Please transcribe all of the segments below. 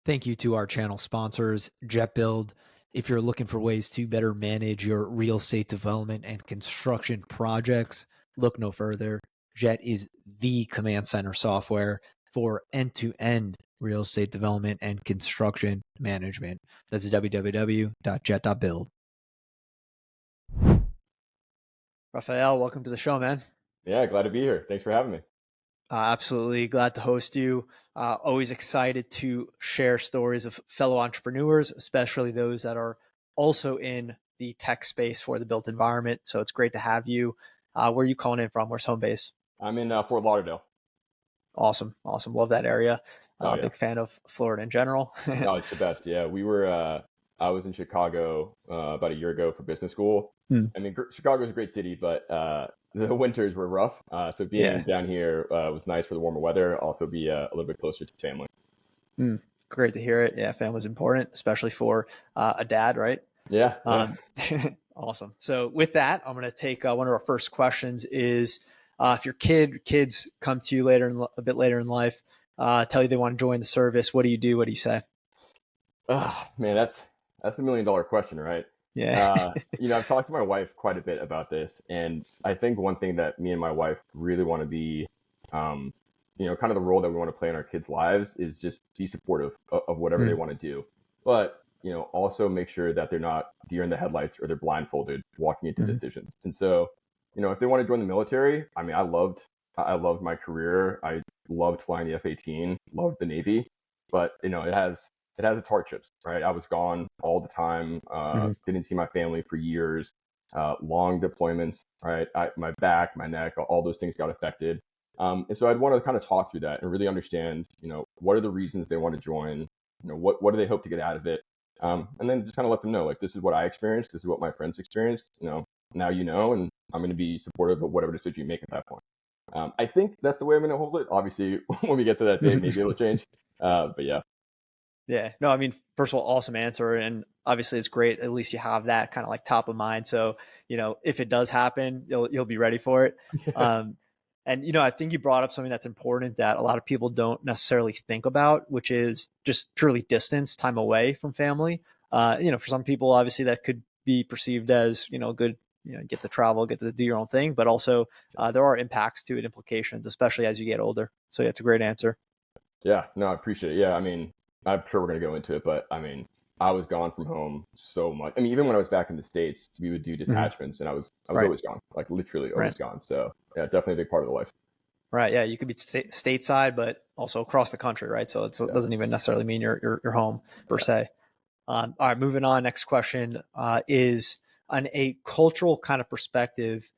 Thank you to our channel sponsors, Jet.Build. If you're looking for ways to better manage your real estate development and construction projects, look no further. Jet is the command center software for end-to-end real estate development and construction management. That's www.jet.build. Rafael, welcome to the show, man. Yeah, glad to be here. Thanks for having me. Absolutely glad to host you. Always excited to share stories of fellow entrepreneurs, especially those that are also in the tech space for the built environment. So it's great to have you. Where are you calling in from? Where's home base? I'm in Fort Lauderdale. Awesome. Love that area. Yeah. Big fan of Florida in general. No, it's the best. Yeah, I was in Chicago about a year ago for business school. I mean, Chicago's a great city, but the winters were rough. So being down here was nice for the warmer weather. Also be a little bit closer to family. Great to hear it. Yeah, family's important, especially for a dad, right? Yeah. Awesome. So with that, I'm going to take one of our first questions is if your kids come to you a bit later in life, tell you they want to join the service, what do you do? What do you say? Man, that's a $1 million question, right? Yeah. I've talked to my wife quite a bit about this, and I think one thing that me and my wife really want to be, kind of the role that we want to play in our kids' lives is just be supportive of whatever they want to do, but also make sure that they're not deer in the headlights or they're blindfolded walking into decisions. And so, if they want to join the military, I mean, I loved my career. I loved flying the F-18, loved the Navy, but it has its hardships, right? I was gone all the time, didn't see my family for years, long deployments, right? My back, my neck, all those things got affected. And so I'd want to kind of talk through that and really understand, what are the reasons they want to join? What do they hope to get out of it? And then just kind of let them know, like, this is what I experienced. This is what my friends experienced. Now and I'm going to be supportive of whatever decision you make at that point. I think that's the way I'm going to hold it. Obviously, when we get to that day, maybe it'll change. But yeah. Yeah, no, I mean, first of all, awesome answer. And obviously it's great. At least you have that kind of like top of mind. So, if it does happen, you'll be ready for it. And, I think you brought up something that's important that a lot of people don't necessarily think about, which is just purely distance, time away from family. For some people, obviously that could be perceived as, good, get to travel, get to do your own thing, but also there are impacts to it, implications, especially as you get older. So yeah, it's a great answer. Yeah, no, I appreciate it. Yeah, I mean, I'm sure we're going to go into it, but I mean, I was gone from home so much. I mean, even when I was back in the States, we would do detachments and I was always gone, like literally always gone. So yeah, definitely a big part of the life. Right. Yeah. You could be stateside, but also across the country. Right. So it doesn't even necessarily mean you're home per se. All right. Moving on. Next question is on a cultural kind of perspective.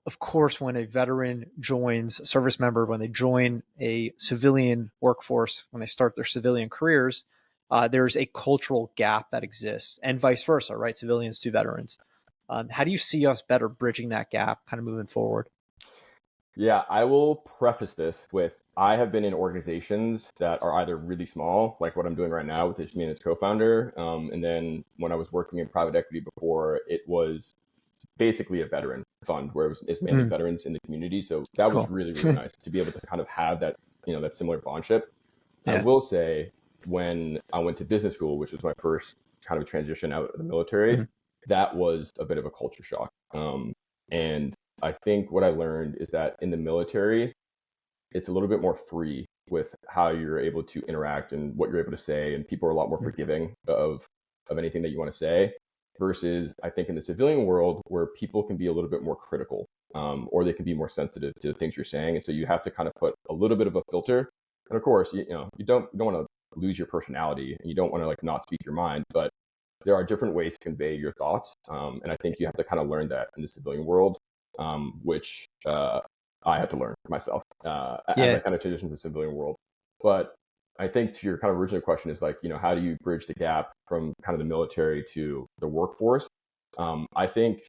Of course, when a veteran joins a service member, when they join a civilian workforce, when they start their civilian careers, there's a cultural gap that exists and vice versa, right? Civilians to veterans. How do you see us better bridging that gap kind of moving forward? Yeah, I will preface this with I have been in organizations that are either really small, like what I'm doing right now with me and its co-founder. And then when I was working in private equity before, it was basically a veteran fund where it's mainly veterans in the community. So that was really, really nice to be able to kind of have that, that similar bondship. Yeah. I will say when I went to business school, which was my first kind of transition out of the military, that was a bit of a culture shock. And I think what I learned is that in the military, it's a little bit more free with how you're able to interact and what you're able to say. And people are a lot more forgiving of anything that you want to say. Versus, I think in the civilian world where people can be a little bit more critical, or they can be more sensitive to the things you're saying, and so you have to kind of put a little bit of a filter. And of course, you don't want to lose your personality, and you don't want to like not speak your mind, but there are different ways to convey your thoughts, and I think you have to kind of learn that in the civilian world, which I had to learn myself as I kind of transitioned to the civilian world. But I think to your kind of original question is like, how do you bridge the gap from kind of the military to the workforce? I think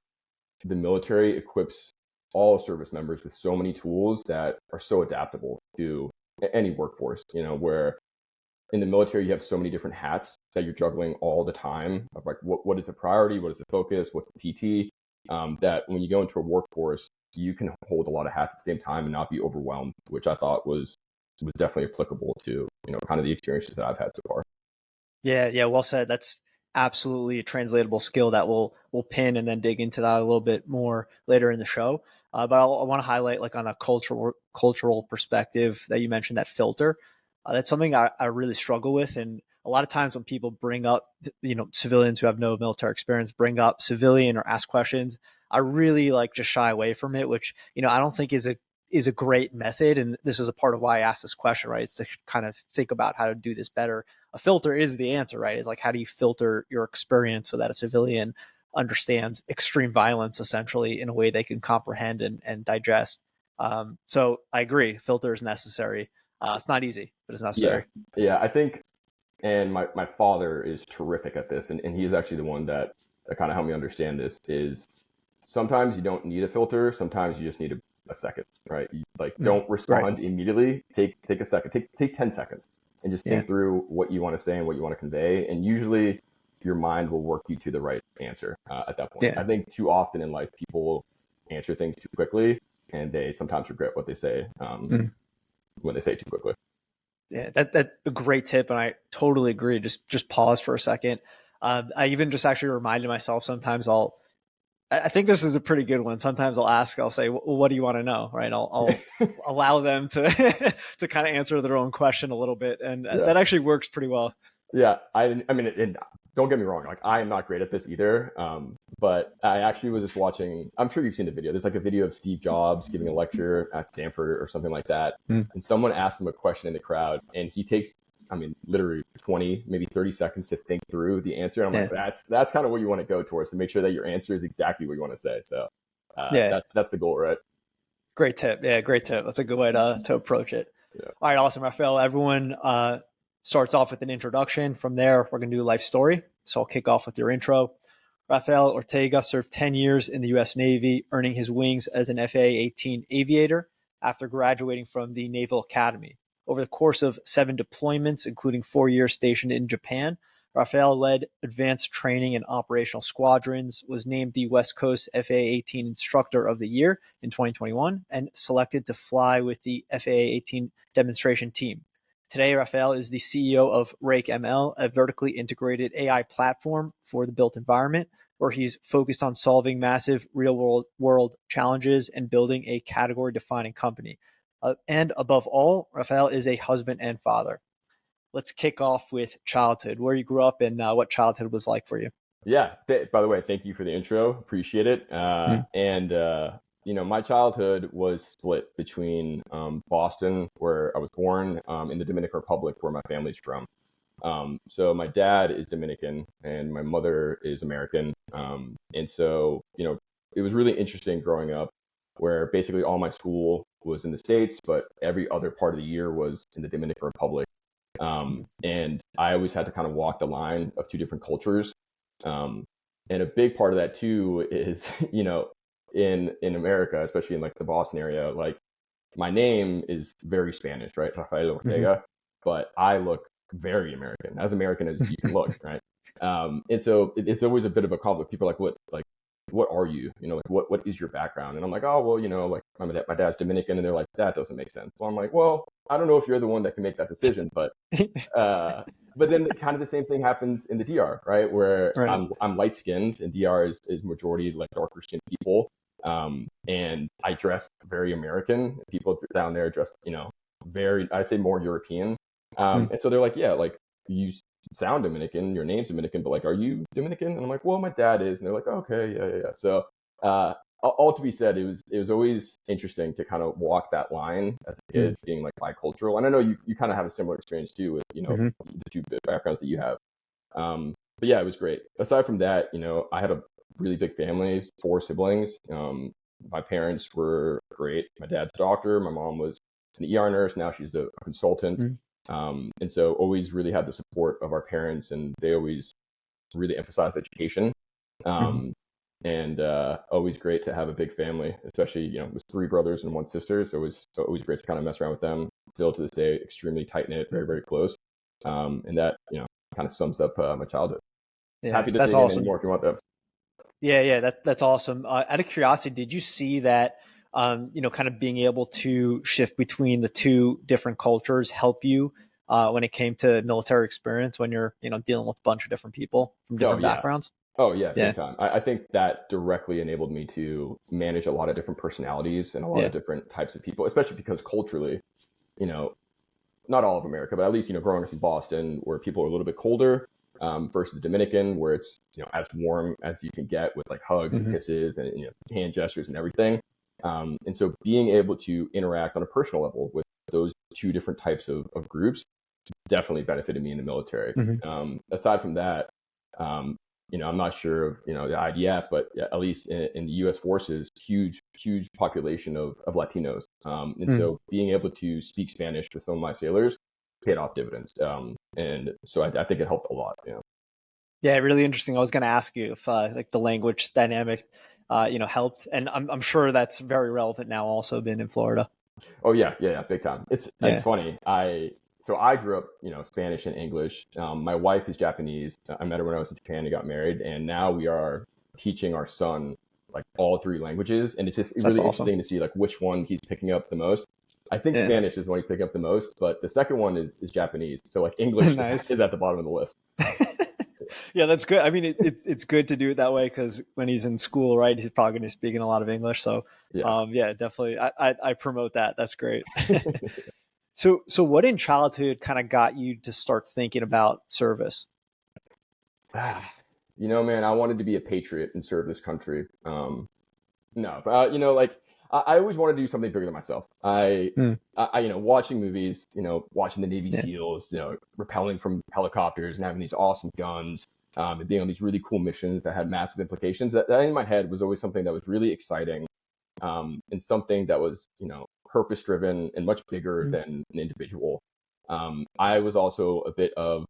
the military equips all service members with so many tools that are so adaptable to any workforce, where in the military, you have so many different hats that you're juggling all the time of like, what is the priority? What is the focus? What's the PT? That when you go into a workforce, you can hold a lot of hats at the same time and not be overwhelmed, which I thought was definitely applicable to, kind of the experiences that I've had so far. Yeah, well said. That's absolutely a translatable skill that we'll pin and then dig into that a little bit more later in the show. But I want to highlight, like, on a cultural perspective, that you mentioned, that filter. That's something I really struggle with, and a lot of times when people bring up, civilians who have no military experience bring up civilian or ask questions, I really like just shy away from it, which I don't think is a great method. And this is a part of why I asked this question, right? It's to kind of think about how to do this better. A filter is the answer, right? It's like, how do you filter your experience so that a civilian understands extreme violence essentially in a way they can comprehend and digest? So I agree, filter is necessary. It's not easy, but it's Yeah, necessary. yeah, I think, and my father is terrific at this, and he's actually the one that kind of helped me understand this. Is sometimes you don't need a filter, sometimes you just need a second, right? Like, don't Right. respond immediately. Take a second, take 10 seconds, and just Yeah. think through what you want to say and what you want to convey. And usually your mind will work you to the right answer at that point. Yeah. I think too often in life, people will answer things too quickly, and they sometimes regret what they say when they say it too quickly. Yeah, that's a great tip, and I totally agree. Just pause for a second. I even just actually reminded myself, sometimes I think this is a pretty good one. Sometimes I'll say, well, what do you want to know? Right. I'll allow them to to kind of answer their own question a little bit. And Yeah. that actually works pretty well. Yeah, I mean, and don't get me wrong. Like, I am not great at this either. But I actually was just watching. I'm sure you've seen the video. There's like a video of Steve Jobs giving a lecture at Stanford or something like that, and someone asked him a question in the crowd, and he takes, I mean, literally 20, maybe 30 seconds to think through the answer. And I'm like, that's kind of what you want to go towards, to make sure that your answer is exactly what you want to say. So Yeah. that's the goal, right? Great tip. Yeah, great tip. That's a good way to approach it. Yeah. All right, awesome, Rafael. Everyone starts off with an introduction. From there, we're going to do a life story. So I'll kick off with your intro. Rafael Ortega served 10 years in the U.S. Navy, earning his wings as an FA-18 Aviator after graduating from the Naval Academy. Over the course of 7 deployments, including 4 years stationed in Japan, Rafael led advanced training and operational squadrons, was named the West Coast FA-18 Instructor of the Year in 2021, and selected to fly with the FA-18 demonstration team. Today, Rafael is the CEO of RAKE ML, a vertically integrated AI platform for the built environment, where he's focused on solving massive real-world challenges and building a category-defining company. And above all, Rafael is a husband and father. Let's kick off with childhood, where you grew up and what childhood was like for you. Yeah. By the way, thank you for the intro. Appreciate it. And my childhood was split between Boston, where I was born, in the Dominican Republic, where my family's from. So my dad is Dominican and my mother is American. And so, it was really interesting growing up, where basically all my school was in the States, but every other part of the year was in the Dominican Republic. And I always had to kind of walk the line of two different cultures. And a big part of that too is, in America, especially in like the Boston area, like, my name is very Spanish, right? Rafael Ortega, but I look very American as you can look, right? And so it's always a bit of a conflict. People are like, what are you? Like, what is your background? And I'm like, oh, well, like, my dad's Dominican, and they're like, that doesn't make sense. So I'm like, well, I don't know if you're the one that can make that decision, but then kind of the same thing happens in the DR, right? Where Right. I'm light skinned, and DR is majority like darker skinned people. And I dress very American. People down there dress, very, I'd say, more European. And so they're like, yeah, like, you sound Dominican, your name's Dominican, but like, are you Dominican? And I'm like, well, my dad is. And they're like, oh, okay, yeah. So, all to be said, it was always interesting to kind of walk that line as a kid, being like bicultural. And I know you kind of have a similar experience too with, the two backgrounds that you have. But yeah, it was great. Aside from that, I had a really big family, 4 siblings. My parents were great. My dad's a doctor. My mom was an ER nurse. Now she's a consultant. And so always really had the support of our parents, and they always really emphasized education. And always great to have a big family, especially, it was 3 brothers and 1 sister. So it was always great to kind of mess around with them. Still to this day, extremely tight knit, very, very close. And that, kind of sums up my childhood. Yeah, Happy to that's dig in awesome. anymore if you want that. Yeah, that's awesome. Out of curiosity, did you see that, kind of being able to shift between the two different cultures help you when it came to military experience when you're, dealing with a bunch of different people from Oh different yeah. backgrounds? Oh yeah, Yeah. big time. I think that directly enabled me to manage a lot of different personalities and a lot Yeah. of different types of people, especially because culturally, you know, not all of America, but at least, growing up in Boston, where people are a little bit colder, versus the Dominican, where it's, as warm as you can get with like hugs and Hmm. kisses and, hand gestures and everything. And so being able to interact on a personal level with those two different types of groups definitely benefited me in the military. Hmm. Aside from that, I'm not sure of, the IDF, but at least in the U.S. forces, huge population of Latinos. And Hmm. so being able to speak Spanish with some of my sailors paid off dividends. And so I think it helped a lot. Yeah, really interesting. I was going to ask you if like the language dynamic, helped, and I'm sure that's very relevant now. Also, been in Florida. Oh yeah, big time. It's Yeah. funny. I grew up, Spanish and English. My wife is Japanese. I met her when I was in Japan and got married, and now we are teaching our son like all three languages, and it's just That's really awesome. interesting to see like which one he's picking up the most. I think Yeah. Spanish is the one he's picking up the most, but the second one is Japanese. So like English Nice. is at the bottom of the list. Yeah, that's good. I mean, it's good to do it that way because when he's in school, right, he's probably going to be speaking a lot of English. So, Yeah. yeah, definitely, I promote that. That's great. So what in childhood kind of got you to start thinking about service? Man, I wanted to be a patriot and serve this country. No, but like I always wanted to do something bigger than myself. Hmm. Watching movies, watching the Navy Yeah. SEALs, rappelling from helicopters and having these awesome guns, and being on these really cool missions that had massive implications. That in my head was always something that was really exciting, and something that was, purpose driven and much bigger Hmm. than an individual. I was also a bit of,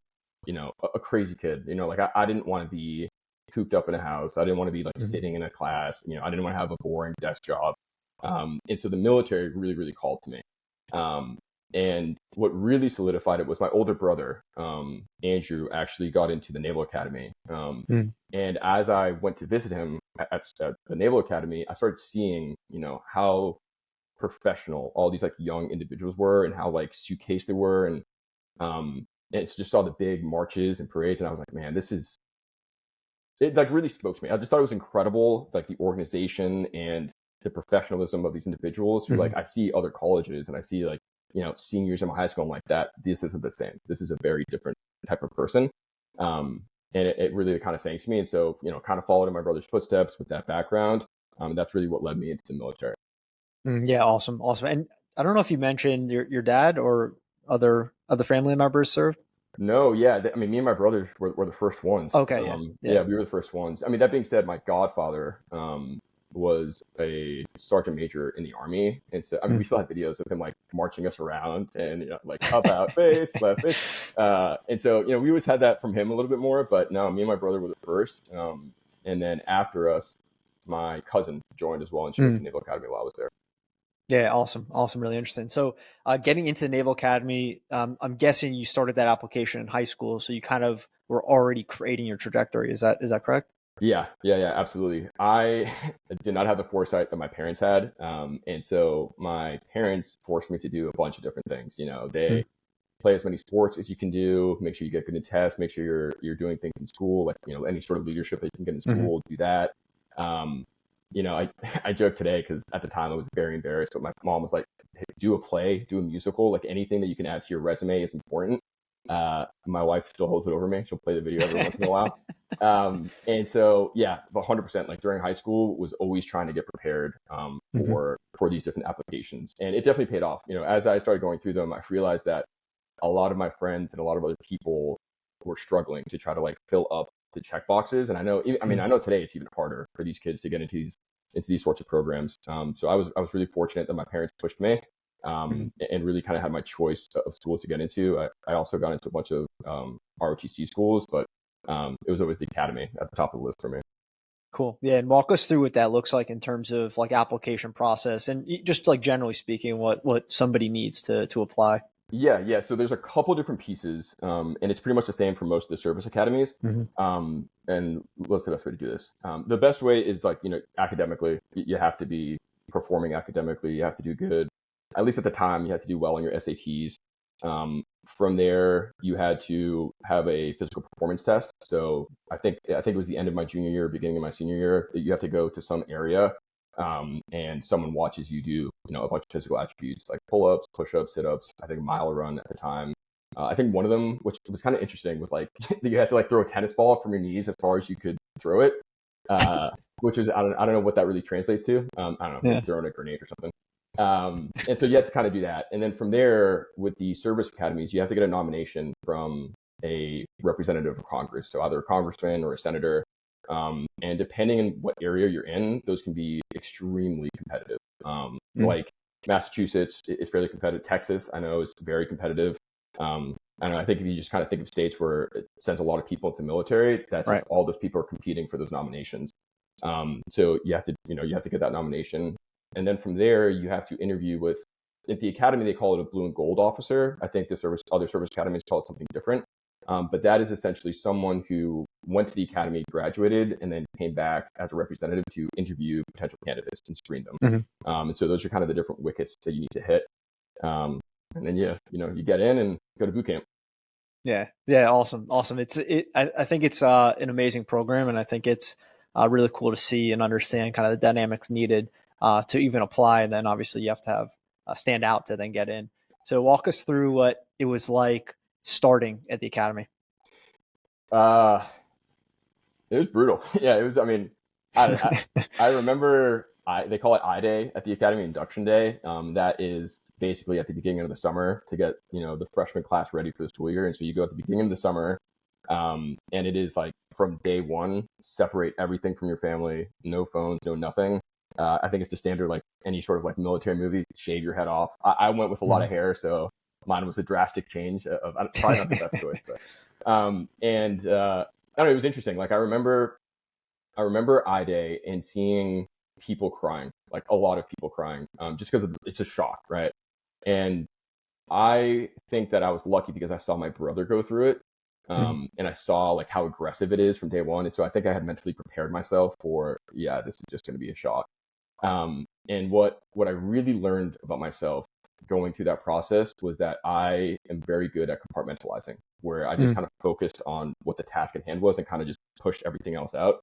a crazy kid. Like I didn't want to be cooped up in a house. I didn't want to be like Hmm. sitting in a class. I didn't want to have a boring desk job. And so the military really, really called to me. Um, and what really solidified it was my older brother, Andrew, actually got into the Naval Academy. And as I went to visit him at the Naval Academy, I started seeing, how professional all these like young individuals were and how like suitcase they were. And it's just saw the big marches and parades. And I was like, man, it like really spoke to me. I just thought it was incredible, like the organization and the professionalism of these individuals who Hmm. like I see other colleges and I see like, seniors in my high school. I'm like that. This isn't the same. This is a very different type of person. And it really kind of sank to me. And so, kind of followed in my brother's footsteps with that background. That's really what led me into the military. Yeah, awesome, awesome. And I don't know if you mentioned your dad or other family members served. No, yeah. I mean, me and my brothers were the first ones. Okay, yeah, yeah. Yeah, we were the first ones. I mean, that being said, my godfather was a sergeant major in the army, and so I mean, we Mm. still have videos of him like marching us around and like up out face left face. And so we always had that from him a little bit more, but no, me and my brother were the first. And then after us, my cousin joined as well, and she went to Mm. Naval Academy while I was there. Yeah, awesome, awesome, really interesting. So, getting into the Naval Academy, I'm guessing you started that application in high school, so you kind of were already creating your trajectory. Is that correct? Yeah, absolutely. I did not have the foresight that my parents had. And so my parents forced me to do a bunch of different things. Mm. They play as many sports as you can do, make sure you get good in tests, make sure you're doing things in school, like, any sort of leadership that you can get in Hmm. school, do that. Um, I, I joke today because at the time I was very embarrassed, but my mom was like, hey, do a play, do a musical, like anything that you can add to your resume is important. My wife still holds it over me. She'll play the video every once in a while. And so, yeah, 100%, like during high school was always trying to get prepared, Hmm. for these different applications. And it definitely paid off. As I started going through them, I realized that a lot of my friends and a lot of other people were struggling to try to like fill up the check boxes. And I know today it's even harder for these kids to get into these sorts of programs. So I was really fortunate that my parents pushed me, Hmm. and really kind of had my choice of schools to get into. I also got into a bunch of ROTC schools, but it was always the academy at the top of the list for me. Cool. Yeah, and walk us through what that looks like in terms of like application process and just like generally speaking, what somebody needs to apply. Yeah. So there's a couple different pieces, and it's pretty much the same for most of the service academies. Hmm. And what's the best way to do this? The best way is like, academically, you have to be performing academically. You have to do good. At least at the time, you have to do well on your SATs. From there, you had to have a physical performance test. So I think it was the end of my junior year, beginning of my senior year. You have to go to some area, and someone watches you do, a bunch of physical attributes like pull-ups, push-ups, sit-ups. I think a mile run at the time. I think one of them, which was kind of interesting, was like you had to like throw a tennis ball from your knees as far as you could throw it, which was I don't know what that really translates to. I don't know, maybe throwing a grenade or something. And so you have to kind of do that. And then from there, with the service academies, you have to get a nomination from a representative of Congress. So either a congressman or a senator. And depending on what area you're in, those can be extremely competitive. Like Massachusetts is fairly competitive. Texas, I know, is very competitive. I don't know. I think if you just kind of think of states where it sends a lot of people into the military, that's just all those people are competing for those nominations. So you have to get that nomination. And then from there, you have to interview with, at the academy, they call it a blue and gold officer. I think other service academies call it something different. But that is essentially someone who went to the academy, graduated, and then came back as a representative to interview potential candidates and screen them. And so those are kind of the different wickets that you need to hit. And then, you get in and go to boot camp. Yeah. Awesome. I think it's an amazing program, and I think it's really cool to see and understand kind of the dynamics needed to even apply. And then obviously you have to have stand out to then get in. So walk us through what it was like starting at the academy. It was brutal. Yeah, it was. I mean, I remember they call it I-Day at the academy, induction day. That is basically at the beginning of the summer to get the freshman class ready for the school year. And so you go at the beginning of the summer, and it is like from day one, separate everything from your family, no phones, no nothing. I think it's the standard, like any sort of like military movie, shave your head off. I went with a lot of hair, so mine was a drastic change of probably not the best choice. But, and I don't know, it was interesting. Like I remember I-Day and seeing people crying, like a lot of people crying, just because it's a shock, right? And I think that I was lucky because I saw my brother go through it. And I saw like how aggressive it is from day one. And so I think I had mentally prepared myself for, this is just going to be a shock. And what I really learned about myself going through that process was that I am very good at compartmentalizing, where I just kind of focused on what the task at hand was and kind of just pushed everything else out.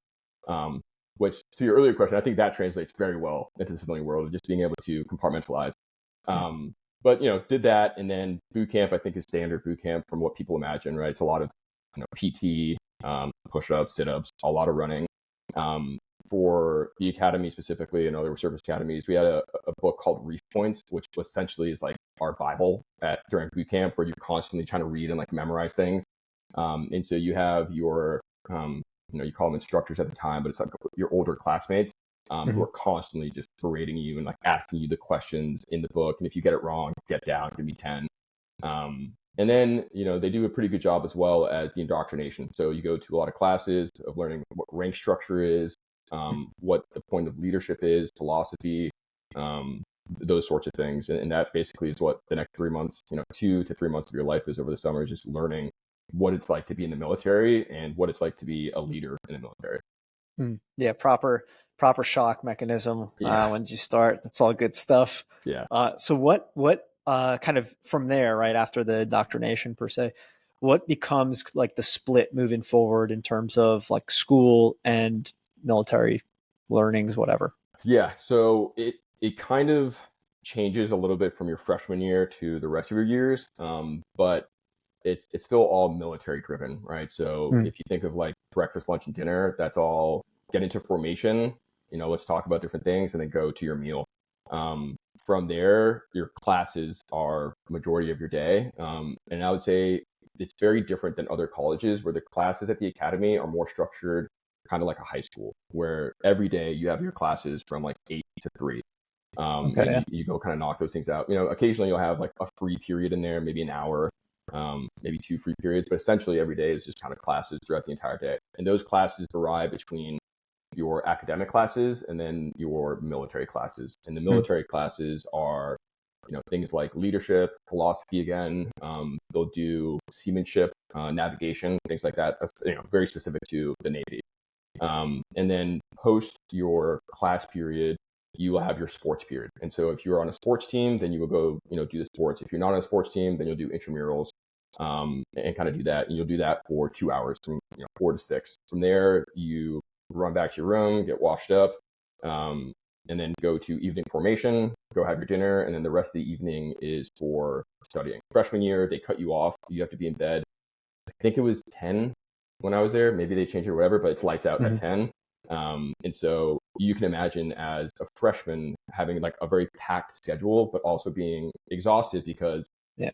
Which, to your earlier question, I think that translates very well into the civilian world, just being able to compartmentalize. But did that, and then boot camp I think is standard boot camp from what people imagine, right? It's a lot of PT, push-ups, sit-ups, a lot of running. For the academy specifically, there were service academies. We had a book called Reef Points, which essentially is like our Bible during boot camp, where you're constantly trying to read and like memorize things. And so you have your, you call them instructors at the time, but it's like your older classmates who are constantly just berating you and like asking you the questions in the book. And if you get it wrong, get down, give me 10. And then, they do a pretty good job as well as the indoctrination. So you go to a lot of classes of learning what rank structure is, what the point of leadership is, philosophy, those sorts of things. And that basically is what the next 3 months, 2 to 3 months of your life is over the summer, is just learning what it's like to be in the military and what it's like to be a leader in the military. Yeah, proper shock mechanism once you start. That's all good stuff. Yeah. So what kind of from there, right after the indoctrination per se, what becomes like the split moving forward in terms of like school and military learnings, whatever? Yeah. So it kind of changes a little bit from your freshman year to the rest of your years. But it's still all military driven, right? So if you think of like breakfast, lunch, and dinner, that's all get into formation, let's talk about different things, and then go to your meal. From there, your classes are majority of your day. And I would say it's very different than other colleges, where the classes at the academy are more structured, kind of like a high school, where every day you have your classes from like 8 to 3. You go kind of knock those things out. Occasionally you'll have like a free period in there, maybe an hour, maybe 2 free periods, but essentially every day is just kind of classes throughout the entire day. And those classes vary between your academic classes and then your military classes. And the military classes are, things like leadership, philosophy again. They'll do seamanship, navigation, things like that. That's, very specific to the Navy. And then post your class period, you will have your sports period. And so if you're on a sports team, then you will go, do the sports. If you're not on a sports team, then you'll do intramurals. and kind of do that. And you'll do that for 2 hours from 4 to 6. From there, you run back to your room, get washed up, and then go to evening formation, go have your dinner, and then the rest of the evening is for studying. Freshman year, they cut you off. You have to be in bed. I think it was 10 when I was there. Maybe they changed it or whatever, but it's lights out at 10. And so you can imagine as a freshman having like a very packed schedule, but also being exhausted because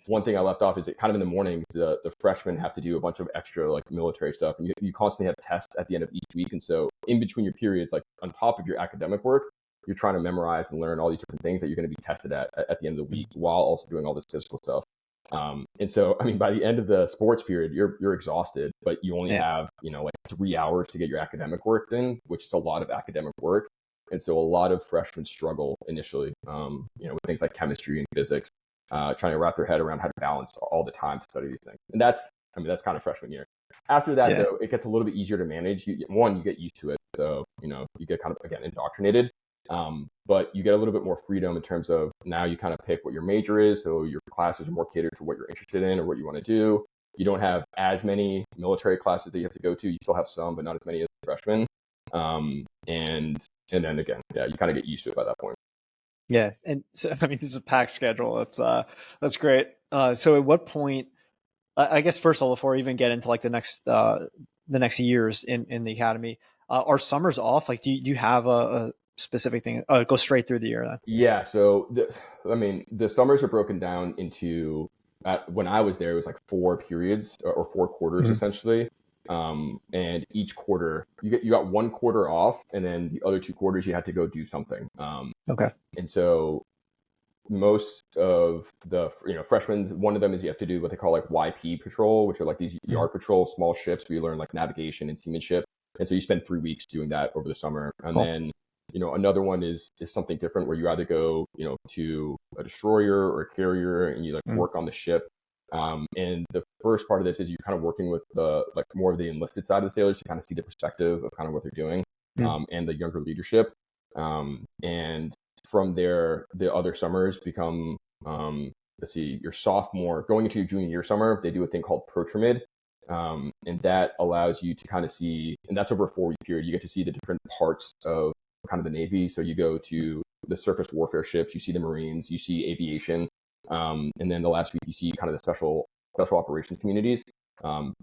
one thing I left off is that kind of in the morning, the freshmen have to do a bunch of extra like military stuff. And you constantly have tests at the end of each week. And so in between your periods, like on top of your academic work, you're trying to memorize and learn all these different things that you're going to be tested at the end of the week while also doing all this physical stuff. And so, I mean, by the end of the sports period, you're exhausted, but you only have, like 3 hours to get your academic work in, which is a lot of academic work. And so a lot of freshmen struggle initially, with things like chemistry and physics, trying to wrap their head around how to balance all the time to study these things. And that's kind of freshman year. After that, though, it gets a little bit easier to manage. You get used to it. So, you get kind of, again, indoctrinated. But you get a little bit more freedom in terms of now you kind of pick what your major is. So your classes are more catered to what you're interested in or what you want to do. You don't have as many military classes that you have to go to. You still have some, but not as many as freshmen. And then again, you kind of get used to it by that point. Yeah. And so, I mean, this is a packed schedule. That's great. So at what point, I guess, first of all, before I even get into like the next years in the academy, are summers off? Like, do you have a specific thing? Go straight through the year then. Yeah. So the summers are broken down into, when I was there, it was like 4 periods or 4 quarters essentially. And each quarter you got 1 quarter off, and then the other 2 quarters you had to go do something. Okay. And so most of the freshmen, one of them is you have to do what they call like YP patrol, which are like these yard patrol, small ships where you learn like navigation and seamanship. And so you spend 3 weeks doing that over the summer. And then another one is something different where you either go to a destroyer or a carrier and you like work on the ship. And the first part of this is you're kind of working with the like more of the enlisted side of the sailors to kind of see the perspective of kind of what they're doing, and the younger leadership. And from there, the other summers become, your sophomore going into your junior year summer. They do a thing called protramid, and that allows you to kind of see, and that's over a 4-week period. You get to see the different parts of kind of the Navy. So you go to the surface warfare ships, you see the Marines, you see aviation. And then the last week you see kind of the special operations communities,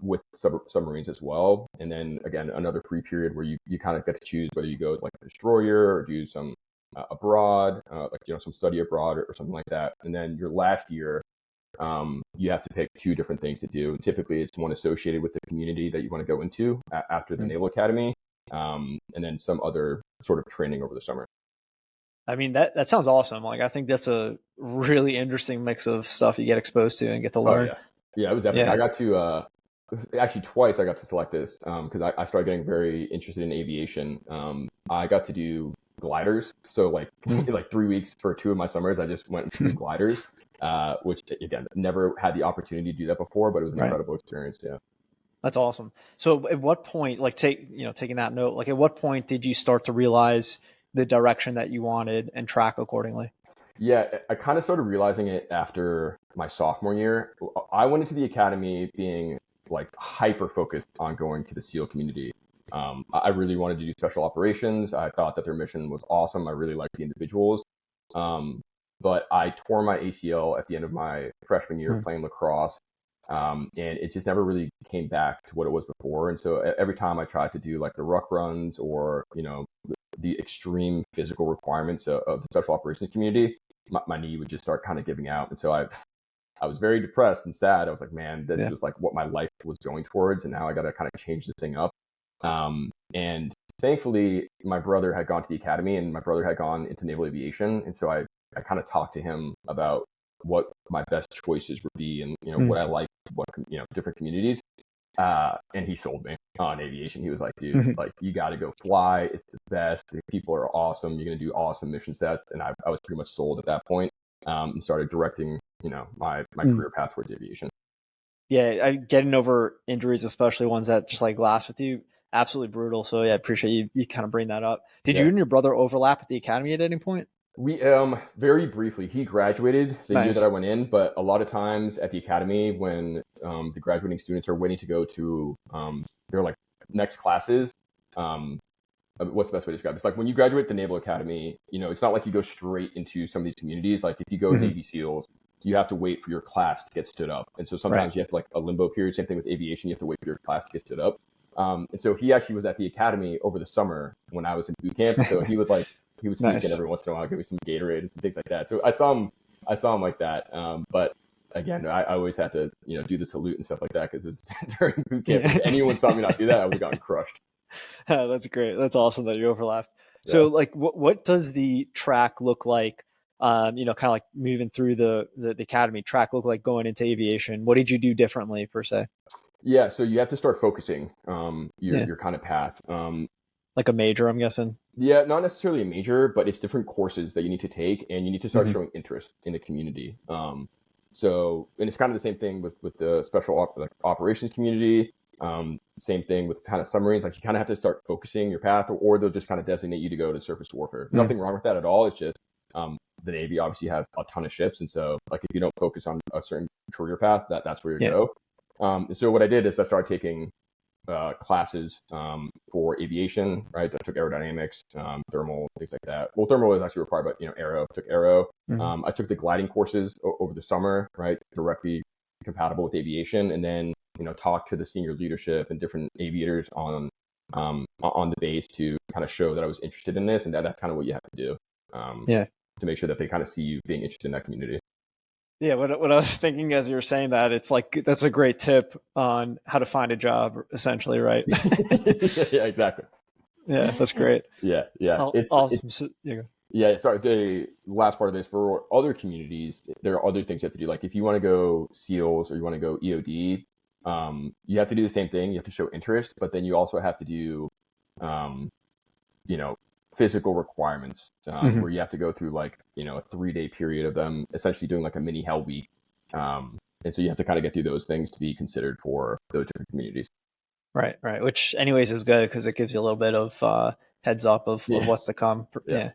with submarines as well. And then again, another free period where you kind of get to choose whether you go like a destroyer or do some abroad, some study abroad or something like that. And then your last year, you have to pick 2 different things to do. Typically it's one associated with the community that you want to go into after the Naval Academy, and then some other sort of training over the summer. I mean, that sounds awesome. Like, I think that's a really interesting mix of stuff you get exposed to and get to learn. Yeah, it was epic. I got to, actually twice I got to select this, because I started getting very interested in aviation. I got to do gliders. So like 3 weeks for 2 of my summers, I just went and flew gliders, which again, never had the opportunity to do that before, but it was an incredible experience. Yeah. That's awesome. So at what point, like taking that note, like at what point did you start to realize the direction that you wanted and track accordingly? Yeah, I kind of started realizing it after my sophomore year. I went into the academy being like hyper focused on going to the SEAL community. I really wanted to do special operations. I thought that their mission was awesome. I really liked the individuals. But I tore my ACL at the end of my freshman year playing lacrosse. And it just never really came back to what it was before. And so every time I tried to do like the ruck runs or, the extreme physical requirements of the special operations community, my knee would just start kind of giving out. And so I was very depressed and sad. I was like, man, this was like what my life was going towards. And now I got to kind of change this thing up. And thankfully my brother had gone to the academy and my brother had gone into naval aviation. And so I kind of talked to him about what my best choices would be and, what I like, what, different communities. And he sold me on aviation. He was like, dude, like you got to go fly. It's the best. The people are awesome. You're going to do awesome mission sets. And I was pretty much sold at that point, and started directing, my career path towards aviation. Yeah. Getting over injuries, especially ones that just like last with you, absolutely brutal. So yeah, I appreciate you kind of bring that up. Did you and your brother overlap at the academy at any point? We very briefly, he graduated the year that Nice. I went in, but a lot of times at the academy when the graduating students are waiting to go to their like next classes, um, what's the best way to describe it? It's like when you graduate the Naval Academy, you know, it's not like you go straight into some of these communities. Like if you go Hmm. Navy SEALs, you have to wait for your class to get stood up. And so Right. sometimes you have to like a limbo period. Same thing with aviation, you have to wait for your class to get stood up. And so he actually was at the academy over the summer when I was in boot camp. And so he would sneak in Nice. every once in a while, give me some Gatorade and some things like that. So I saw him like that. But again, I always had to, you know, do the salute and stuff like that because it was during boot camp. And Yeah. if anyone saw me not do that, I would have gotten crushed. That's great. That's awesome that you overlapped. Yeah. So like what does the track look like? Kind of like moving through the academy track look like going into aviation. What did you do differently per se? Yeah, so you have to start focusing Yeah. your kind of path. Like a major, I'm guessing. Yeah, not necessarily a major, but it's different courses that you need to take, and you need to start Hmm. showing interest in the community. And it's kind of the same thing with the like operations community. Same thing with kind of submarines. Like you kind of have to start focusing your path, or they'll just kind of designate you to go to surface warfare. Mm. Nothing wrong with that at all. It's just the Navy obviously has a ton of ships, and so like if you don't focus on a certain career path, that's where you Yeah. go. So what I did is I started taking classes for aviation, right? I took aerodynamics, thermal, things like that. Well, thermal was actually required, but you know, aero. I took aero. Hmm. I took the gliding courses over the summer, right? Directly compatible with aviation, and then you know, talked to the senior leadership and different aviators on the base to kind of show that I was interested in this, and that's kind of what you have to do Yeah. to make sure that they kind of see you being interested in that community. Yeah, what I was thinking as you were saying that, it's like that's a great tip on how to find a job, essentially, right? Yeah, exactly. Yeah, that's great. Yeah, yeah. It's Awesome. So, yeah. Yeah, sorry. The last part of this for other communities, there are other things you have to do. Like if you want to go SEALs or you want to go EOD, you have to do the same thing. You have to show interest, but then you also have to do, um, you know, physical requirements Hmm. where you have to go through like a 3 day period of them essentially doing like a mini hell week. And so you have to kind of get through those things to be considered for those different communities. Right, right. Which, anyways, is good because it gives you a little bit of heads up of Yeah, what's to come. yeah. Yeah.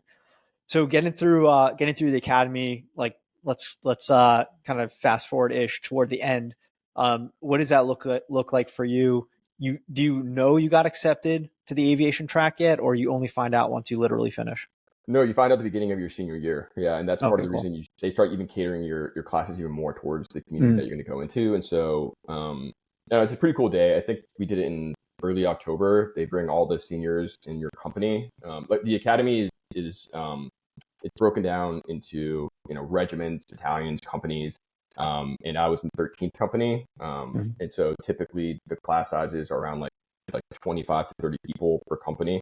So getting through the academy, like let's kind of fast forward ish toward the end. What does that look like for you? Do you know you got accepted to the aviation track yet, or you only find out once you literally finish? No, you find out at the beginning of your senior year. Yeah, and that's part of Okay, the cool. reason they start even catering your classes even more towards the community Mm. that you're going to go into. And so, it's a pretty cool day. I think we did it in early October. They bring all the seniors in your company. Like the academy is it's broken down into regiments, battalions, companies. And I was in 13th company. Mm. And so typically the class sizes are around like 25 to 30 people per company.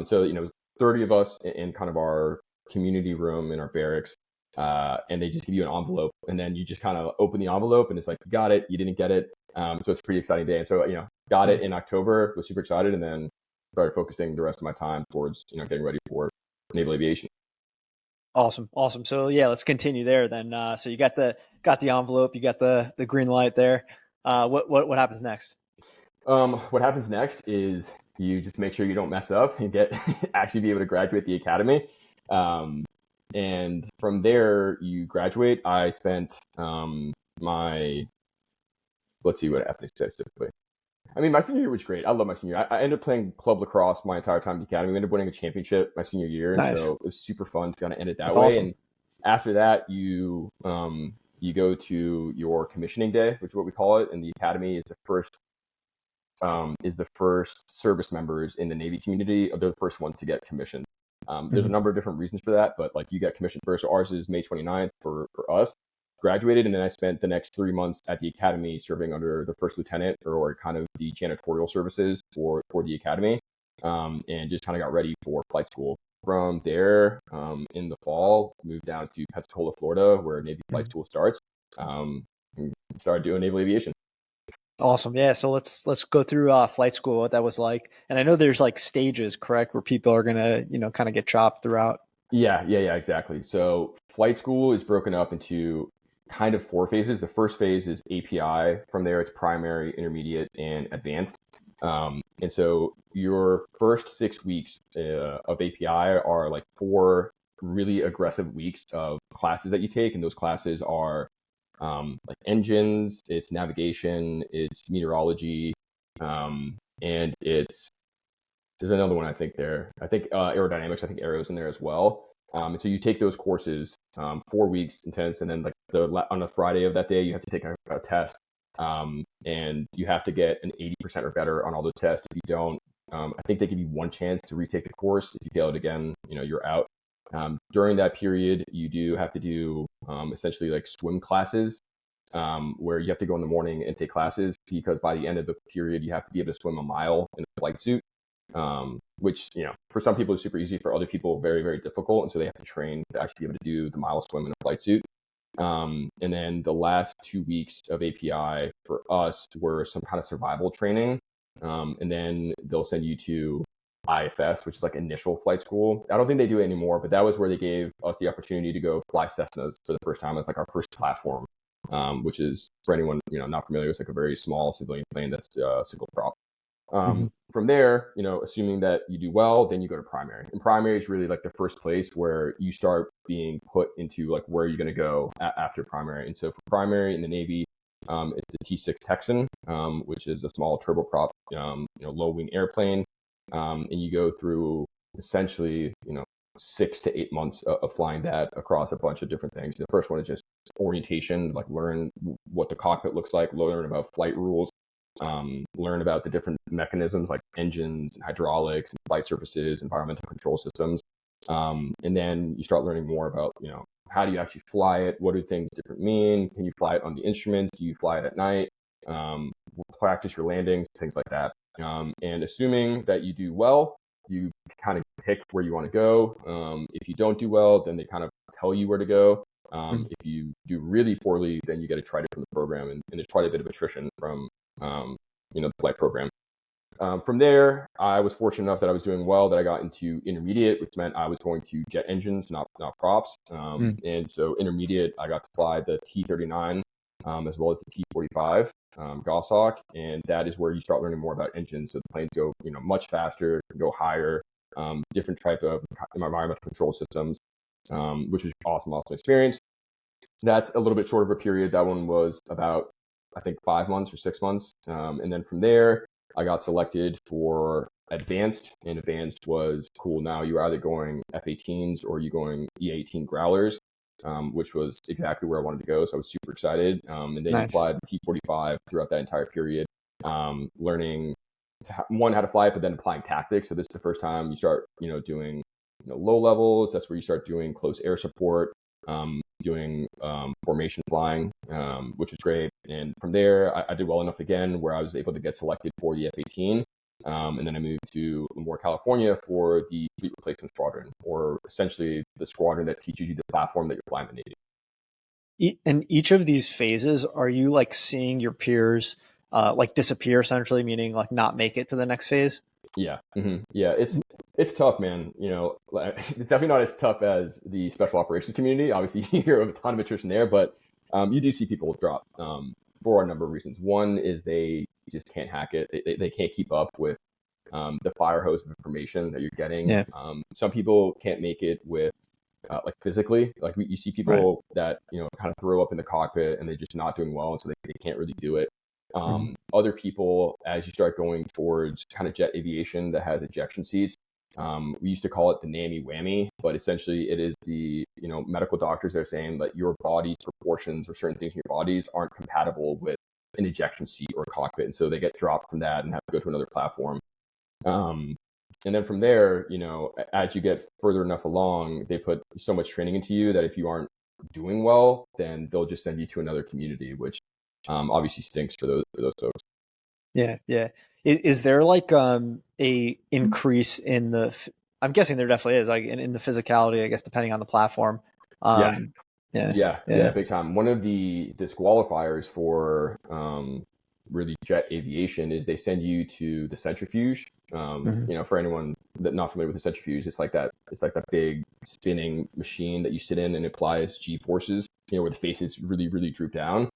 So it was 30 of us in kind of our community room in our barracks. And they just give you an envelope, and then you just kind of open the envelope, and it's like, you got it, you didn't get it. So it's a pretty exciting day. And so, got it Mm. in October, was super excited, and then started focusing the rest of my time towards, getting ready for naval aviation. Awesome, awesome. So yeah, let's continue there then. So you got the envelope, you got the green light there. What happens next? What happens next is you just make sure you don't mess up and get actually be able to graduate the academy. Um, and from there, you graduate. I spent my let's see what happened specifically. I mean, my senior year was great. I love my senior year. I ended up playing club lacrosse my entire time at the academy. We ended up winning a championship my senior year, and Nice. so it was super fun to kind of end it that That's way. awesome. And after that, you go to your commissioning day, which is what we call it, and the academy is the first service members in the Navy community. They're the first ones to get commissioned. There's a Mhm. number of different reasons for that, but like you get commissioned first. So ours is May 29th for us. Graduated, and then I spent the next 3 months at the academy serving under the first lieutenant or kind of the janitorial services for the academy, and just kind of got ready for flight school. From there, in the fall, moved down to Pensacola, Florida, where Navy flight Mhm. school starts. And started doing naval aviation. Awesome. Yeah. So let's go through flight school, what that was like. And I know there's like stages, correct, where people are gonna kind of get chopped throughout. Yeah, exactly. So flight school is broken up into kind of four phases. The first phase is API. From there, it's primary, intermediate, and advanced. And so your first 6 weeks of API are like 4 really aggressive weeks of classes that you take, and those classes are like engines, it's navigation, it's meteorology, and there's another one I think there. I think aerodynamics. I think aero's in there as well. And so you take those courses, 4 weeks intense, and then like on a Friday of that day, you have to take a test, and you have to get an 80% or better on all those tests. If you don't, I think they give you one chance to retake the course. If you fail it again, you're out. During that period, you do have to do essentially like swim classes, where you have to go in the morning and take classes, because by the end of the period, you have to be able to swim a mile in a flight suit. Which, for some people is super easy, for other people, very, very difficult. And so they have to train to actually be able to do the mile swim in a flight suit. And then the last 2 weeks of API for us were some kind of survival training. And then they'll send you to IFS, which is like initial flight school. I don't think they do it anymore, but that was where they gave us the opportunity to go fly Cessnas for the first time as like our first platform, which is, for anyone, not familiar, it's like a very small civilian plane that's single prop. From there, assuming that you do well, then you go to primary. And primary is really like the first place where you start being put into like where you're going to go after primary. And so for primary in the Navy, it's the T6 Texan, which is a small turboprop, low wing airplane. And you go through essentially, 6 to 8 months of flying that across a bunch of different things. The first one is just orientation, like learn what the cockpit looks like, learn about flight rules, learn about the different mechanisms like engines and hydraulics and flight surfaces, environmental control systems. And then you start learning more about, how do you actually fly it? What do things different mean? Can you fly it on the instruments? Do you fly it at night? Practice your landings, things like that. And assuming that you do well, you kind of pick where you want to go. If you don't do well, then they kind of tell you where to go. If you do really poorly, then you get tried from the program, and there's quite a bit of attrition from the flight program. From there, I was fortunate enough that I was doing well, that I got into intermediate, which meant I was going to jet engines, not props. And so intermediate, I got to fly the T-39 as well as the T-45 Goshawk, and that is where you start learning more about engines. So the planes go much faster, go higher, different type of environmental control systems, which was awesome experience. That's a little bit short of a period. That one was about, I think, 5 months or 6 months. And then from there, I got selected for advanced, and advanced was cool. Now you're either going F-18s or you're going E-18 Growlers, which was exactly where I wanted to go. So I was super excited. And then you fly the T-45 throughout that entire period, learning how to fly it, but then applying tactics. So this is the first time you start, doing low levels. That's where you start doing close air support, doing formation flying, which was great. And from there, I did well enough again where I was able to get selected for the F-18. And then I moved to Lemoore, California for the fleet replacement squadron, or essentially the squadron that teaches you the platform that you're flying the Navy. In each of these phases, are you like seeing your peers like disappear, essentially, meaning like not make it to the next phase? Yeah. Yeah. It's tough, man. It's definitely not as tough as the special operations community. Obviously, you hear of a ton of attrition there, but you do see people drop for a number of reasons. One is they just can't hack it. They can't keep up with the fire hose of information that you're getting. Yeah. Some people can't make it with like physically. Like you see people that kind of throw up in the cockpit and they're just not doing well, and so they can't really do it. Other people, as you start going towards kind of jet aviation that has ejection seats, we used to call it the NAMI whammy, but essentially it is the medical doctors that are saying that your body's proportions or certain things in your bodies aren't compatible with an ejection seat or a cockpit, and so they get dropped from that and have to go to another platform. And then from there, as you get further enough along, they put so much training into you that if you aren't doing well, then they'll just send you to another community, which obviously stinks for those folks. Yeah. Is there like a increase in the? I'm guessing there definitely is, like in the physicality, I guess, depending on the platform. Yeah, big time. One of the disqualifiers for really jet aviation is they send you to the centrifuge. For anyone that not familiar with the centrifuge, it's like that big spinning machine that you sit in and applies G forces, where the faces really, really droop down.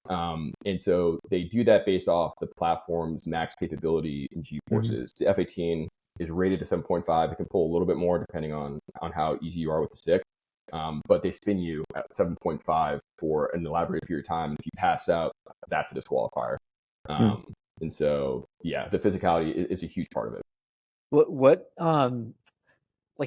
And so they do that based off the platform's max capability in G forces. The F-18 is rated to 7.5. It can pull a little bit more depending on how easy you are with the stick. But they spin you at 7.5 for an elaborate period of time. If you pass out, that's a disqualifier. And so, yeah, the physicality is a huge part of it.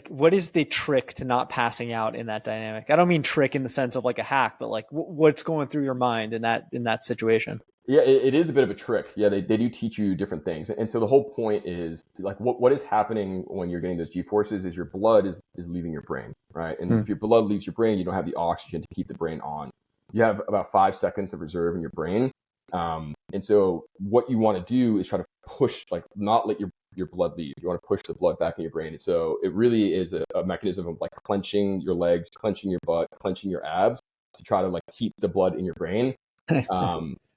What is the trick to not passing out in that dynamic? I don't mean trick in the sense of like a hack, but like what's going through your mind in that situation? Yeah, it is a bit of a trick. Yeah, they do teach you different things. And so the whole point is like what is happening when you're getting those G-forces is your blood is leaving your brain, right? And if your blood leaves your brain, you don't have the oxygen to keep the brain on. You have about 5 seconds of reserve in your brain. And so what you want to do is try to push, like not let your blood leave. You want to push the blood back in your brain. And so it really is a mechanism of like clenching your legs, clenching your butt, clenching your abs to try to like keep the blood in your brain.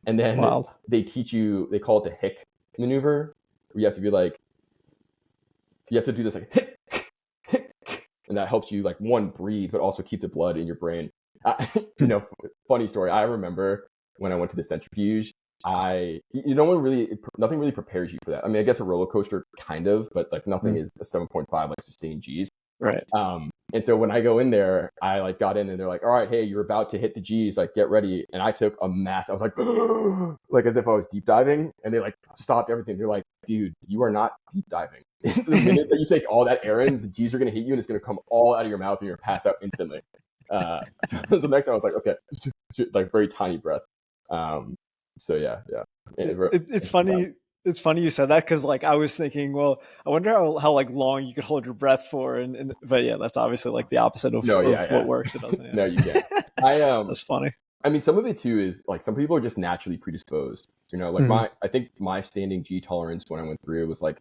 And then they teach you, they call it the hic maneuver, where you have to be like, you have to do this like hic, hic, and that helps you like one, breathe, but also keep the blood in your brain. Funny story. I remember when I went to the centrifuge, nothing really prepares you for that. I mean, I guess a roller coaster kind of, but like nothing is a 7.5 like sustained G's. Right. And so when I go in there, I like got in and they're like, all right, hey, you're about to hit the G's, like get ready. And I took a mass. I was like, like as if I was deep diving, and they like stopped everything. They're like, dude, you are not deep diving. The minute that you take all that air in, the G's are going to hit you and it's going to come all out of your mouth and you're going to pass out instantly. So the next time I was like, okay, like very tiny breaths. So yeah. It's funny. It's funny you said that because like I was thinking, well, I wonder how like long you could hold your breath for, but yeah, that's obviously like the opposite of what works. It doesn't. Yeah. No, you can't. That's funny. I mean, some of it too is like some people are just naturally predisposed. Like I think my standing G tolerance when I went through was like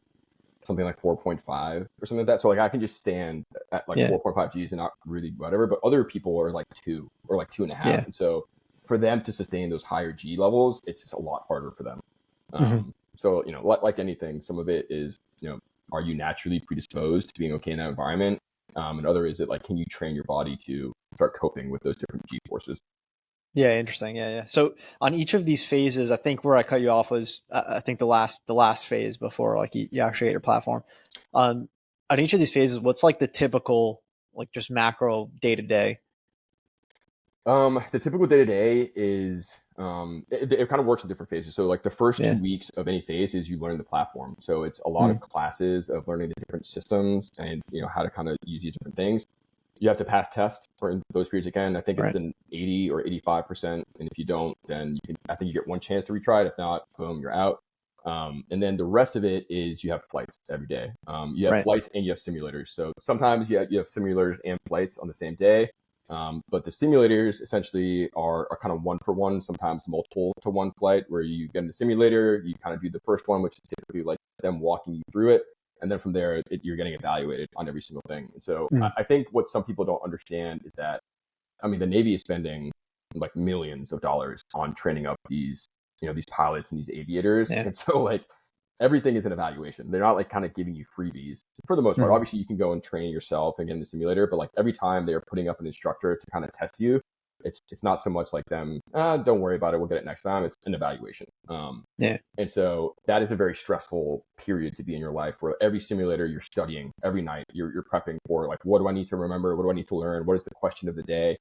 something like 4.5 or something like that. So like I can just stand at like 4.5 G's and not really whatever. But other people are like 2 or like 2.5, and so for them to sustain those higher G levels, it's just a lot harder for them. So, like anything, some of it is, are you naturally predisposed to being okay in that environment? And other is it like, can you train your body to start coping with those different G forces? Yeah, interesting. Yeah. So on each of these phases, I think where I cut you off was, I think the last phase before like you actually get your platform. On each of these phases, what's like the typical, like just macro day to day? The typical day to day is it kind of works in different phases. So like the first 2 weeks of any phase is you learn the platform. So it's a lot of classes of learning the different systems and how to kind of use these different things. You have to pass tests for those periods again. I think it's an 80 or 85%. And if you don't, then I think you get one chance to retry it. If not, boom, you're out. And then the rest of it is you have flights every day. You have flights and you have simulators. So sometimes you have simulators and flights on the same day. But the simulators essentially are kind of 1-for-1, sometimes multiple to one flight, where you get in the simulator, you kind of do the first one, which is typically like them walking you through it. And then from there, you're getting evaluated on every single thing. And so I think what some people don't understand is that, I mean, the Navy is spending like millions of dollars on training up these pilots and these aviators. And so like everything is an evaluation. They're not like kind of giving you freebies for the most part. Obviously you can go and train yourself and get in the simulator, but like every time they're putting up an instructor to kind of test you, it's not so much like them, don't worry about it, we'll get it next time. It's an evaluation. And so that is a very stressful period to be in your life, where every simulator you're studying every night, you're prepping for like, what do I need to remember? What do I need to learn? What is the question of the day?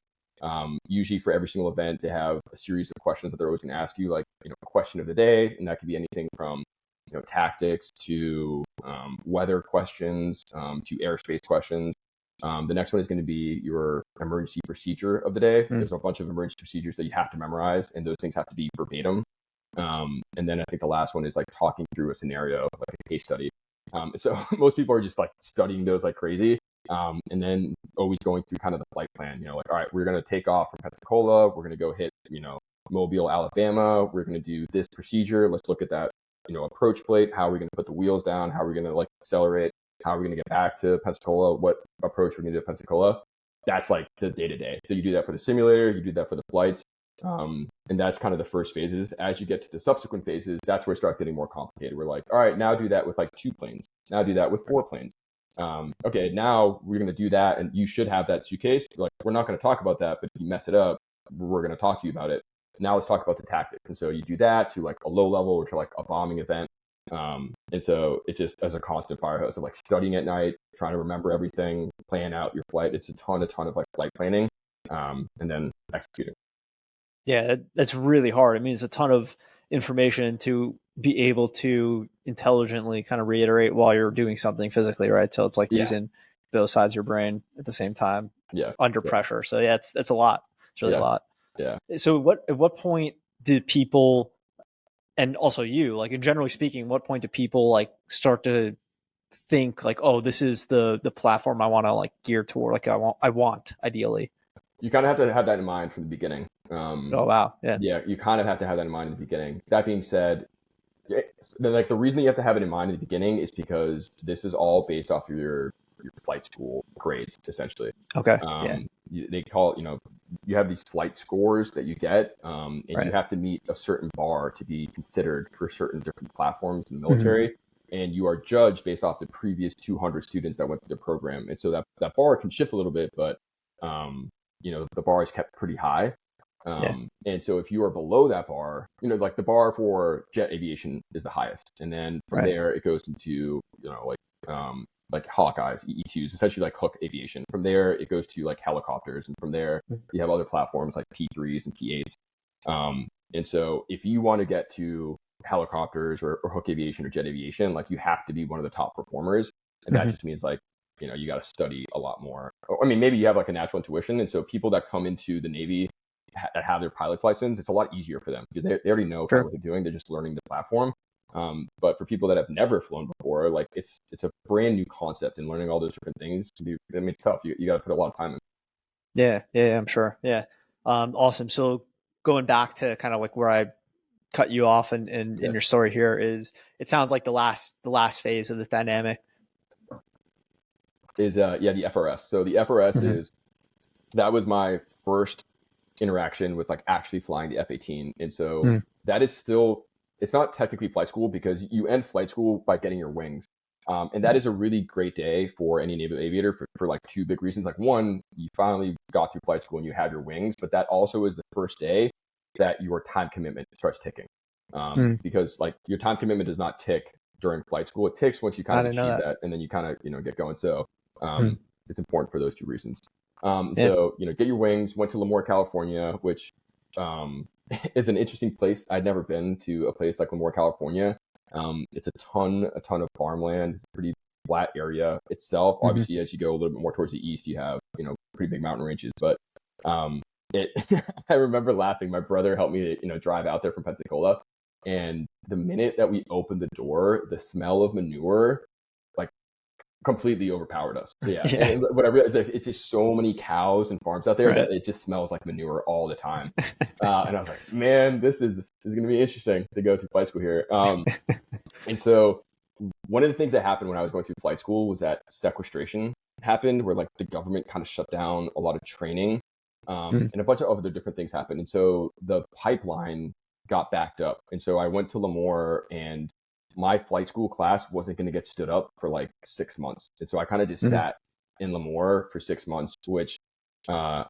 Usually for every single event, they have a series of questions that they're always going to ask you, like, a question of the day. And that could be anything from, tactics to weather questions, to airspace questions. The next one is going to be your emergency procedure of the day. There's a bunch of emergency procedures that you have to memorize, and those things have to be verbatim. And then I think the last one is like talking through a scenario, like a case study. So most people are just like studying those like crazy. And then always going through kind of the flight plan, like, all right, we're going to take off from Pensacola. We're going to go hit, Mobile, Alabama. We're going to do this procedure. Let's look at that, approach plate. How are we going to put the wheels down? How are we going to like accelerate? How are we going to get back to Pensacola? What approach we're going to do to Pensacola? That's like the day to day. So you do that for the simulator. You do that for the flights. And that's kind of the first phases. As you get to the subsequent phases, that's where it starts getting more complicated. We're like, all right, now do that with like 2 planes. Now do that with 4 planes. Okay, now we're going to do that, and you should have that suitcase. Like, we're not going to talk about that, but if you mess it up, we're going to talk to you about it. Now let's talk about the tactics. And so you do that to like a low level, which are like a bombing event. And so it just as a constant fire hose of like studying at night, trying to remember everything, plan out your flight. It's a ton of like flight planning, and then executing. Yeah, that's really hard. I mean, it's a ton of information to be able to intelligently kind of reiterate while you're doing something physically, right? So it's like Yeah. using both sides of your brain at the same time Yeah. under pressure. So yeah, it's a lot. It's really a lot. Yeah. So at what point did people, and also you, like, in generally speaking, what point do people like start to think like, oh, this is the platform I want to like gear toward, like I want ideally? You kind of have to have that in mind from the beginning. Oh wow, yeah. Yeah, you kind of have to have that in mind in the beginning. That being said, like the reason that you have to have it in mind in the beginning is because this is all based off of your flight school grades, essentially. Okay. Yeah. They call it, you have these flight scores that you get, and Right. you have to meet a certain bar to be considered for certain different platforms in the military. Mm-hmm. And you are judged based off the previous 200 students that went through the program. And so that bar can shift a little bit, but the bar is kept pretty high. And so if you are below that bar, like the bar for jet aviation is the highest. And then from there, it goes into, like Hawkeyes, E-2s, essentially like Hook aviation. From there, it goes to like helicopters. And from there, you have other platforms like P3s and P8s. And so if you want to get to helicopters or Hook aviation or jet aviation, like you have to be one of the top performers. And that just means like, you got to study a lot more. I mean, maybe you have like a natural intuition. And so people that come into the Navy that have their pilot's license, it's a lot easier for them because they already know kind of what they're doing. They're just learning the platform. But for people that have never flown before, like it's a brand new concept, and learning all those different things it's tough. You got to put a lot of time in. Yeah, I'm sure. Yeah. Awesome. So going back to kind of like where I cut you off in your story here is, it sounds like the last phase of this dynamic is the FRS. So the FRS that was my first interaction with like actually flying the F-18. And so that is still, it's not technically flight school because you end flight school by getting your wings. And that is a really great day for any naval aviator for like two big reasons. Like one, you finally got through flight school and you have your wings, but that also is the first day that your time commitment starts ticking. Because like your time commitment does not tick during flight school. It ticks once you kind of achieve that, and then you kind of, get going. So it's important for those two reasons. So, get your wings, went to Lemoore, California, which is an interesting place. I'd never been to a place like Lemoore, California. It's a ton of farmland. It's a pretty flat area itself. Obviously, as you go a little bit more towards the east, you have, pretty big mountain ranges. But I remember laughing. My brother helped me, drive out there from Pensacola. And the minute that we opened the door, the smell of manure completely overpowered us. So and whatever. It's just so many cows and farms out there that it just smells like manure all the time. And I was like, man, this is going to be interesting to go through flight school here. And so one of the things that happened when I was going through flight school was that sequestration happened, where like the government kind of shut down a lot of training, and a bunch of other different things happened. And so the pipeline got backed up. And so I went to Lemoore, and my flight school class wasn't going to get stood up for like 6 months. And so I kind of just sat in Lemoore for 6 months, which, I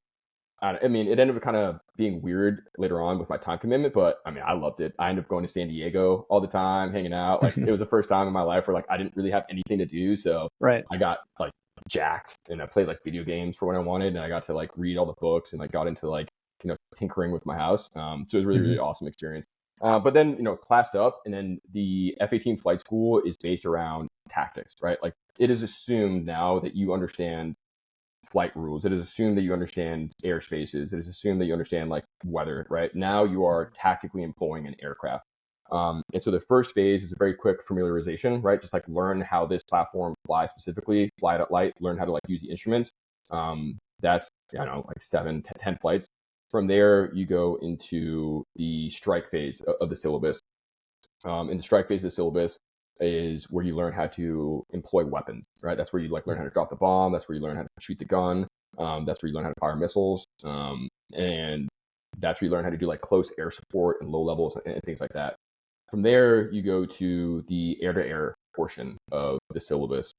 mean, it ended up kind of being weird later on with my time commitment, but I mean, I loved it. I ended up going to San Diego all the time, hanging out. Like it was the first time in my life where like I didn't really have anything to do. So I got like jacked, and I played like video games for what I wanted. And I got to like read all the books, and like got into like, tinkering with my house. So it was really, really awesome experience. But then, classed up, and then the F-18 flight school is based around tactics, right? Like it is assumed now that you understand flight rules. It is assumed that you understand airspaces. It is assumed that you understand like weather, right? Now you are tactically employing an aircraft. And so the first phase is a very quick familiarization, right? Just like learn how this platform flies specifically, fly it at light, learn how to like use the instruments. That's, like 7 to 10 flights. From there, you go into the strike phase of the syllabus. And the strike phase of the syllabus is where you learn how to employ weapons, right? That's where you like learn how to drop the bomb. That's where you learn how to shoot the gun. That's where you learn how to fire missiles. And that's where you learn how to do like close air support and low levels and things like that. From there, you go to the air-to-air portion of the syllabus,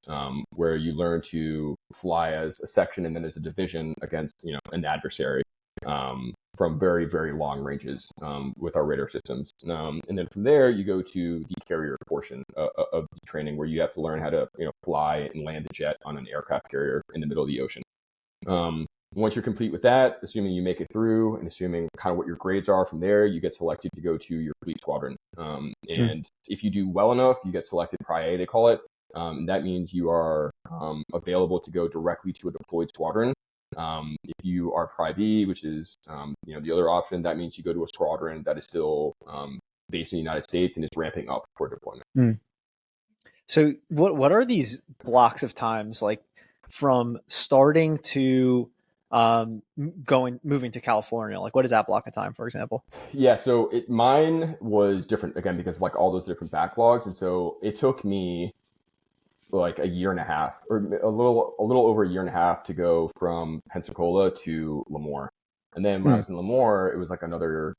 where you learn to fly as a section and then as a division against, an adversary. from very, very long ranges with our radar systems. And then from there, you go to the carrier portion of the training, where you have to learn how to fly and land a jet on an aircraft carrier in the middle of the ocean. Once you're complete with that, assuming you make it through and assuming kind of what your grades are from there, you get selected to go to your fleet squadron. And if you do well enough, you get selected Pri-A, they call it. And that means you are available to go directly to a deployed squadron. If you are Pri-B, which is the other option, that means you go to a squadron that is still based in the United States and is ramping up for deployment. So what are these blocks of times like from starting to moving to California? Like, what is that block of time, for example? Yeah, so mine was different again because like all those different backlogs, and so it took me like a year and a half, or a little over a year and a half, to go from Pensacola to Lemoore. And then when I was in Lemoore, it was like another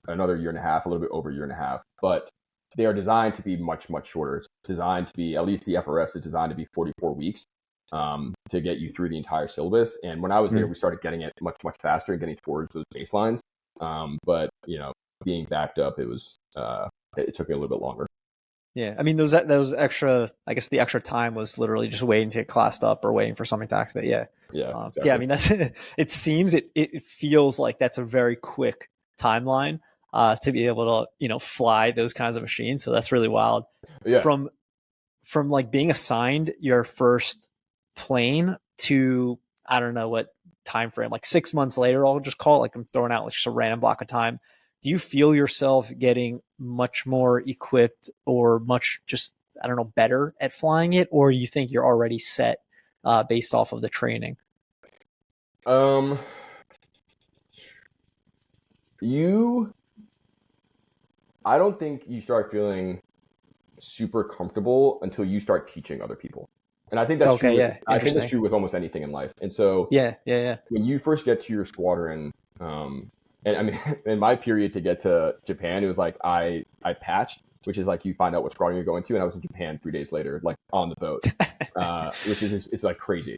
year and a half, a little bit over a year and a half. But they are designed to be much, much shorter. It's designed to be, at least the FRS is designed to be 44 weeks to get you through the entire syllabus. And when I was there, we started getting it much, much faster and getting towards those baselines. But being backed up, it took me a little bit longer. Yeah, I mean those extra, I guess the extra time was literally just waiting to get classed up or waiting for something to activate. Yeah, exactly. Yeah. I mean that's it feels like that's a very quick timeline to be able to fly those kinds of machines. So that's really wild. Yeah. From like being assigned your first plane to, I don't know what time frame, like 6 months later, I'll just call it, like I'm throwing out like just a random block of time. Do you feel yourself getting much more equipped or much just, I don't know, better at flying it? Or you think you're already set based off of the training? I don't think you start feeling super comfortable until you start teaching other people. And I think that's true. Yeah, I think that's true with almost anything in life. And so yeah. When you first get to your squadron, and I mean, in my period to get to Japan, it was like I patched, which is like you find out what squadron you're going to, and I was in Japan 3 days later, like on the boat, which is it's like crazy.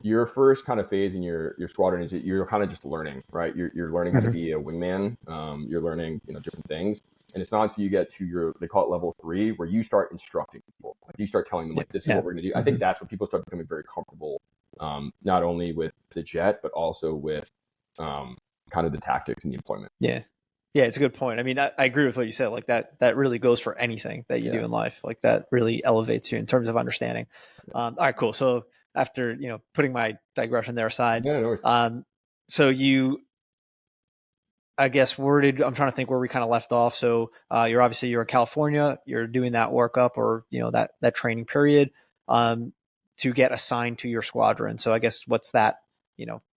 Your first kind of phase in your squadron is that you're kind of just learning, right? You're learning how to be a wingman. You're learning different things, and it's not until you get to they call it level 3, where you start instructing people. Like you start telling them like this is what we're gonna do. I think that's when people start becoming very comfortable, not only with the jet but also with kind of the tactics and the employment. Yeah, it's a good point. I mean, I agree with what you said. Like that really goes for anything that you do in life. Like that really elevates you in terms of understanding. All right, cool. So after putting my digression there aside, so you, I guess, I'm trying to think where we kind of left off. So you're in California. You're doing that workup or that training period to get assigned to your squadron. So I guess what's that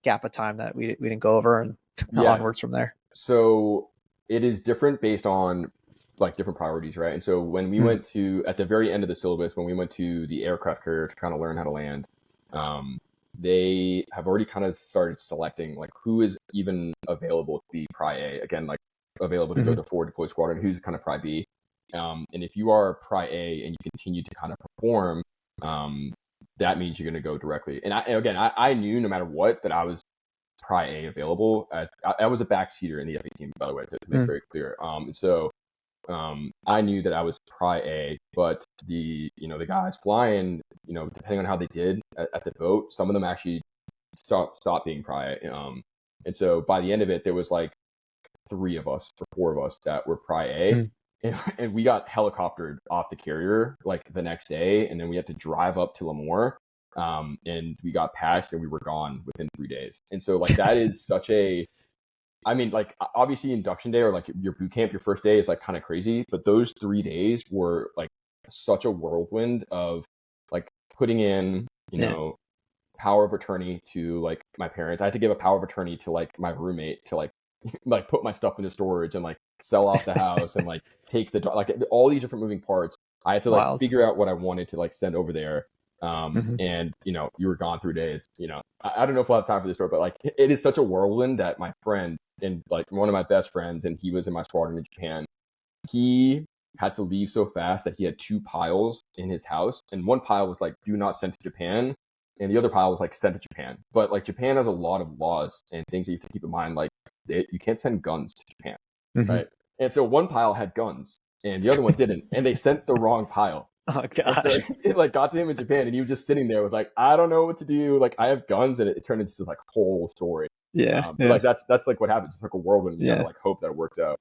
gap of time that we didn't go over, and onwards from there. So it is different based on like different priorities, right? And so when we went to, at the very end of the syllabus, when we went to the aircraft carrier to kind of learn how to land, they have already kind of started selecting like who is even available to be Pri-A, again, like available to go to forward deployed squadron, who's kind of Pri-B. And if you are Pri-A and you continue to kind of perform, that means you're going to go directly. And I knew no matter what that I was Pri-A available. I was a backseater in the F-18, by the way, to make very clear. So I knew that I was Pri-A, but the guys flying, depending on how they did at the boat, some of them actually stopped being Pri-A. And so by the end of it, there was like 3 of us or 4 of us that were Pri-A. And we got helicoptered off the carrier like the next day, and then we had to drive up to Lemoore, and we got patched and we were gone within 3 days. And so like that is such a, I mean, like obviously induction day or like your boot camp, your first day is like kind of crazy, but those 3 days were like such a whirlwind of like putting in, power of attorney to like my parents. I had to give a power of attorney to like my roommate to like put my stuff into storage and like sell off the house and like take the like all these different moving parts. I had to like figure out what I wanted to like send over there. And you were gone 3 days. I don't know if we'll have time for this story, but like it is such a whirlwind that my friend and like one of my best friends, and he was in my squadron in Japan, he had to leave so fast that he had 2 piles in his house, and one pile was like, do not send to Japan, and the other pile was like sent to Japan. But like Japan has a lot of laws and things that you have to keep in mind. Like you can't send guns to Japan, right? And so one pile had guns and the other one didn't, and they sent the wrong pile. Oh And so gosh. it like got to him in Japan, and he was just sitting there with like, I don't know what to do. Like I have guns, and it turned into like a whole story. Yeah. But like that's like what happens. It's like a whirlwind. You gotta like hope that it works out.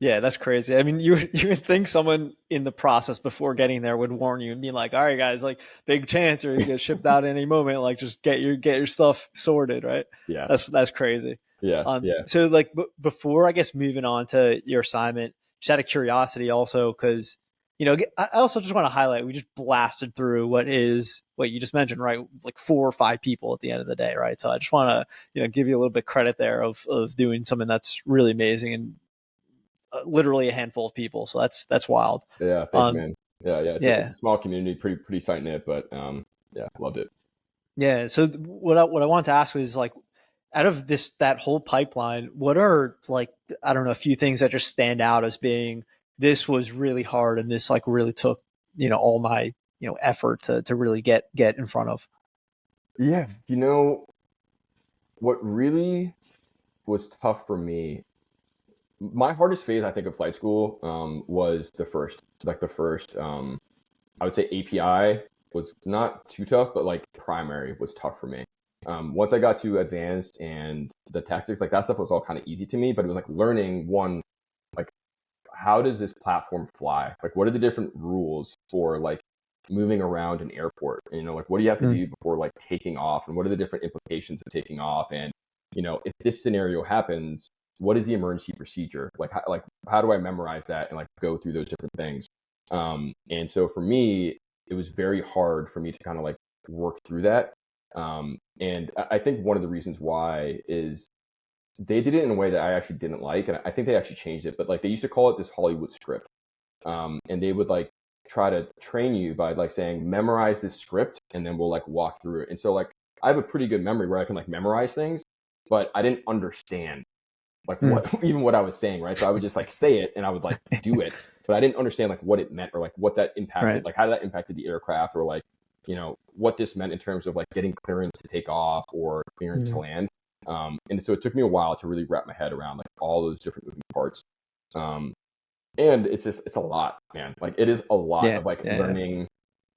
Yeah, that's crazy. I mean, you would think someone in the process before getting there would warn you and be like, "All right, guys, like big chance or you get shipped out any moment. Like just get your stuff sorted." Right? Yeah, that's crazy. Yeah. So like before, I guess moving on to your assignment, just out of curiosity, also because I also just want to highlight we just blasted through what you just mentioned, right? Like 4 or 5 people at the end of the day, right? So I just want to give you a little bit credit there of doing something that's really amazing and literally a handful of people. So that's wild. Yeah, thanks, man. Yeah. It's a small community, pretty tight knit, but yeah, loved it. Yeah. So what I wanted to ask was like, out of that whole pipeline, what are like, I don't know, a few things that just stand out as being, this was really hard and this like really took, all my, effort to really get in front of. Yeah. What really was tough for me, my hardest phase, I think, of flight school was the first, I would say API was not too tough, but like primary was tough for me. Once I got to advanced and the tactics, like that stuff was all kind of easy to me, but it was like learning one, like how does this platform fly? Like what are the different rules for like moving around an airport? Like what do you have to do before like taking off, and what are the different implications of taking off? And if this scenario happens, what is the emergency procedure? Like how do I memorize that and like go through those different things? And so for me, it was very hard for me to kind of like work through that. And I think one of the reasons why is they did it in a way that I actually didn't like, and I think they actually changed it. But like they used to call it this Hollywood script, and they would like try to train you by like saying memorize this script, and then we'll like walk through it. And so like I have a pretty good memory where I can like memorize things, but I didn't understand like what I was saying, right? So I would just like say it and I would like do it, but I didn't understand like what it meant or like what that impacted, like how that impacted the aircraft, or like what this meant in terms of like getting clearance to take off or clearance to land. And so it took me a while to really wrap my head around like all those different moving parts. And it's a lot, man. Like it is a lot of like learning.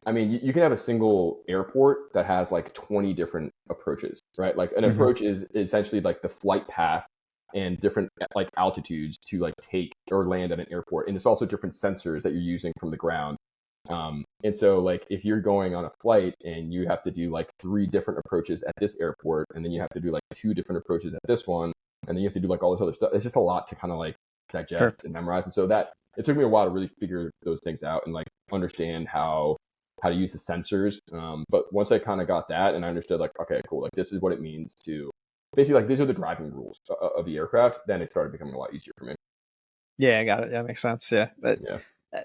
I mean, you can have a single airport that has like 20 different approaches, right? Like an approach is essentially like the flight path and different like altitudes to like take or land at an airport. And it's also different sensors that you're using from the ground. And so like if you're going on a flight and you have to do like 3 different approaches at this airport, and then you have to do like 2 different approaches at this one, and then you have to do like all this other stuff, it's just a lot to kind of like digest and memorize. And so that it took me a while to really figure those things out and like understand how to use the sensors. But once I kind of got that and I understood like, okay, cool, like this is what it means to basically like these are the driving rules of the aircraft, then it started becoming a lot easier for me. Yeah, I got it. That makes sense. Yeah. But,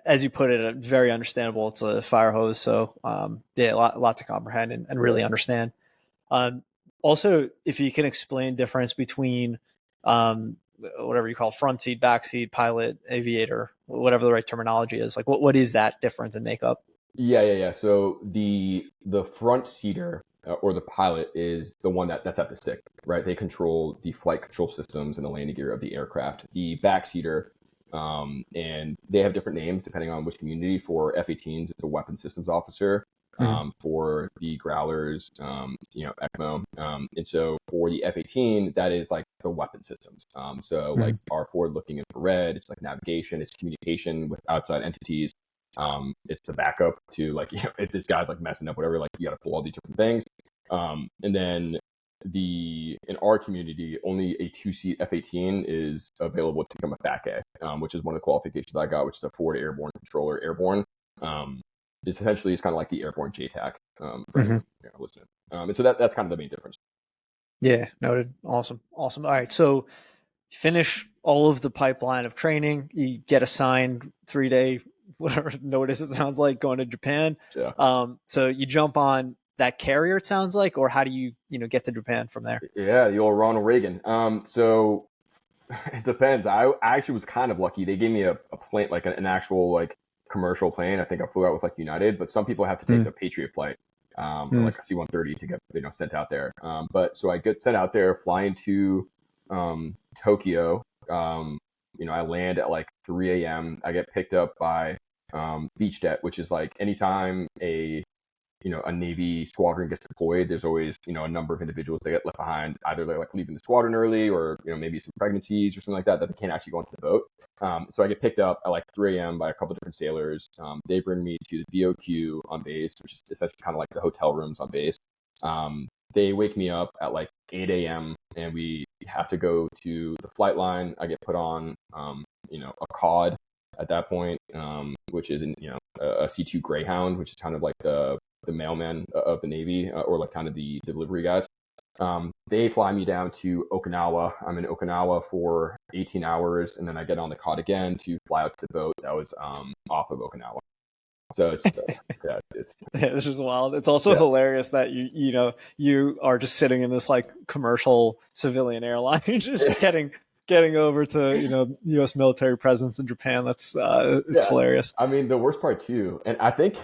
as you put it, very understandable. It's a fire hose. So a lot to comprehend and really understand. Also, if you can explain difference between whatever you call front seat, back seat, pilot, aviator, whatever the right terminology is, like what is that difference in makeup? Yeah. So the front seater or the pilot is the one that's at the stick, right? They control the flight control systems and the landing gear of the aircraft. The back seater, and they have different names depending on which community. For F-18s, it's a weapon systems officer. For the Growlers, ECMO. And so for the F-18, that is like the weapon systems. So like our forward-looking infrared, it's like navigation, it's communication with outside entities. It's the backup to like, if this guy's like messing up, whatever, like you got to pull all these different things. And then in our community, only a 2-seat F-18 is available to become a FACA, which is one of the qualifications I got, which is a forward airborne controller airborne. Essentially it's kind of like the airborne JTAC for listening. And so that's kind of the main difference. Yeah, noted. Awesome. All right, so finish all of the pipeline of training. You get assigned 3-day whatever notice, it sounds like, going to Japan. So you jump on that carrier, it sounds like, or how do you get to Japan from there? Yeah, the old Ronald Reagan. So it depends. I actually was kind of lucky. They gave me a plane, like an actual like commercial plane. I think I flew out with like United, but some people have to take the Patriot flight. or like a C-130 to get sent out there. But so I get sent out there, flying to Tokyo. I land at like 3 a.m. I get picked up by Beach Jet, which is like anytime a Navy squadron gets deployed, there's always, a number of individuals that get left behind. Either they're like leaving the squadron early or, maybe some pregnancies or something like that they can't actually go into the boat. So I get picked up at like 3 a.m. by a couple different sailors. They bring me to the BOQ on base, which is essentially kind of like the hotel rooms on base. They wake me up at like 8 a.m. and we have to go to the flight line. I get put on, a COD at that point, which is, a C-2 Greyhound, which is kind of like the mailman of the Navy, or like kind of the delivery guys. They fly me down to Okinawa. I'm in Okinawa for 18 hours, and then I get on the COD again to fly out to the boat that was off of Okinawa. So it's this is wild. It's also hilarious that you are just sitting in this like commercial civilian airline, just getting over to U.S. military presence in Japan. That's it's hilarious. I mean, the worst part too, and I think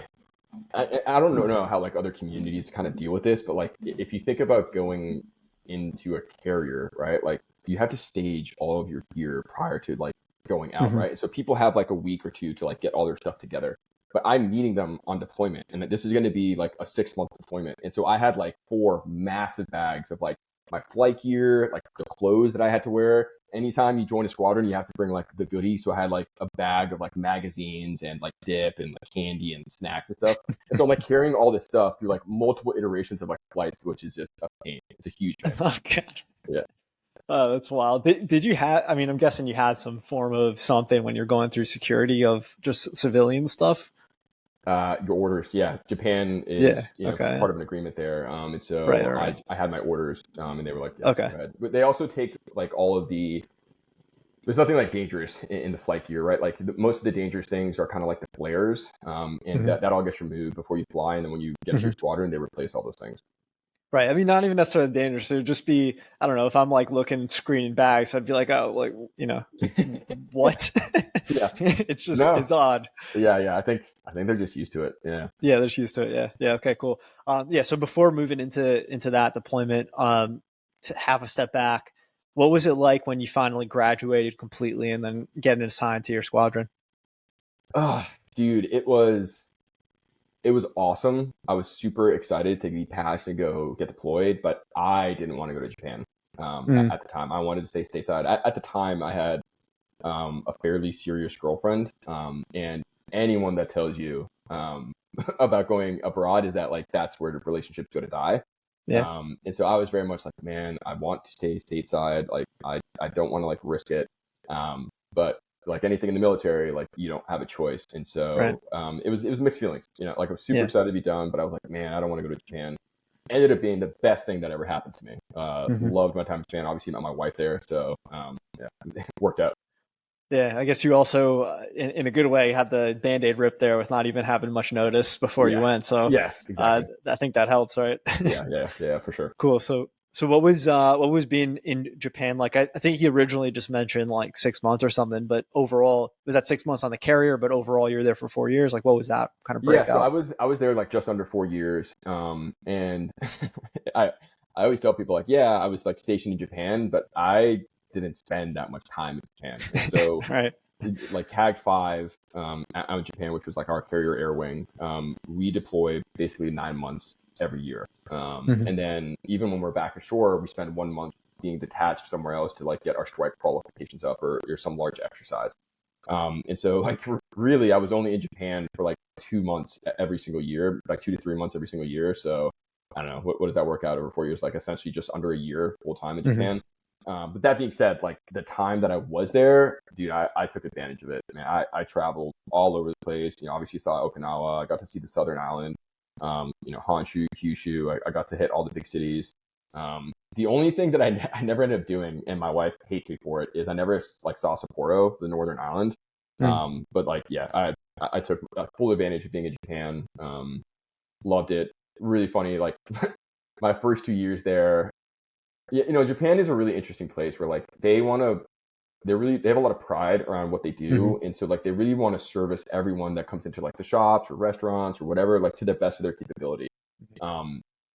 I don't know how like other communities kind of deal with this, but like if you think about going into a carrier, right? Like you have to stage all of your gear prior to like going out, right? So people have like a week or two to like get all their stuff together. But I'm meeting them on deployment, and this is going to be like a 6-month deployment. And so I had like 4 massive bags of like my flight gear, like the clothes that I had to wear. Anytime you join a squadron, you have to bring like the goodies. So I had like a bag of like magazines and like dip and like candy and snacks and stuff. And so I'm like carrying all this stuff through like multiple iterations of like flights, which is just a pain. It's a huge pain. Oh, God. Yeah. Oh, that's wild. Did you have, I mean, I'm guessing you had some form of something when you're going through security of just civilian stuff? Your orders, yeah. Japan is okay. part of an agreement there, and so Right. I had my orders, and they were like, okay. Go ahead. But they also take like all of the. There's nothing like dangerous in the flight gear, right? Like most of the dangerous things are kind of like the flares, and that all gets removed before you fly, and then when you get to your squadron, they replace all those things. Right. I mean, not even necessarily dangerous. It would just be, I don't know, if I'm like looking, screening bags, I'd be like, oh, like, what? Yeah. It's odd. Yeah. I think they're just used to it. Yeah. Yeah, they're just used to it. Yeah. Okay, cool. So before moving into that deployment, to have a step back, what was it like when you finally graduated completely and then getting assigned to your squadron? Oh, dude, it was awesome. I was super excited to be passed and go get deployed, but I didn't want to go to Japan at the time. I wanted to stay stateside. At the time, I had a fairly serious girlfriend, and anyone that tells you about going abroad is that like that's where the relationship's going to die. Yeah. And so I was very much like, man, I want to stay stateside. Like I don't want to like risk it. But like anything in the military, like you don't have a choice. And so it was mixed feelings. Like I was super excited to be done, but I was like, man, I don't want to go to Japan. Ended up being the best thing that ever happened to me. Loved my time in Japan. Obviously met my wife there, so it worked out. Yeah, I guess you also, in a good way, had the Band-Aid ripped there with not even having much notice before you went. So yeah, exactly. I think that helps, right? yeah, for sure. Cool. So what was being in Japan like? I think you originally just mentioned like 6 months or something, but overall, was that 6 months on the carrier? But overall, you're there for 4 years. Like, what was that kind of breakout? Yeah, so I was there like just under 4 years, and I always tell people like, yeah, I was like stationed in Japan, but I didn't spend that much time in Japan. And so like CAG 5 out in Japan, which was like our carrier air wing, we deploy basically 9 months every year. And then even when we're back ashore, we spend 1 month being detached somewhere else to like get our strike qualifications up or some large exercise. And so like really I was only in Japan for like 2 months every single year, like 2 to 3 months every single year. So I don't know, what does that work out over 4 years? Like essentially just under a year full time in Japan. But that being said, like the time that I was there, dude, I took advantage of it. Man, I traveled all over the place. Obviously saw Okinawa. I got to see the Southern Island. Honshu, Kyushu. I got to hit all the big cities. The only thing that I never ended up doing, and my wife hates me for it, is I never like saw Sapporo, the Northern Island. But like, yeah, I took full advantage of being in Japan. Loved it. Really funny. Like my first 2 years there. Japan is a really interesting place where like they have a lot of pride around what they do. And so like they really want to service everyone that comes into like the shops or restaurants or whatever, like to the best of their capability.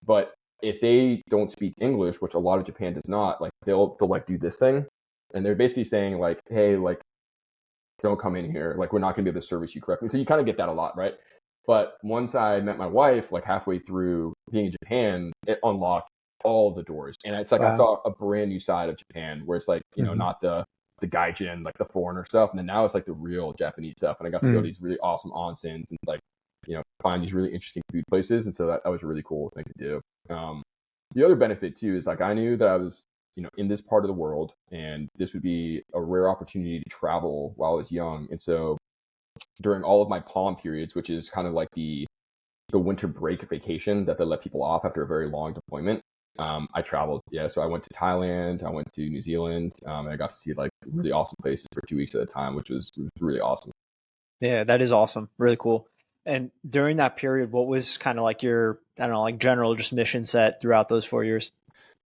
But if they don't speak English, which a lot of Japan does not, like they'll like do this thing, and they're basically saying like, hey, like don't come in here, like we're not gonna be able to service you correctly. So you kind of get that a lot, right? But once I met my wife, like halfway through being in Japan, it unlocked all the doors, and it's like I Wow. saw a brand new side of Japan where it's like not the gaijin, like the foreigner stuff, and then now it's like the real Japanese stuff, and I got to go to these really awesome onsens and like find these really interesting food places, and so that was a really cool thing to do. The other benefit too is like I knew that I was in this part of the world, and this would be a rare opportunity to travel while I was young, and so during all of my palm periods, which is kind of like the winter break vacation that they let people off after a very long deployment. I traveled, so I went to Thailand, I went to New Zealand, and I got to see like really awesome places for 2 weeks at a time, which was really awesome. Yeah, that is awesome. Really cool. And during that period, what was kind of like your, I don't know, like general just mission set throughout those 4 years?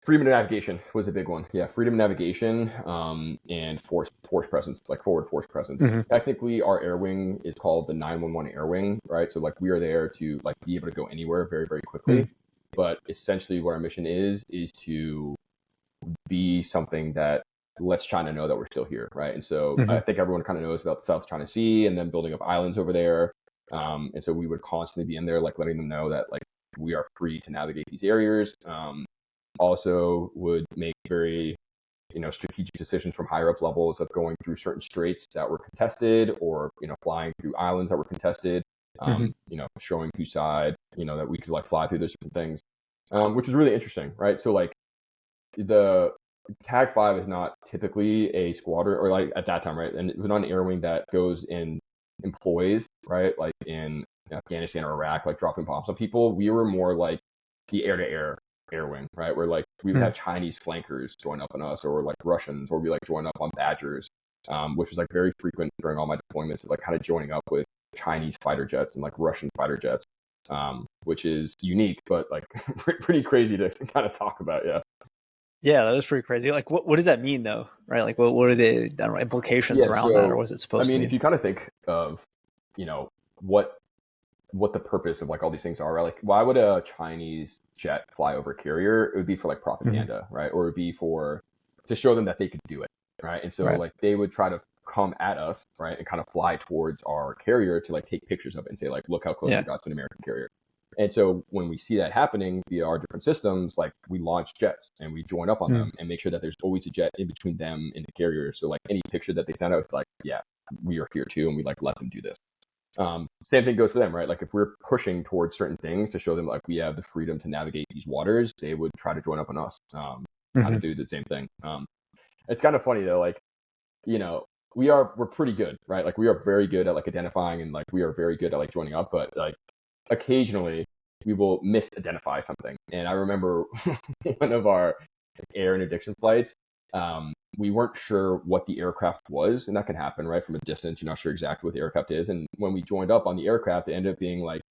Freedom of navigation was a big one. Yeah, freedom of navigation, and force presence, like forward force presence. Technically, our air wing is called the 911 air wing, right? So like we are there to like be able to go anywhere very, very quickly. But essentially, what our mission is to be something that lets China know that we're still here, right? And so I think everyone kind of knows about the South China Sea and then building up islands over there. And so we would constantly be in there, like letting them know that like we are free to navigate these areas. Also would make very strategic decisions from higher up levels of going through certain straits that were contested, or flying through islands that were contested. Showing whose side that we could like fly through those different things, which is really interesting, right? So like the CAG 5 is not typically a squadron, or like at that time, right? And it was not an air wing that goes in employs, right? Like in Afghanistan or Iraq, like dropping bombs on people. We were more like the air-to-air air wing, right? Where like we would have Chinese flankers join up on us, or like Russians, or we like join up on Badgers, which was like very frequent during all my deployments, like kind of joining up with Chinese fighter jets and like Russian fighter jets, which is unique, but like pretty crazy to kind of talk about. Yeah. Yeah, that was pretty crazy. Like, what does that mean, though? Right? Like, what are the, I don't know, implications around that, or was it supposed to mean? If you kind of think of, what the purpose of like all these things are, right? Like, why would a Chinese jet fly over a carrier? It would be for like propaganda, right? Or it would be to show them that they could do it, right? And so like they would try to come at us, right, and kind of fly towards our carrier to like take pictures of it and say like, look how close we got to an American carrier. And so when we see that happening via our different systems, like we launch jets and we join up on them and make sure that there's always a jet in between them and the carrier. So like any picture that they send out, it's like, yeah, we are here too, and we like let them do this. Same thing goes for them, right? Like if we're pushing towards certain things to show them like we have the freedom to navigate these waters, they would try to join up on us, kind of do the same thing. It's kind of funny though, like, we're pretty good, right? Like we are very good at like identifying, and like we are very good at like joining up, but like occasionally we will misidentify something. And I remember one of our air interdiction flights, we weren't sure what the aircraft was, and that can happen, right? From a distance, you're not sure exactly what the aircraft is. And when we joined up on the aircraft, it ended up being like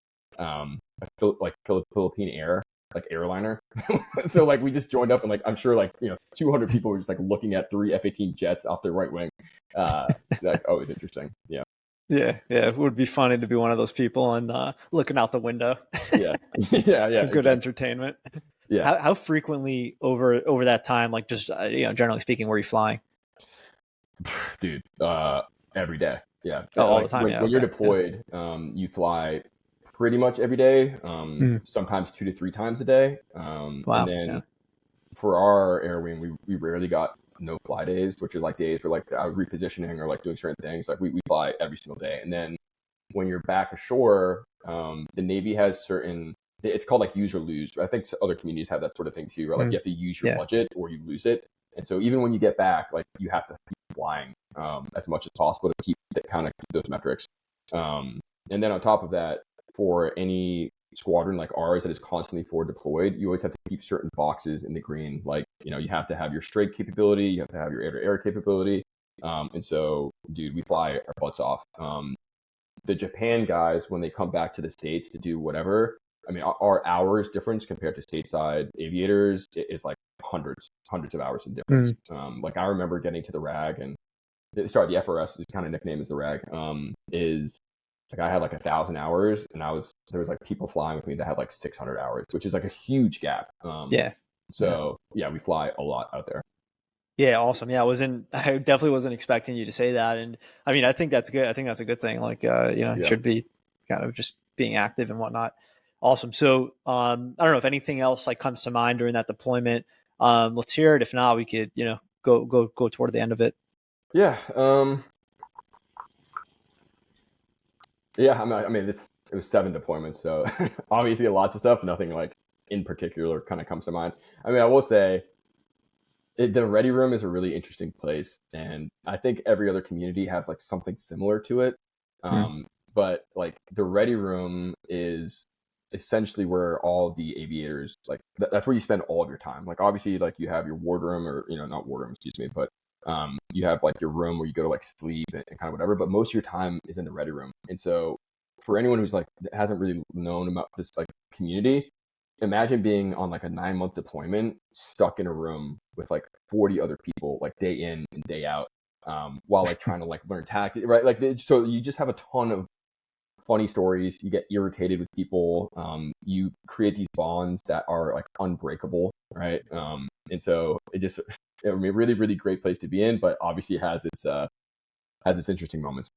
Philippine Air, like airliner. So like we just joined up, and like I'm sure like 200 people were just like looking at 3 F-18 jets off their right wing. Like always interesting. Yeah. Yeah, it would be funny to be one of those people and looking out the window. Yeah. Some good entertainment. Yeah. How frequently over that time, like just generally speaking, were you flying? Dude, every day. Yeah. All like, the time. When you're deployed, you fly pretty much every day. Sometimes 2 to 3 times a day. Wow. And then for our air wing, we rarely got no fly days, which are like days for like repositioning or like doing certain things. Like we fly every single day. And then when you're back ashore, the Navy has certain, it's called like use or lose. I think other communities have that sort of thing too, right? Like you have to use your budget or you lose it. And so even when you get back, like you have to keep flying as much as possible to keep those metrics. And then on top of that, for any squadron like ours that is constantly forward deployed, you always have to keep certain boxes in the green. Like, you have to have your strike capability, you have to have your air-to-air capability. And so, dude, we fly our butts off. The Japan guys, when they come back to the States to do whatever, I mean, our hours difference compared to stateside aviators is like hundreds of hours in difference. Like I remember getting to the RAG, and the FRS, is kind of nickname is the RAG, is like I had like 1,000 hours, and there was like people flying with me that had like 600 hours, which is like a huge gap. Yeah. So yeah, we fly a lot out there. Yeah, awesome. Yeah, I definitely wasn't expecting you to say that. And I mean, I think that's good. I think that's a good thing. Like, you Yeah. should be kind of just being active and whatnot. Awesome. So, I don't know if anything else like comes to mind during that deployment. Let's hear it. If not, we could, go toward the end of it. Yeah. Yeah. It was 7 deployments, so obviously lots of stuff. Nothing like in particular kind of comes to mind. I mean, I will say the ready room is a really interesting place, and I think every other community has like something similar to it. Mm. But like the ready room is essentially where all the aviators that's where you spend all of your time. Like obviously, like you have your wardroom, or not wardroom, excuse me, but you have like your room where you go to like sleep and kind of whatever. But most of your time is in the ready room, and so for anyone who's like hasn't really known about this like community, imagine being on like a 9-month deployment, stuck in a room with like 40 other people, like day in and day out, while like trying to like learn tactics, right? Like, so you just have a ton of funny stories. You get irritated with people. You create these bonds that are like unbreakable, right? And so a really, really great place to be in, but obviously has its interesting moments.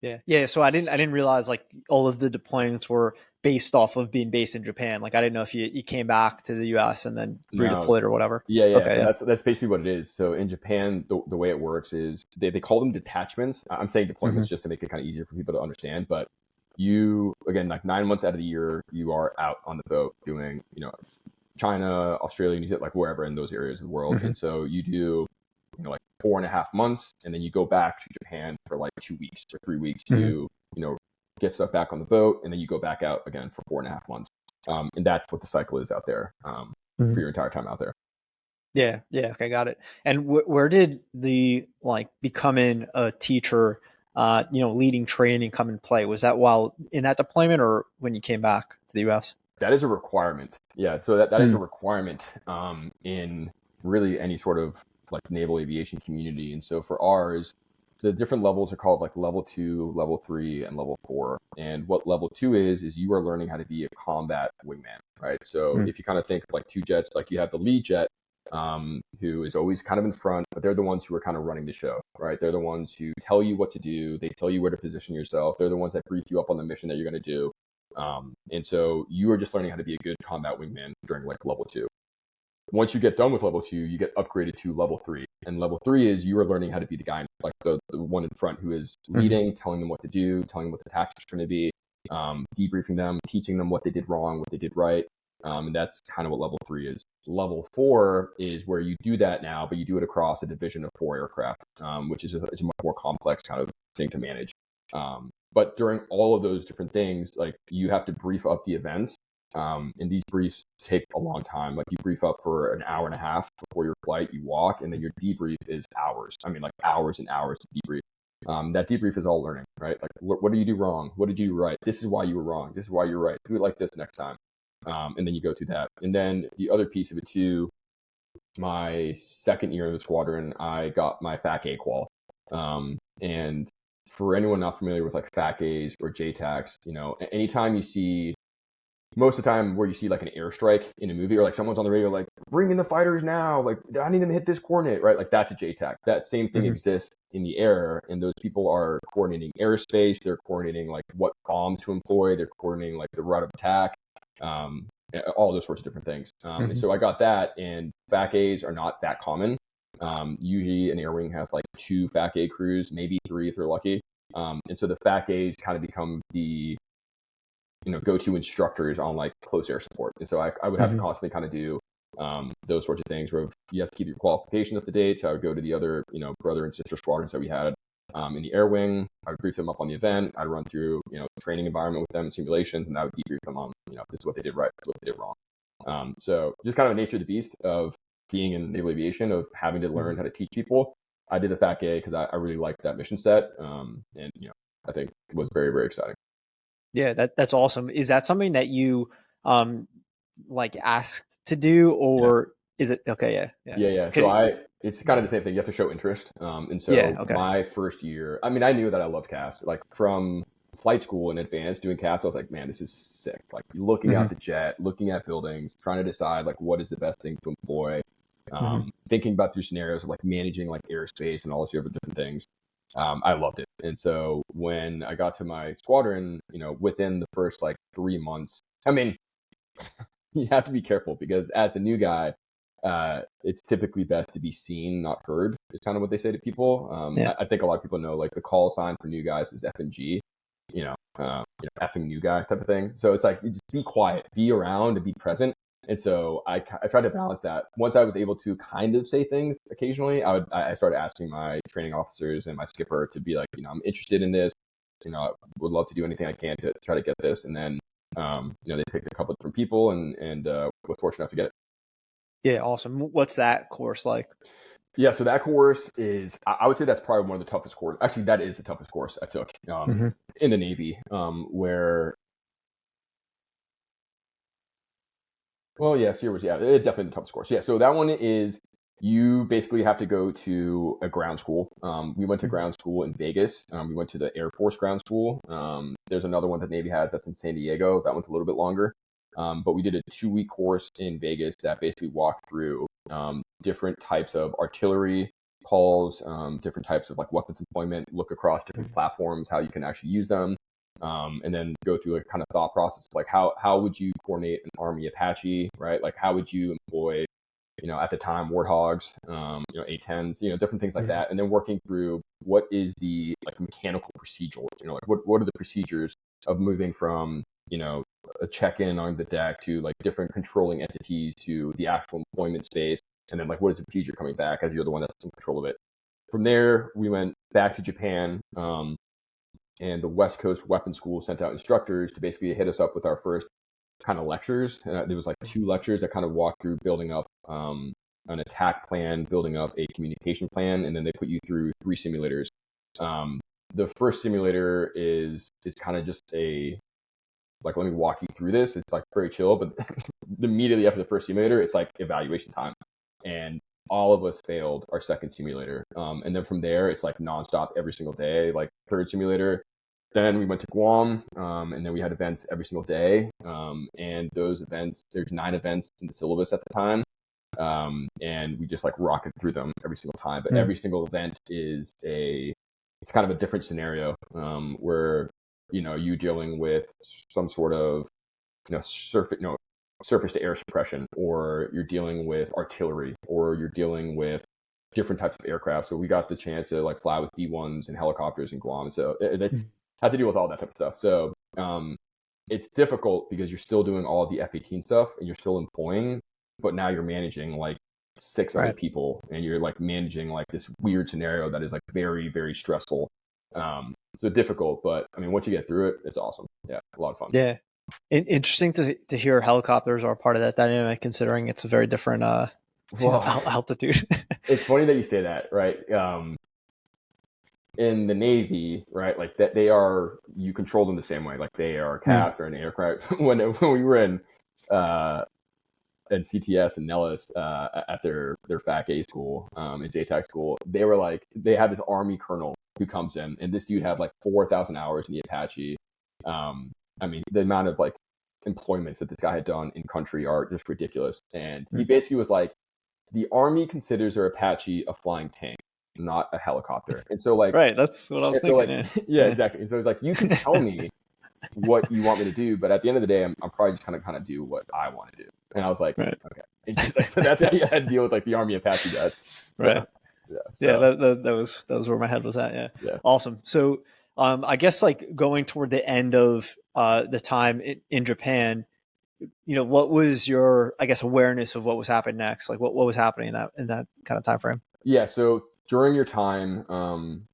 Yeah. Yeah. So I didn't realize like all of the deployments were based off of being based in Japan. Like I didn't know if you came back to the US and then No, redeployed or whatever. yeah. Okay. So Yeah. that's basically what it is. So in Japan, the way it works is they call them detachments. I'm saying Mm-hmm. deployments just to make it kind of easier for people to understand. But you, again, like 9 months out of the year, you are out on the boat doing, China, Australia, New Zealand, like wherever in those areas of the world. Mm-hmm. And so you do, like 4.5 months, and then you go back to Japan for like 2 weeks or 3 weeks Mm-hmm. to, get stuff back on the boat, and then you go back out again for 4.5 months. And that's what the cycle is out there, Mm-hmm. for your entire time out there. Yeah. Yeah. Okay. Got it. And where did the like becoming a teacher, leading training come in play? Was that while in that deployment or when you came back to the US? That is a requirement. Yeah, so that is a Mm. requirement, in really any sort of like naval aviation community. And so for ours, the different levels are called like level 2, level 3, and level 4. And what level 2 is you are learning how to be a combat wingman, right? So Mm. if you kind of think of like two jets, like you have the lead jet, who is always kind of in front, but they're the ones who are kind of running the show, right? They're the ones who tell you what to do. They tell you where to position yourself. They're the ones that brief you up on the mission that you're going to do. And so you are just learning how to be a good combat wingman during like level 2. Once you get done with level 2, you get upgraded to level 3. And level 3 is you are learning how to be the guy, like the one in front who is leading, telling them what to do, telling them what the tactics are going to be, debriefing them, teaching them what they did wrong, what they did right. And that's kind of what level 3 is. Level 4 is where you do that now, but you do it across a division of 4 aircraft, which is a much more complex kind of thing to manage. But during all of those different things, like you have to brief up the events. And these briefs take a long time. Like you brief up for an hour and a half before your flight, you walk, and then your debrief is hours. I mean, like hours and hours to debrief. That debrief is all learning, right? Like, what did you do wrong? What did you do right? This is why you were wrong. This is why you're right. Do it like this next time. And then you go through that. And then the other piece of it too, my second year in the squadron, I got my FACA qual. And for anyone not familiar with like FACAs or JTACs, anytime you see, most of the time where you see like an airstrike in a movie, or like someone's on the radio like, bring in the fighters now, like I need them to hit this coordinate, right? Like that's a JTAC. That same thing exists in the air, and those people are coordinating airspace, they're coordinating like what bombs to employ, they're coordinating like the route of attack, all those sorts of different things. And so I got that, and FACAs are not that common. Usually an air wing has like 2 FACA crews, maybe 3 if they're lucky. And so the FACAs kind of become the go-to instructors on like close air support. And so I would have to constantly kind of do those sorts of things where you have to keep your qualifications up to date. So I would go to the other, brother and sister squadrons that we had in the air wing. I would brief them up on the event. I'd run through, the training environment with them, simulations, and I would debrief them on, this is what they did right, this is what they did wrong. So just kind of nature of the beast of being in naval aviation, of having to learn how to teach people. I did the FACA because I really liked that mission set. And, I think it was very, very exciting. Yeah, that's awesome. Is that something that you like asked to do, or is it okay? Yeah. So it's kind of the same thing. You have to show interest. And so Okay. my first year, I mean, I knew that I loved CAS. Like from flight school in advance doing CAS, I was like, man, this is sick. Like looking Mm-hmm. at the jet, looking at buildings, trying to decide like what is the best thing to employ, Mm-hmm. thinking about through scenarios of like managing like airspace and all these other different things. I loved it. And so when I got to my squadron, within the first like 3 months, I mean, you have to be careful because as the new guy, it's typically best to be seen, not heard, is kind of what they say to people. Yeah. I think a lot of people know like the call sign for new guys is F and G, effing new guy type of thing. So it's like, just be quiet, be around and be present. And so I tried to balance that. Once I was able to kind of say things occasionally, I started asking my training officers and my skipper to be like, I'm interested in this. I would love to do anything I can to try to get this. And then, they picked a couple of different people and was fortunate enough to get it. Yeah. Awesome. What's that course like? Yeah, so that course is, I would say that's probably one of the toughest courses. Actually, that is the toughest course I took in the Navy, where, well, yeah, SEER was, it's definitely the toughest course. Yeah, so that one is, you basically have to go to a ground school. We went to ground school in Vegas. We went to the Air Force ground school. There's another one that Navy has that's in San Diego. That one's a little bit longer. But we did a 2-week course in Vegas that basically walked through different types of artillery calls, different types of like weapons employment, look across different platforms, how you can actually use them, and then go through a kind of thought process, like how would you coordinate an Army Apache, right? Like how would you employ, at the time, Warthogs, A-10s, different things like that, and then working through what is the like mechanical procedure, like what are the procedures of moving from, a check-in on the deck to like different controlling entities to the actual employment space, and then like what is the procedure coming back as you're the one that's in control of it. From there, we went back to Japan, and the West Coast Weapons School sent out instructors to basically hit us up with our first kind of lectures. There was like 2 lectures that kind of walked through building up an attack plan, building up a communication plan, and then they put you through 3 simulators. The first simulator is kind of just like, let me walk you through this. It's like very chill, but immediately after the first simulator, it's like evaluation time. And all of us failed our second simulator. And then from there, it's like nonstop every single day, like third simulator. Then we went to Guam, and then we had events every single day. And those events, there's 9 events in the syllabus at the time. And we just like rocketed through them every single time. But every single event is it's kind of a different scenario, where, you dealing with some sort of, surface to air suppression, or you're dealing with artillery, or you're dealing with different types of aircraft. So we got the chance to like fly with B-1s and helicopters in Guam. So it's had to deal with all that type of stuff. So it's difficult because you're still doing all the F-18 stuff and you're still employing, but now you're managing like 6 other people, and you're like managing like this weird scenario that is like very, very stressful. So difficult, but I mean, once you get through it, it's awesome. Yeah, a lot of fun. Yeah. Interesting to hear helicopters are part of that dynamic, considering it's a very different altitude. It's funny that you say that, right? In the Navy, right, like that you control them the same way, like they are CAS or an aircraft. when we were in CTS and Nellis at their FACA school, in JTAC school, they had this Army colonel who comes in, and this dude had like 4,000 hours in the Apache. I mean, the amount of like employments that this guy had done in country are just ridiculous. And he basically was like, the Army considers their Apache a flying tank, not a helicopter. And so like, right, that's what I was thinking. So like, yeah, exactly. And so it's like, you can tell me what you want me to do, but at the end of the day, I'm probably just kind of do what I want to do. And I was like, okay. So that's how you had to deal with like the Army Apache guys. Right. That was where my head was at. Yeah. Awesome. So I guess like going toward the end of the time in Japan, what was your, I guess, awareness of what was happening next? Like what was happening in that kind of time frame? Yeah. So during your time,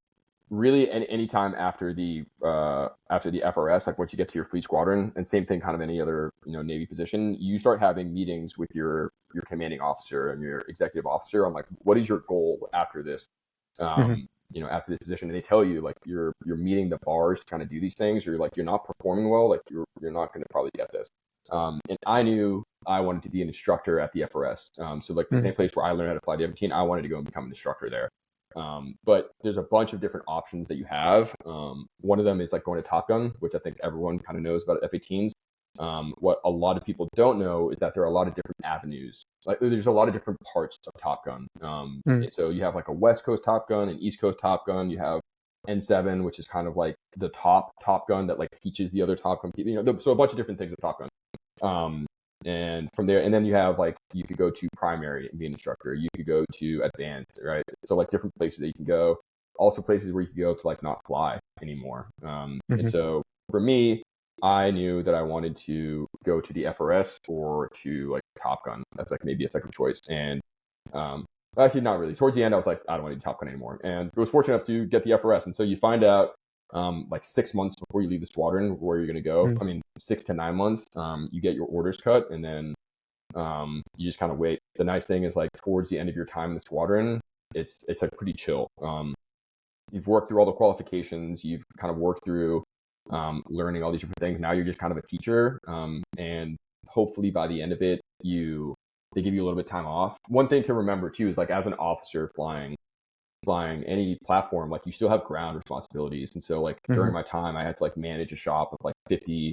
really any time after the FRS, like once you get to your fleet squadron, and same thing kind of any other Navy position, you start having meetings with your commanding officer and your executive officer on like, what is your goal after this, after this position. And they tell you like you're meeting the bars to kind of do these things, you're not performing well, like you're not going to probably get this. And I knew I wanted to be an instructor at the FRS. So like the same place where I learned how to fly the F-18, I wanted to go and become an instructor there. But there's a bunch of different options that you have. One of them is like going to Top Gun, which I think everyone kind of knows about F-18s. What a lot of people don't know is that there are a lot of different avenues. Like there's a lot of different parts of Top Gun. So you have like a West Coast Top Gun, an East Coast Top Gun. You have N7, which is kind of like the Top Gun that like teaches the other Top Gun people. So a bunch of different things with Top Gun. And from there, and then you have like, you could go to primary and be an instructor. You could go to advanced, right? So like different places that you can go. Also places where you can go to like not fly anymore. And so for me, I knew that I wanted to go to the FRS or to like Top Gun. That's like maybe a second choice. And actually not really. Towards the end, I was like, I don't want to do Top Gun anymore. And I was fortunate enough to get the FRS. And so you find out like 6 months before you leave the squadron where you're going to go. I mean, 6 to 9 months, you get your orders cut, and then you just kind of wait. The nice thing is like towards the end of your time in the squadron, it's like pretty chill. You've worked through all the qualifications. You've kind of worked through learning all these different things. Now you're just kind of a teacher, and hopefully by the end of it, they give you a little bit of time off. One thing to remember too is like as an officer flying any platform, like you still have ground responsibilities. And so like during my time, I had to like manage a shop of like 50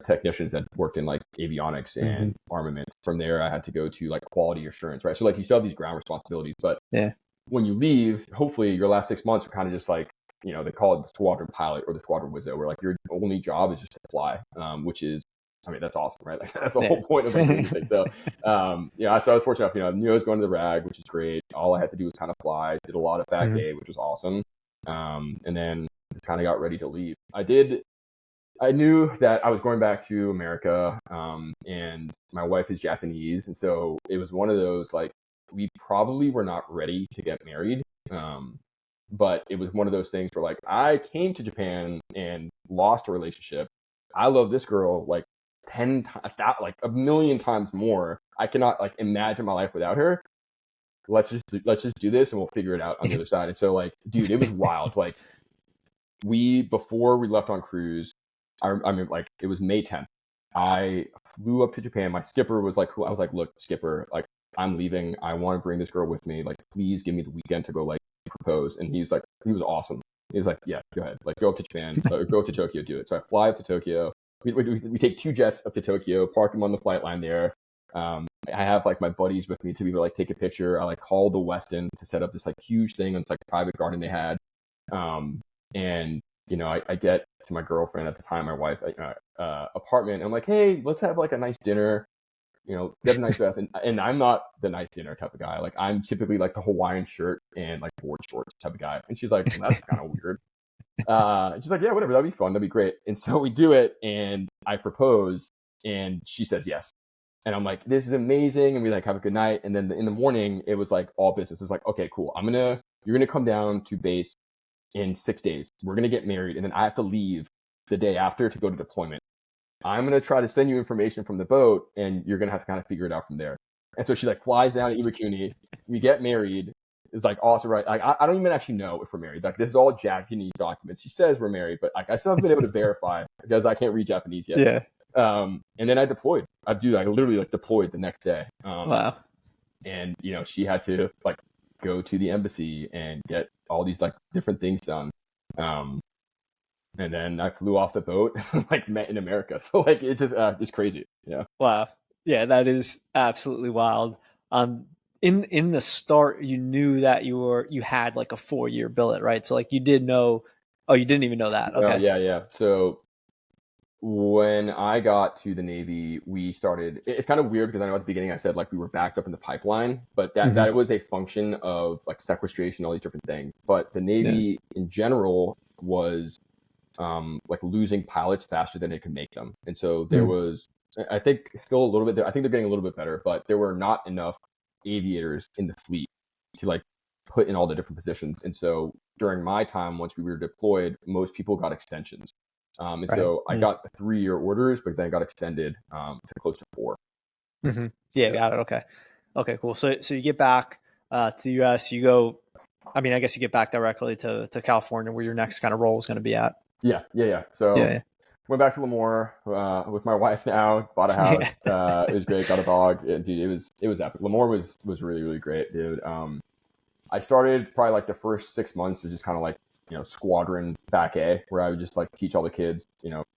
technicians that worked in like avionics and armament. From there, I had to go to like quality assurance, right? So like you still have these ground responsibilities, but when you leave, hopefully your last 6 months are kind of just like, they call it the squadron pilot or the squadron wizzo, where like your only job is just to fly, which is, I mean, that's awesome, right? Like that's the whole point of like doing this thing. So, so I was fortunate enough, I knew I was going to the RAG, which is great. All I had to do was kind of fly, did a lot of FACA, which was awesome. And then kind of got ready to leave. I knew that I was going back to America, and my wife is Japanese. And so it was one of those, like, we probably were not ready to get married. But it was one of those things where like, I came to Japan and lost a relationship. I love this girl, like, 10 times, like a million times more. I cannot like imagine my life without her. Let's just do this and we'll figure it out on the other side. And so like, dude, it was wild. Like before we left on cruise, I mean, like it was May 10th. I flew up to Japan. My skipper was like, cool. I was like, look, skipper, like I'm leaving. I want to bring this girl with me. Like, please give me the weekend to go like propose. And he was awesome. He was like, yeah, go ahead. Like go up to Japan, or go up to Tokyo, do it. So I fly up to Tokyo. We take 2 jets up to Tokyo, park them on the flight line there. I have like my buddies with me to be able to like take a picture. I like called the Westin to set up this like huge thing on this like private garden they had. And I get to my girlfriend at the time, my wife, apartment. I'm like, hey, let's have like a nice dinner. Get a nice dress. And I'm not the nice dinner type of guy. Like I'm typically like the Hawaiian shirt and like board shorts type of guy. And she's like, well, that's kind of weird. She's like, yeah, whatever, that'd be fun, that'd be great. And so we do it, and I propose, and she says yes. And I'm like, this is amazing, and we like have a good night. And then in the morning, it was like all business. It's like, okay, cool. You're gonna come down to base in 6 days. We're gonna get married, and then I have to leave the day after to go to deployment. I'm gonna try to send you information from the boat, and you're gonna have to kind of figure it out from there. And so she like flies down to Iwakuni. We get married. It's like awesome, right? Like I don't even actually know if we're married. Like this is all Japanese documents. She says we're married, but like I still haven't been able to verify because I can't read Japanese yet. Yeah. And then I deployed. I literally like deployed the next day. Wow. And she had to like go to the embassy and get all these like different things done. And then I flew off the boat, like met in America. So like it's just crazy. Yeah. Wow. Yeah, that is absolutely wild. In the start, you knew that you had like a 4-year billet, right? So like you did know. Oh, you didn't even know that. Okay. Yeah. So when I got to the Navy, we started. It's kind of weird because I know at the beginning I said like we were backed up in the pipeline, but that was a function of like sequestration, all these different things. But the Navy in general was like losing pilots faster than it could make them, and so there was. I think still a little bit. I think they're getting a little bit better, but there were not enough aviators in the fleet to like put in all the different positions. And so during my time, once we were deployed, most people got extensions. And so I got 3-year orders, but then got extended to close to 4. Yeah, got it. Okay, cool. So you get back to the US, you go, I mean, I guess you get back directly to California where your next kind of role is going to be at. Yeah. So went back to Lemoore with my wife now, bought a house. It was great, got a dog. Dude, it was epic. Lemoore was really, really great, dude. I started probably like the first 6 months to just kind of like, squadron FACA, where I would just like teach all the kids,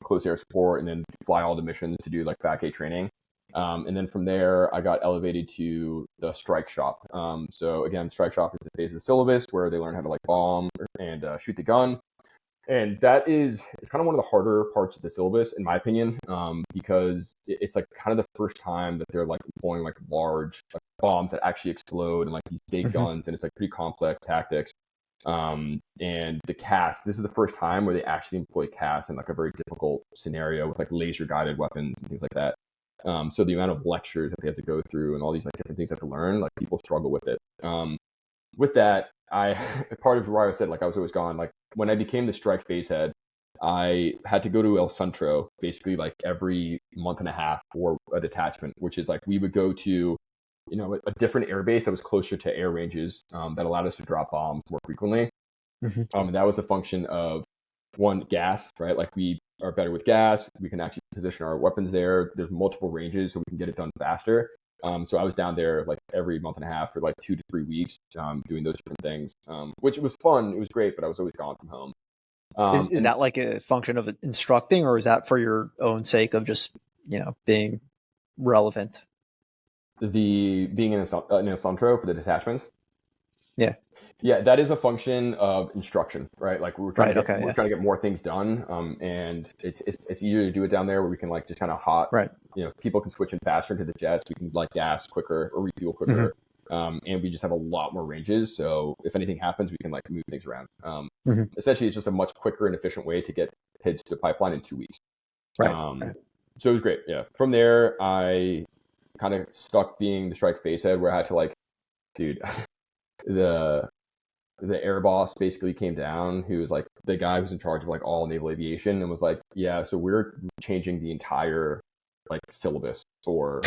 close air support, and then fly all the missions to do like FACA training. And then from there, I got elevated to the strike shop. So again, strike shop is a phase of the syllabus where they learn how to like bomb and shoot the gun. And it's kind of one of the harder parts of the syllabus, in my opinion, because it's like kind of the first time that they're like employing like large like, bombs that actually explode and like these big guns, and it's like pretty complex tactics. And the cast, this is the first time where they actually employ cast in like a very difficult scenario with like laser guided weapons and things like that. So the amount of lectures that they have to go through and all these like different things they have to learn, like people struggle with it. With that, part of why I said like I was always gone. Like when I became the strike phase head, I had to go to El Centro basically like every month and a half for a detachment, which is like we would go to, a different air base that was closer to air ranges that allowed us to drop bombs more frequently. And that was a function of one, gas, right? Like we are better with gas. We can actually position our weapons there. There's multiple ranges, so we can get it done faster. So I was down there like every month and a half for like 2 to 3 weeks, doing those different things, which was fun. It was great, but I was always gone from home. Is that like a function of instructing, or is that for your own sake of just, being relevant? The being in a Centro for the detachments. Yeah. Yeah, that is a function of instruction, right? Like we're trying trying to get more things done, and it's easier to do it down there where we can like just kind of hot, right? People can switch in faster into the jets. We can like gas quicker or refuel quicker, and we just have a lot more ranges. So if anything happens, we can like move things around. Essentially, it's just a much quicker and efficient way to get kids to the pipeline in 2 weeks. Right. So it was great. Yeah. From there, I kind of stuck being the strike phase head, where I had to like, dude, the air boss basically came down, who was like the guy who's in charge of like all naval aviation, and was like, yeah, so we're changing the entire like syllabus for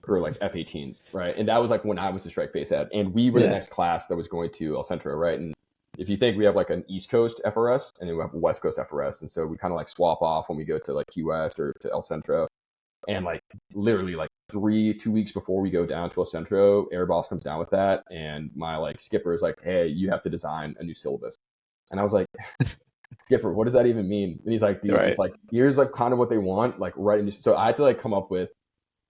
like F-18s, right? And that was like when I was the strike phase head, and we were the next class that was going to El Centro, right? And if you think, we have like an East Coast FRS and then we have a West Coast FRS, and so we kind of like swap off when we go to like Key West or to El Centro. And like literally like 2 weeks before we go down to El Centro, Air Boss comes down with that, and my like skipper is like, hey, you have to design a new syllabus. And I was like, skipper, what does that even mean? And he's like, dude, just like here's like kind of what they want, like write a new. So I had to like come up with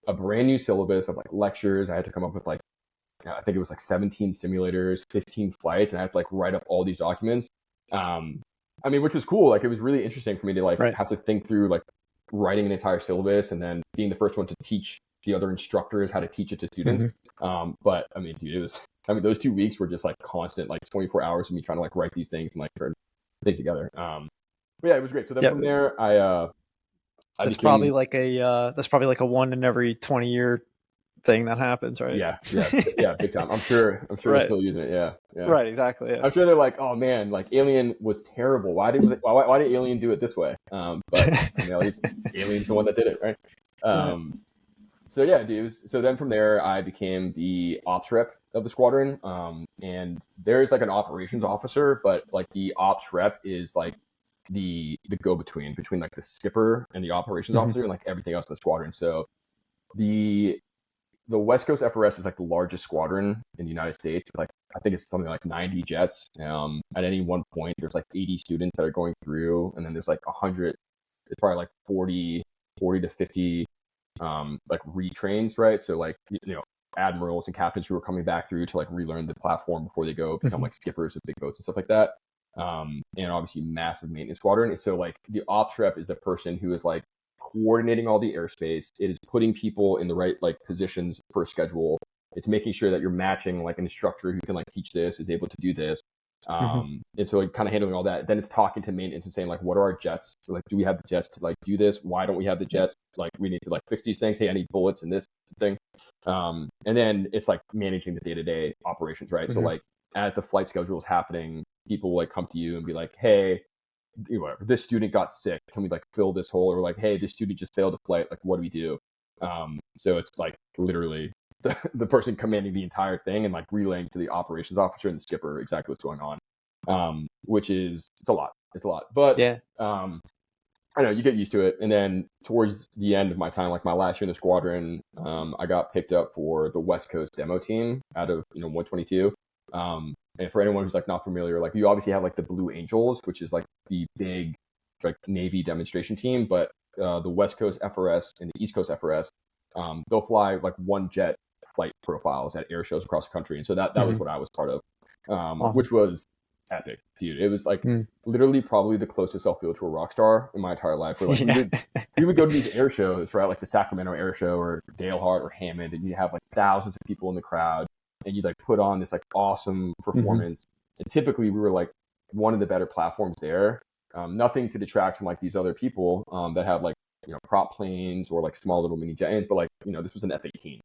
a brand new syllabus of like lectures. I had to come up with like, I think it was like 17 simulators, 15 flights, and I had to like write up all these documents. I mean, which was cool. Like it was really interesting for me to like have to think through like writing an entire syllabus and then being the first one to teach the other instructors how to teach it to students. But I mean, dude, those 2 weeks were just like constant, like 24 hours of me trying to like write these things and like turn things together. But yeah, it was great. So then from there, that's probably like a 1 in every 20-year thing that happens, right? Yeah, big time. I'm sure they're still using it. Yeah. Right, exactly. Yeah. I'm sure they're like, oh man, like Alien was terrible. Why did Alien do it this way? But at least Alien's the one that did it, right? So yeah, dude. So then from there, I became the ops rep of the squadron. And there's like an operations officer, but like the ops rep is like the go-between between like the skipper and the operations officer and like everything else in the squadron. So the West Coast FRS is like the largest squadron in the United States. Like I think it's something like 90 jets. At any one point, there's like 80 students that are going through, and then there's like 100. It's probably like 40 to 50 like retrains, right? So like admirals and captains who are coming back through to like relearn the platform before they go become like skippers of big boats and stuff like that. And obviously massive maintenance squadron. And so like the ops rep is the person who is like coordinating all the airspace. It is putting people in the right like positions for a schedule. It's making sure that you're matching like an instructor who can like teach this, is able to do this. And so like kind of handling all that. Then it's talking to maintenance and saying like, what are our jets? So like, do we have the jets to like do this? Why don't we have the jets? Like we need to like fix these things. Hey, I need bullets in this thing. And then it's like managing the day-to-day operations, right? So like as the flight schedule is happening, people will like come to you and be like, hey, this student got sick, can we like fill this hole? Or like, hey, this student just failed a flight, like what do we do? So it's like literally the person commanding the entire thing and like relaying to the operations officer and the skipper exactly what's going on, which is it's a lot, but I know you get used to it. And then towards the end of my time, like my last year in the squadron, I got picked up for the West Coast demo team out of 122. And for anyone who's like not familiar, like you obviously have like the Blue Angels, which is like the big like Navy demonstration team, but the West Coast FRS and the East Coast FRS, they'll fly like one jet flight profiles at air shows across the country. And so that was what I was part of, which was epic, dude. It was like literally probably the closest I'll feel to a rock star in my entire life. Where like we would go to these air shows, right? Like the Sacramento Air Show or Dale Hart or Hammond, and you have like thousands of people in the crowd, and you like put on this like awesome performance. And typically we were like one of the better platforms there. Nothing to detract from like these other people that have like, you know, prop planes or like small little mini jets, but like, you know, this was an F-18.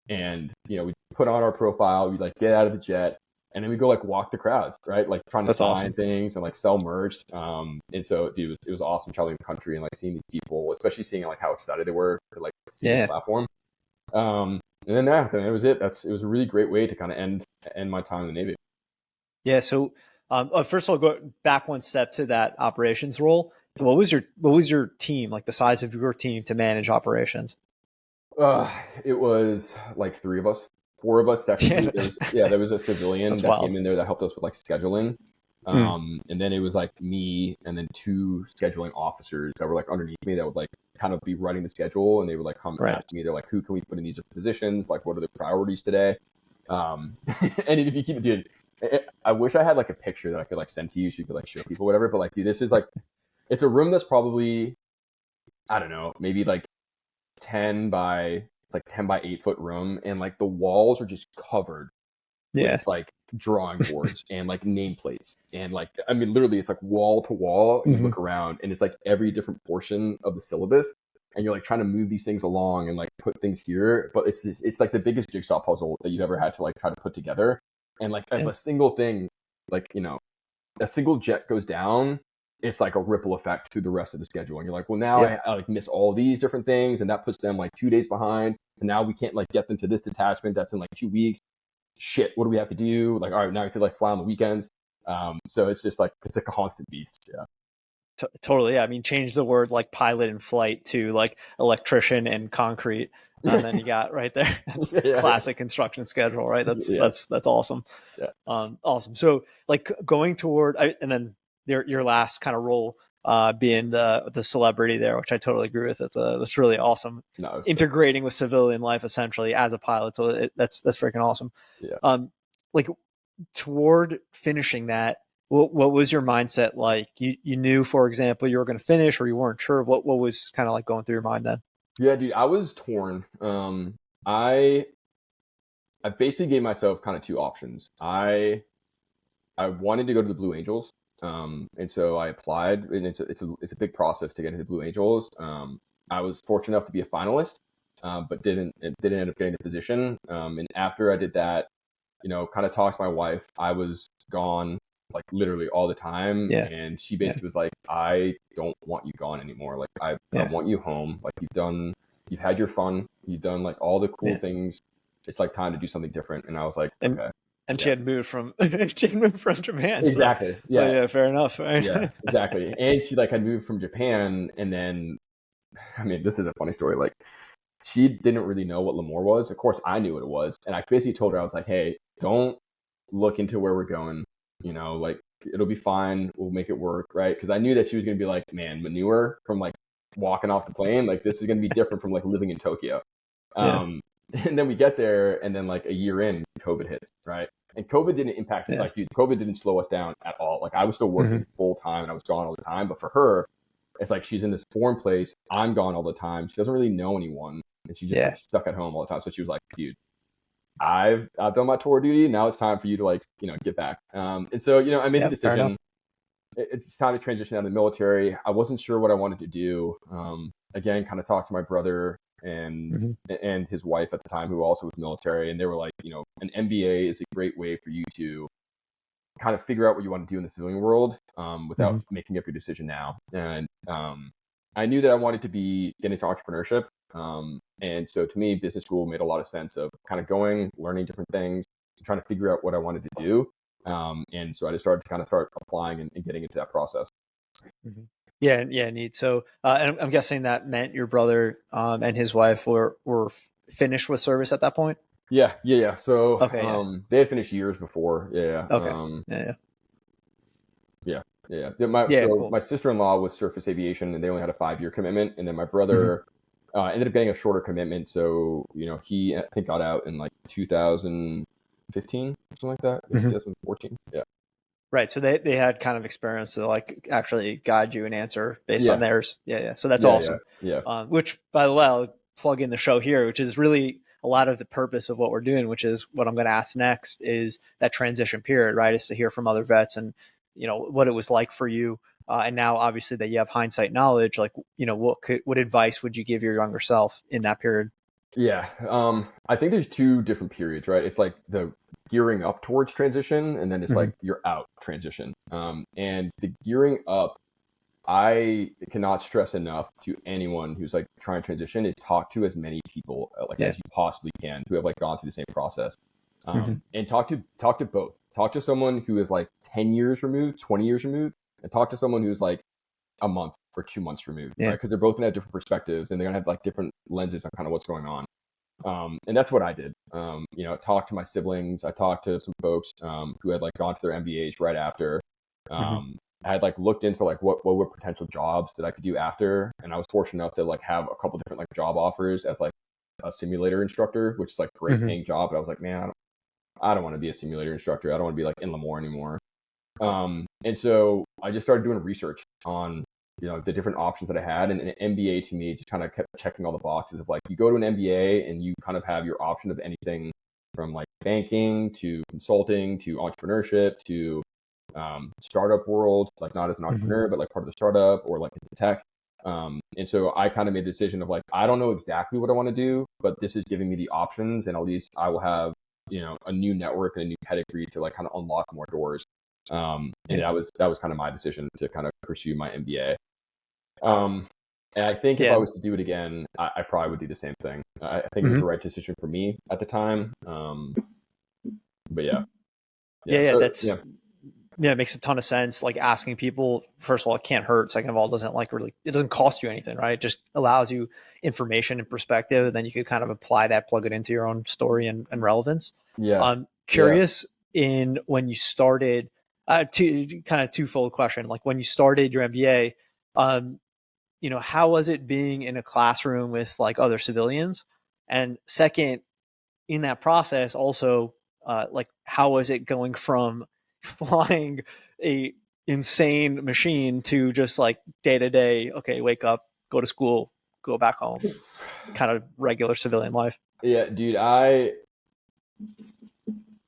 And, you know, we put on our profile, we like get out of the jet, and then we go like walk the crowds, right? Like trying to sign things and like sell merch. And so dude, it was awesome traveling the country and like seeing these people, especially seeing like how excited they were to like see the platform. And then that was it. It was a really great way to kind of end my time in the Navy. Yeah. So first of all, go back one step to that operations role. What was your team, like the size of your team to manage operations? It was like 3 of us, 4 of us technically. There was a civilian that came in there that helped us with like scheduling. And then it was like me and then 2 scheduling officers that were like underneath me that would like kind of be writing the schedule, and they would like come and ask me, they're like, who can we put in these positions? Like, what are the priorities today? And if you keep it, dude, I wish I had like a picture that I could like send to you so you could like show people whatever. But like, dude, this is like, it's a room that's probably, I don't know, maybe like 10 by 8 foot room, and like the walls are just covered with like drawing boards and like nameplates, and like, I mean, literally it's like wall to wall, and you look around and it's like every different portion of the syllabus, and you're like trying to move these things along and like put things here, but it's like the biggest jigsaw puzzle that you've ever had to like try to put together. And like if a single thing, like, you know, a single jet goes down, it's like a ripple effect to the rest of the schedule. And you're like, well, now I like miss all these different things, and that puts them like 2 days behind. And now we can't like get them to this detachment that's in like 2 weeks. Shit, what do we have to do? Like, all right, now I have to like fly on the weekends. So it's just like, it's like a constant beast. Yeah. Totally. Yeah. I mean, change the word like pilot and flight to like electrician and concrete. And then you got right there. That's classic construction schedule, right? That's awesome. Yeah. Awesome. So like going toward, and then your last kind of role being the celebrity there, which I totally agree with. That's really awesome. No, integrating with civilian life essentially as a pilot. So that's freaking awesome. Yeah. Like toward finishing that, what was your mindset like? You knew, for example, you were going to finish, or you weren't sure? What was kind of like going through your mind then? Yeah, dude, I was torn. I basically gave myself kind of 2 options. I wanted to go to the Blue Angels, and so I applied, and it's a big process to get into the Blue Angels. I was fortunate enough to be a finalist, but didn't end up getting the position. And after I did that, you know, kind of talked to my wife. I was gone like literally all the time, and she basically was like, I don't want you gone anymore. Like I want you home. Like you've had your fun. You've done like all the cool things. It's like time to do something different. And I was like, okay. And she had moved from Japan. Exactly. So yeah, fair enough. Right? Yeah, exactly. And she like had moved from Japan, and then, I mean, this is a funny story. Like, she didn't really know what Lemoore was. Of course, I knew what it was, and I basically told her, I was like, hey, don't look into where we're going. You know, like, it'll be fine. We'll make it work, right? Because I knew that she was gonna be like, man, manure from like walking off the plane. Like, this is gonna be different from like living in Tokyo. And then we get there, and then like a year in, COVID hits, right? And COVID didn't impact me. Like, dude, COVID didn't slow us down at all. Like, I was still working full time, and I was gone all the time. But for her, it's like she's in this foreign place. I'm gone all the time. She doesn't really know anyone, and she's just like stuck at home all the time. So she was like, dude, I've done my tour duty. Now it's time for you to like, you know, get back. And so, you know, I made the decision. It's time to transition out of the military. I wasn't sure what I wanted to do. Again, kind of talked to my brother and his wife at the time, who also was military, and they were like, you know, an MBA is a great way for you to kind of figure out what you want to do in the civilian world without making up your decision now. And I knew that I wanted to get into entrepreneurship. And so to me, business school made a lot of sense of kind of going, learning different things, trying to figure out what I wanted to do. And so I just started to start applying and getting into that process. Yeah, neat. So, and I'm guessing that meant your brother and his wife were finished with service at that point? Yeah. So Okay, yeah. they had finished years before. Yeah. Okay. Yeah, Yeah. My yeah. Yeah, so cool. my sister-in-law was surface aviation, and they only had a 5-year commitment, and then my Hmm. brother ended up getting a shorter commitment. So he I think got out in like 2015, something like that. Yeah, Hmm. 2014. Yeah. Right. So they had kind of experience to like actually guide you an answer based on Yeah. theirs. Yeah, yeah. So that's Yeah. awesome. Yeah. Which, by the way, I'll plug in the show here, which is really a lot of the purpose of what we're doing, which is what I'm going to ask next is that transition period, right? Is to hear from other vets and, what it was like for you. And now obviously that you have hindsight knowledge, like, what advice would you give your younger self in that period? Yeah. I think there's two different periods, right? It's like the gearing up towards transition, and then it's Hmm. like you're out transition. And the gearing up, I cannot stress enough to anyone who's like trying to transition is talk to as many people like Yeah. as you possibly can who have like gone through the same process. Hmm. And talk to both. Talk to someone who is like 10 years removed, 20 years removed, and talk to someone who's like a month or 2 months removed, right? Yeah. Because they're both gonna have different perspectives and they're gonna have like different lenses on kind of what's going on. And that's what I did. Talked to my siblings. I talked to some folks who had like gone to their MBAs right after. Hmm. I had like looked into like what were potential jobs that I could do after, and I was fortunate enough to like have a couple different like job offers as like a simulator instructor, which is like a great Hmm. paying job. But I was like, man, I don't want to be a simulator instructor. I don't want to be like in Lemoore anymore. And so I just started doing research on the different options that I had, and an MBA to me just kind of kept checking all the boxes of like you go to an MBA and you kind of have your option of anything from like banking to consulting to entrepreneurship to startup world, like not as an Hmm. entrepreneur but like part of the startup or like into tech. And so I kind of made the decision of like I don't know exactly what I want to do, but this is giving me the options, and at least I will have a new network and a new pedigree to like kind of unlock more doors. And Yeah. that was kind of my decision to kind of pursue my MBA. Um, and I think if I Yeah. was to do it again, I probably would do the same thing. I think it was Hmm. the right decision for me at the time. But yeah, Yeah. yeah. Yeah. So yeah, It makes a ton of sense. Like asking people, first of all, it can't hurt. Second of all, it doesn't like really, it doesn't cost you anything, right? It just allows you information and perspective. And then you could kind of apply that, plug it into your own story and relevance. yeah, I'm yeah. curious in when you started, kind of twofold question. Like when you started your MBA, um, how was it being in a classroom with like other civilians? And second, in that process also, like how was it going from flying a insane machine to just like day to day, okay, wake up, go to school, go back home, kind of regular civilian life? Yeah, dude,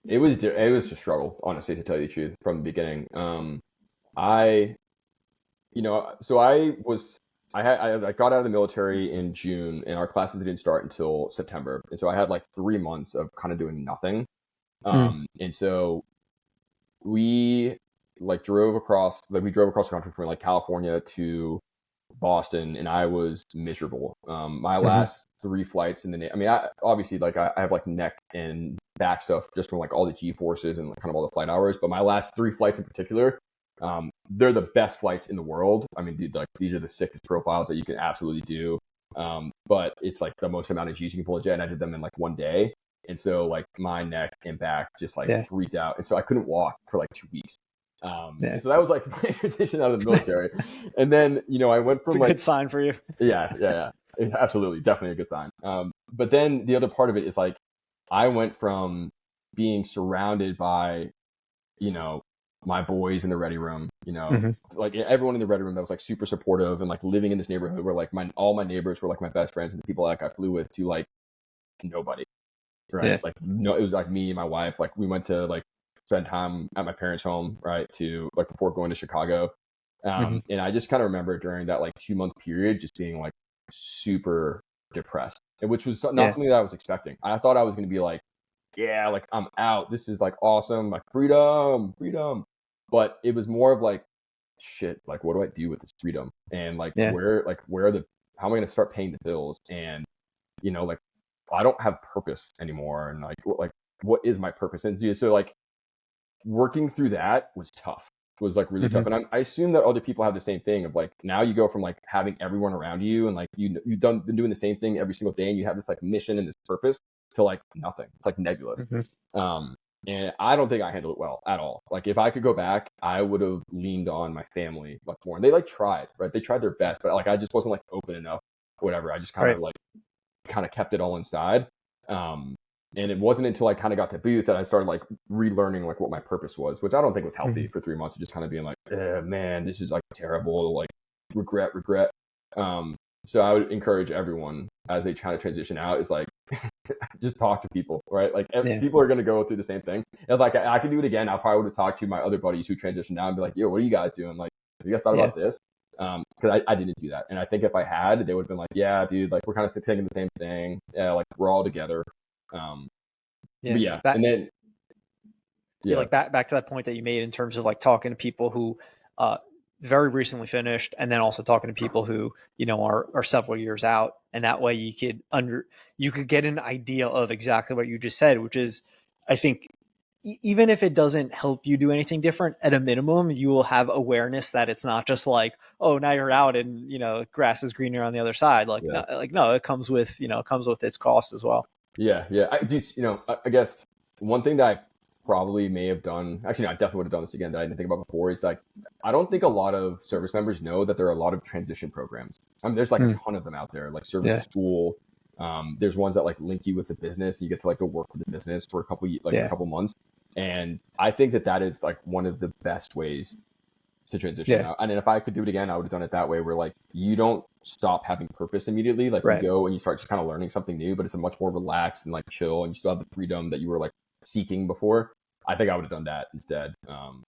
it was a struggle, honestly, to tell you the truth, from the beginning. I so I got out of the military in June, and our classes didn't start until September, and so I had like 3 months of kind of doing nothing. Mm. And so we we drove across the country from like California to Boston, and I was miserable. My Mm-hmm. last 3 flights in I mean, obviously like I have like neck and back stuff just from like all the G forces and like, kind of all the flight hours. But my last 3 flights in particular, they're the best flights in the world. I mean, dude, like these are the sickest profiles that you can absolutely do. But it's like the most amount of G's you can pull a jet, and I did them in like one day. And so like my neck and back just like Yeah. freaked out, and so I couldn't walk for like 2 weeks. Yeah. And so that was like my transition out of the military. And then I went It's a from like good sign for you. yeah, absolutely, definitely a good sign. But then the other part of it is like I went from being surrounded by you know my boys in the ready room, Mm-hmm. like everyone in the ready room that was like super supportive, and like living in this neighborhood where like all my neighbors were like my best friends and the people like I flew with, to like nobody, right? Yeah. Like no, it was like me and my wife. Like we went to like spend time at my parents' home, right? To like before going to Chicago. Mm-hmm. And I just kind of remember during that like 2 month period just being like super depressed, and which was not Yeah. something that I was expecting. I thought I was going to be like, yeah, like I'm out. This is like awesome, like freedom, freedom. But it was more of like, shit, like what do I do with this freedom? And Yeah. where are the, how am I going to start paying the bills? And like I don't have purpose anymore, and like what is my purpose? And so like working through that was tough. Was like really Mm-hmm. tough, and I assume that other people have the same thing of like now you go from like having everyone around you and like you've been doing the same thing every single day, and you have this like mission and this purpose, to like nothing. It's like nebulous. And I don't think I handled it well at all. Like if I could go back, I would have leaned on my family much more. And they like tried, right? They tried their best, but like I just wasn't like open enough, whatever. I just kind of kept it all inside. And it wasn't until I kind of got to booth that I started like relearning like what my purpose was, which I don't think was healthy for 3 months of just kind of being like, man, this is like terrible, like regret. So I would encourage everyone as they try to transition out is like, just talk to people, right? Like people are going to go through the same thing. And like I could do it again. I probably would have talked to my other buddies who transitioned out and be like, yo, what are you guys doing? Like, have you guys thought about this? Because I didn't do that. And I think if I had, they would have been like, yeah, dude, like we're kind of thinking the same thing. Yeah, like we're all together. And then like back to that point that you made in terms of like talking to people who very recently finished, and then also talking to people who, you know, are several years out. And that way you could get an idea of exactly what you just said, which is, I think, even if it doesn't help you do anything different, at a minimum, you will have awareness that it's not just like, oh, now you're out and, you know, grass is greener on the other side. Like, no, it comes with its cost as well. Yeah. I guess one thing that I probably may have done, actually, no, I definitely would have done this again that I didn't think about before, is like, I don't think a lot of service members know that there are a lot of transition programs. I mean, there's like a ton of them out there, like service school. There's ones that like link you with the business. You get to like go work with the business for a couple months. And I think that is like one of the best ways to transition out. And if I could do it again, I would have done it that way, where like you don't stop having purpose immediately. Like you go and you start just kind of learning something new, but it's a much more relaxed and like chill, and you still have the freedom that you were like seeking before. I think I would have done that instead,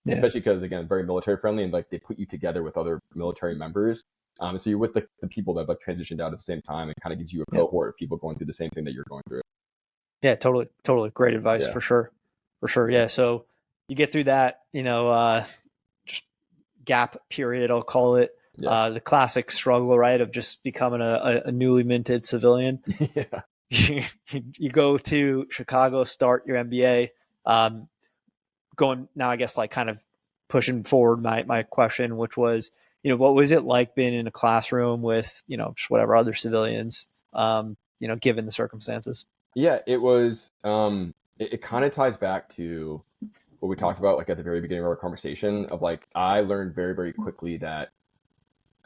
especially because, again, very military friendly, and like they put you together with other military members. So you're with the people that like transitioned out at the same time, and kind of gives you a cohort of people going through the same thing that you're going through. Yeah, totally. Great advice for sure. Yeah. So you get through that, you know, just gap period, I'll call it. The classic struggle, right, of just becoming a newly minted civilian. You go to Chicago, start your MBA. Going now, I guess, like kind of pushing forward my question, which was, you know, what was it like being in a classroom with, you know, just whatever other civilians, you know, given the circumstances? Yeah, it was, it kind of ties back to what we talked about, like at the very beginning of our conversation of like, I learned very, very quickly that,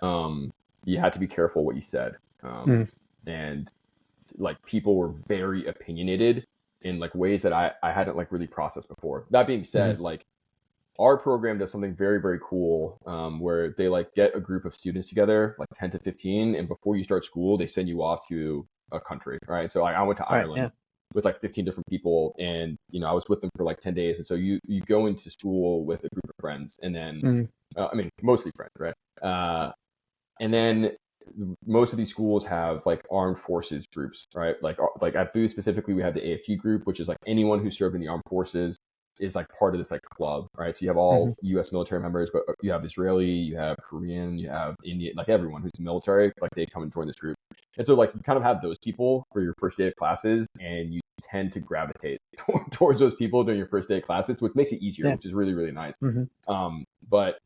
you had to be careful what you said. And like people were very opinionated in like ways that I hadn't like really processed before. That being said, like our program does something very, very cool, where they like get a group of students together, like 10 to 15. And before you start school, they send you off to a country. Right. So I went to Ireland with like 15 different people, and, you know, I was with them for like 10 days. And so you go into school with a group of friends, and then, I mean, mostly friends. Right. And then most of these schools have like armed forces groups, right? Like at Booth specifically, we have the AFG group, which is like anyone who served in the armed forces is like part of this like club, right? So you have all U.S. military members, but you have Israeli, you have Korean, you have Indian, like everyone who's military, like they come and join this group. And so like you kind of have those people for your first day of classes, and you tend to gravitate towards those people during your first day of classes, which makes it easier, which is really, really nice. But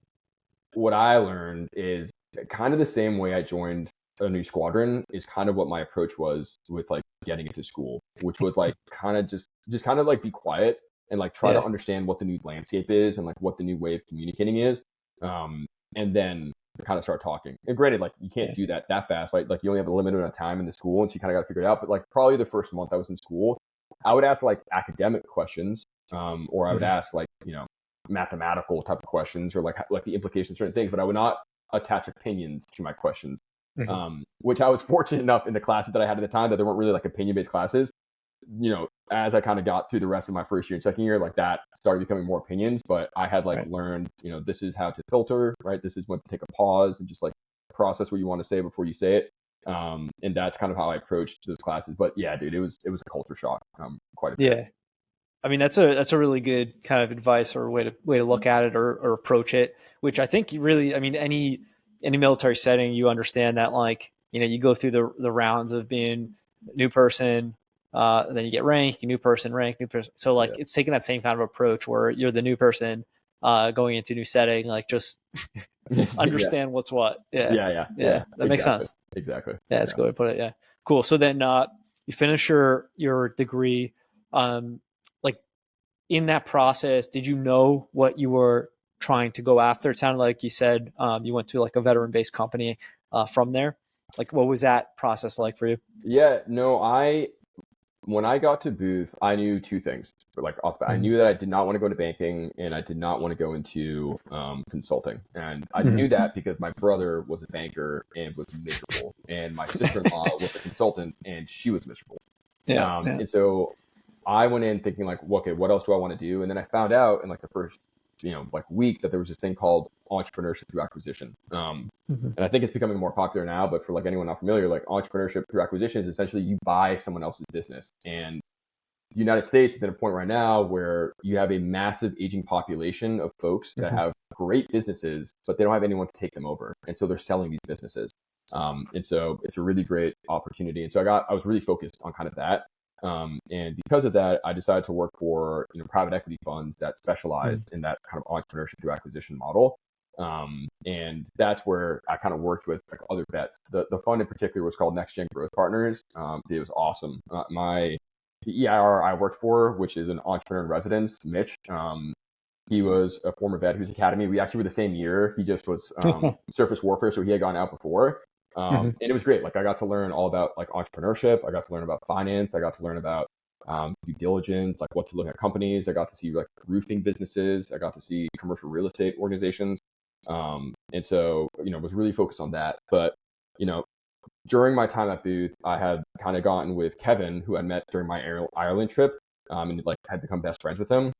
what I learned is kind of the same way I joined a new squadron is kind of what my approach was with like getting into school, which was like kind of just kind of like be quiet and like try to understand what the new landscape is and like what the new way of communicating is. And then kind of start talking. And granted, like you can't do that fast, right? Like you only have a limited amount of time in the school, and so you kind of got to figure it out. But like probably the first month I was in school, I would ask like academic questions, or I would ask like, you know, mathematical type of questions, or like the implications of certain things, but I would not attach opinions to my questions. Which I was fortunate enough in the classes that I had at the time that there weren't really like opinion-based classes. You know, as I kind of got through the rest of my first year and second year, like that started becoming more opinions, but I had like learned, you know, this is how to filter, right? This is when to take a pause and just like process what you want to say before you say it. And that's kind of how I approached those classes. But yeah, dude, it was a culture shock. Quite a bit. Yeah. I mean, that's a really good kind of advice or way to look at it or approach it, which I think you really, I mean, any military setting, you understand that, like, you know, you go through the rounds of being a new person, then you get rank, new person. So like, it's taking that same kind of approach where you're the new person, going into a new setting, like just understand what's what. Yeah. That makes sense. Exactly. Yeah, that's a good way to put it. Yeah. Cool. So then, you finish your degree. Like in that process, did you know what you were trying to go after? It sounded like you said you went to like a veteran-based company from there. Like, what was that process like for you? Yeah, no, when I got to Booth, I knew two things. Like off the bat. I Mhm. knew that I did not want to go to banking, and I did not want to go into consulting. And I Mhm. knew that because my brother was a banker and was miserable, and my sister-in-law was a consultant and she was miserable. Yeah, yeah. And so I went in thinking like, okay, what else do I want to do? And then I found out in like the first, like week that there was this thing called entrepreneurship through acquisition. Mhm. And I think it's becoming more popular now, but for like anyone not familiar, like entrepreneurship through acquisition is essentially you buy someone else's business. And the United States is at a point right now where you have a massive aging population of folks that Mhm. have great businesses, but they don't have anyone to take them over. And so they're selling these businesses. And so it's a really great opportunity. And so I was really focused on kind of that. And because of that, I decided to work for private equity funds that specialize Mhm. in that kind of entrepreneurship through acquisition model. And that's where I kind of worked with like other bets. The fund in particular was called Next Gen Growth Partners. It was awesome. The EIR I worked for, which is an entrepreneur in residence, Mitch. He was a former vet who's academy. We actually were the same year. He just was surface warfare, so he had gone out before. Mhm. And it was great. Like I got to learn all about like entrepreneurship. I got to learn about finance. I got to learn about due diligence, like what to look at companies. I got to see like roofing businesses. I got to see commercial real estate organizations. And so, was really focused on that. But, during my time at Booth, I had kind of gotten with Kevin, who I met during my Ireland trip, and like had become best friends with him.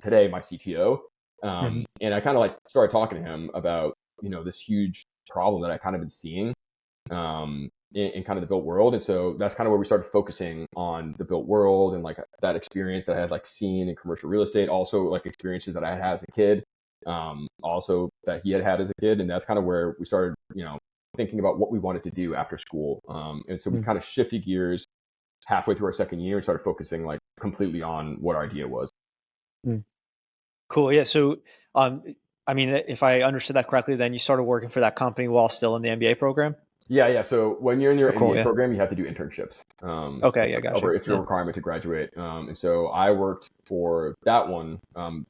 Today, my CTO, Mhm. and I kind of like started talking to him about this huge problem that I kind of been seeing in kind of the built world, and so that's kind of where we started focusing on the built world and like that experience that I had like seen in commercial real estate, also like experiences that I had as a kid, also that he had as a kid, and that's kind of where we started, thinking about what we wanted to do after school. And so we Mhm. kind of shifted gears halfway through our second year and started focusing like completely on what our idea was. Mhm. Cool. Yeah. So, I mean, if I understood that correctly, then you started working for that company while still in the MBA program. Yeah. So when you're in your Oh, cool. MBA Yeah. program, you have to do internships. Okay. Yeah. Gotcha. It's a Yeah. requirement to graduate. And so I worked for that one,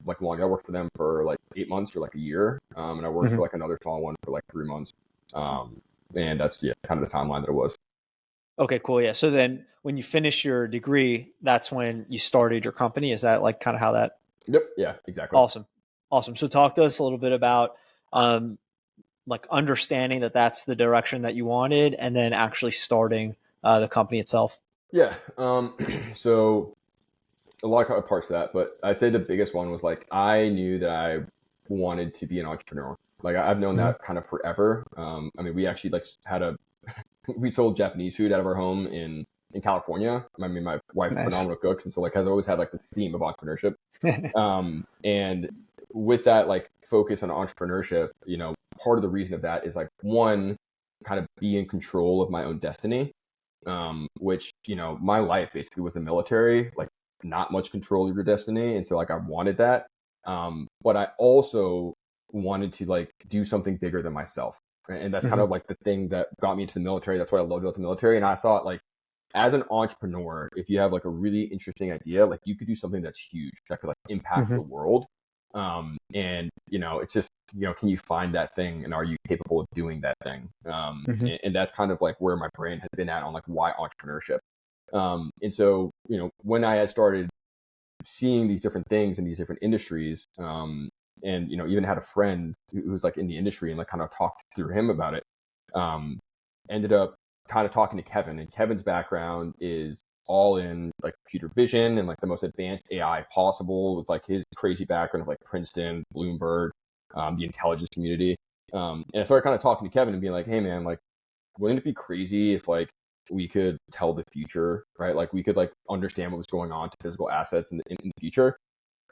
like long. I worked for them for like 8 months or like a year. And I worked for Mhm. like another small one for like 3 months. And that's kind of the timeline that it was. Okay. Cool. Yeah. So then, when you finish your degree, that's when you started your company. Is that like kind of how that? Yep. Yeah. Exactly. Awesome. Awesome. So, talk to us a little bit about um, like understanding that that's the direction that you wanted, and then actually starting the company itself. Yeah. So a lot of parts to that, but I'd say the biggest one was like I knew that I wanted to be an entrepreneur. Like I've known Mhm. that kind of forever. I mean, we actually like we sold Japanese food out of our home in California. I mean, my wife Nice. phenomenal cooks, and so like has always had like the theme of entrepreneurship. And with that like focus on entrepreneurship, part of the reason of that is like one, kind of be in control of my own destiny, which my life basically was the military, like not much control of your destiny, and so like I wanted that, but I also wanted to like do something bigger than myself, and that's kind Mhm. of like the thing that got me into the military. That's what I loved about the military, and I thought like as an entrepreneur, if you have like a really interesting idea, like you could do something that's huge that could like impact Mhm. the world. And it's just, can you find that thing and are you capable of doing that thing? Mhm. And that's kind of like where my brain has been at on like why entrepreneurship. And so, when I had started seeing these different things in these different industries, and, even had a friend who was like in the industry and like kind of talked through him about it, um, ended up kind of talking to Kevin, and Kevin's background is all in like computer vision and like the most advanced AI possible with like his crazy background of like Princeton, Bloomberg, the intelligence community. And I started kind of talking to Kevin and being like, hey man, like, wouldn't it be crazy if like we could tell the future, right? Like we could like understand what was going on to physical assets in the future.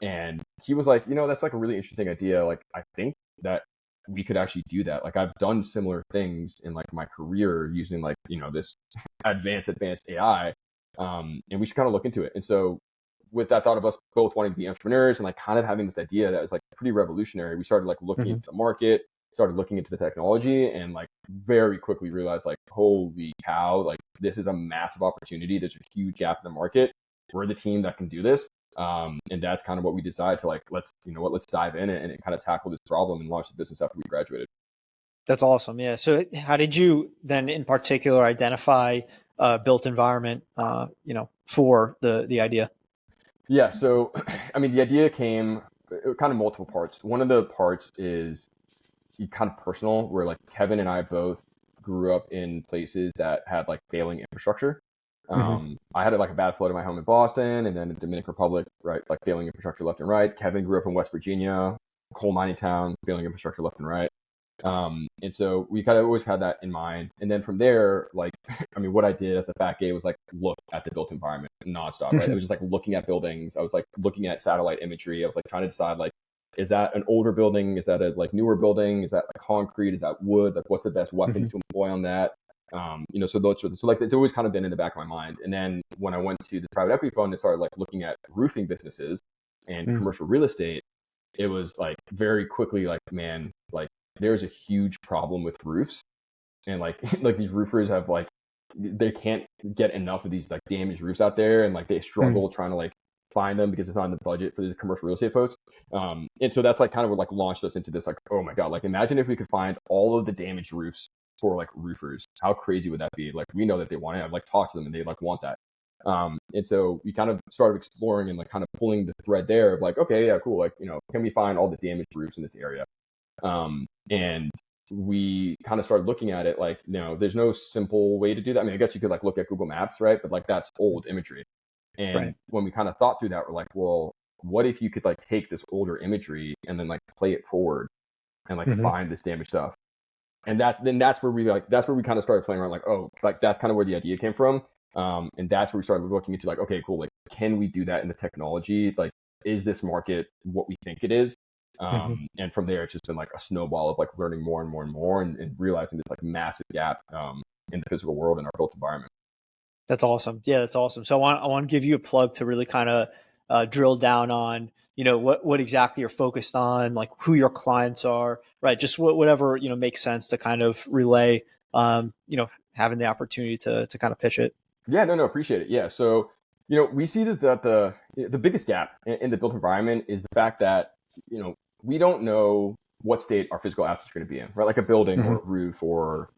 And he was like, that's like a really interesting idea. Like, I think that we could actually do that. Like, I've done similar things in like my career using like, this advanced AI. And we should kind of look into it. And so with that thought of us both wanting to be entrepreneurs and like kind of having this idea that was like pretty revolutionary, we started like looking Mhm. into the market. started looking into the technology and like very quickly realized like, holy cow, like this is a massive opportunity. There's a huge gap in the market. We're the team that can do this. And that's kind of what we decided to like, let's dive in and kind of tackle this problem and launch the business after we graduated. That's awesome. Yeah. So how did you then in particular identify built environment, for the idea? Yeah. So, I mean, the idea came kind of multiple parts. One of the parts is kind of personal, where like Kevin and I both grew up in places that had like failing infrastructure. I had like a bad flood in my home in Boston, and then in Dominican Republic, right, like failing infrastructure left and right. Kevin grew up in West Virginia, coal mining town, failing infrastructure left and right. And so we kind of always had that in mind. And then from there, like, I mean, what I did as a FACA was like look at the built environment nonstop, right? It was just like looking at buildings. I was like looking at satellite imagery. I was like trying to decide like, is that an older building? Is that a like newer building? Is that like concrete? Is that wood? Like, what's the best weapon to employ on that? So like it's always kind of been in the back of my mind. And then when I went to the private equity fund and started like looking at roofing businesses and commercial real estate, it was like very quickly like, man, like there's a huge problem with roofs, and like like these roofers have like they can't get enough of these like damaged roofs out there, and like they struggle trying to like find them because it's not in the budget for these commercial real estate folks. And so that's like kind of what like launched us into this like, oh my god, like imagine if we could find all of the damaged roofs for like roofers. How crazy would that be? Like we know that they want it. I've like talked to them and they like want that. And so we kind of started exploring and like kind of pulling the thread there of like, okay, yeah, cool. Like, can we find all the damaged roofs in this area? And we kind of started looking at it like, there's no simple way to do that. I mean, I guess you could like look at Google Maps, right? But like that's old imagery. And when we kind of thought through that, we're like, well, what if you could like take this older imagery and then like play it forward and like find this damaged stuff? And that's where we kind of started playing around like, oh, like that's kind of where the idea came from. And that's where we started looking into like, okay, cool. Like, can we do that in the technology? Like, is this market what we think it is? And from there, it's just been like a snowball of like learning more and more and more and realizing this like massive gap in the physical world and our built environment. That's awesome. Yeah, that's awesome. So I want to give you a plug to really kind of drill down on, what exactly you're focused on, like who your clients are, right? Just whatever, makes sense to kind of relay, having the opportunity to kind of pitch it. Yeah, no, appreciate it. Yeah. So, we see that the biggest gap in the built environment is the fact that, we don't know what state our physical assets are going to be in, right? Like a building or a roof or,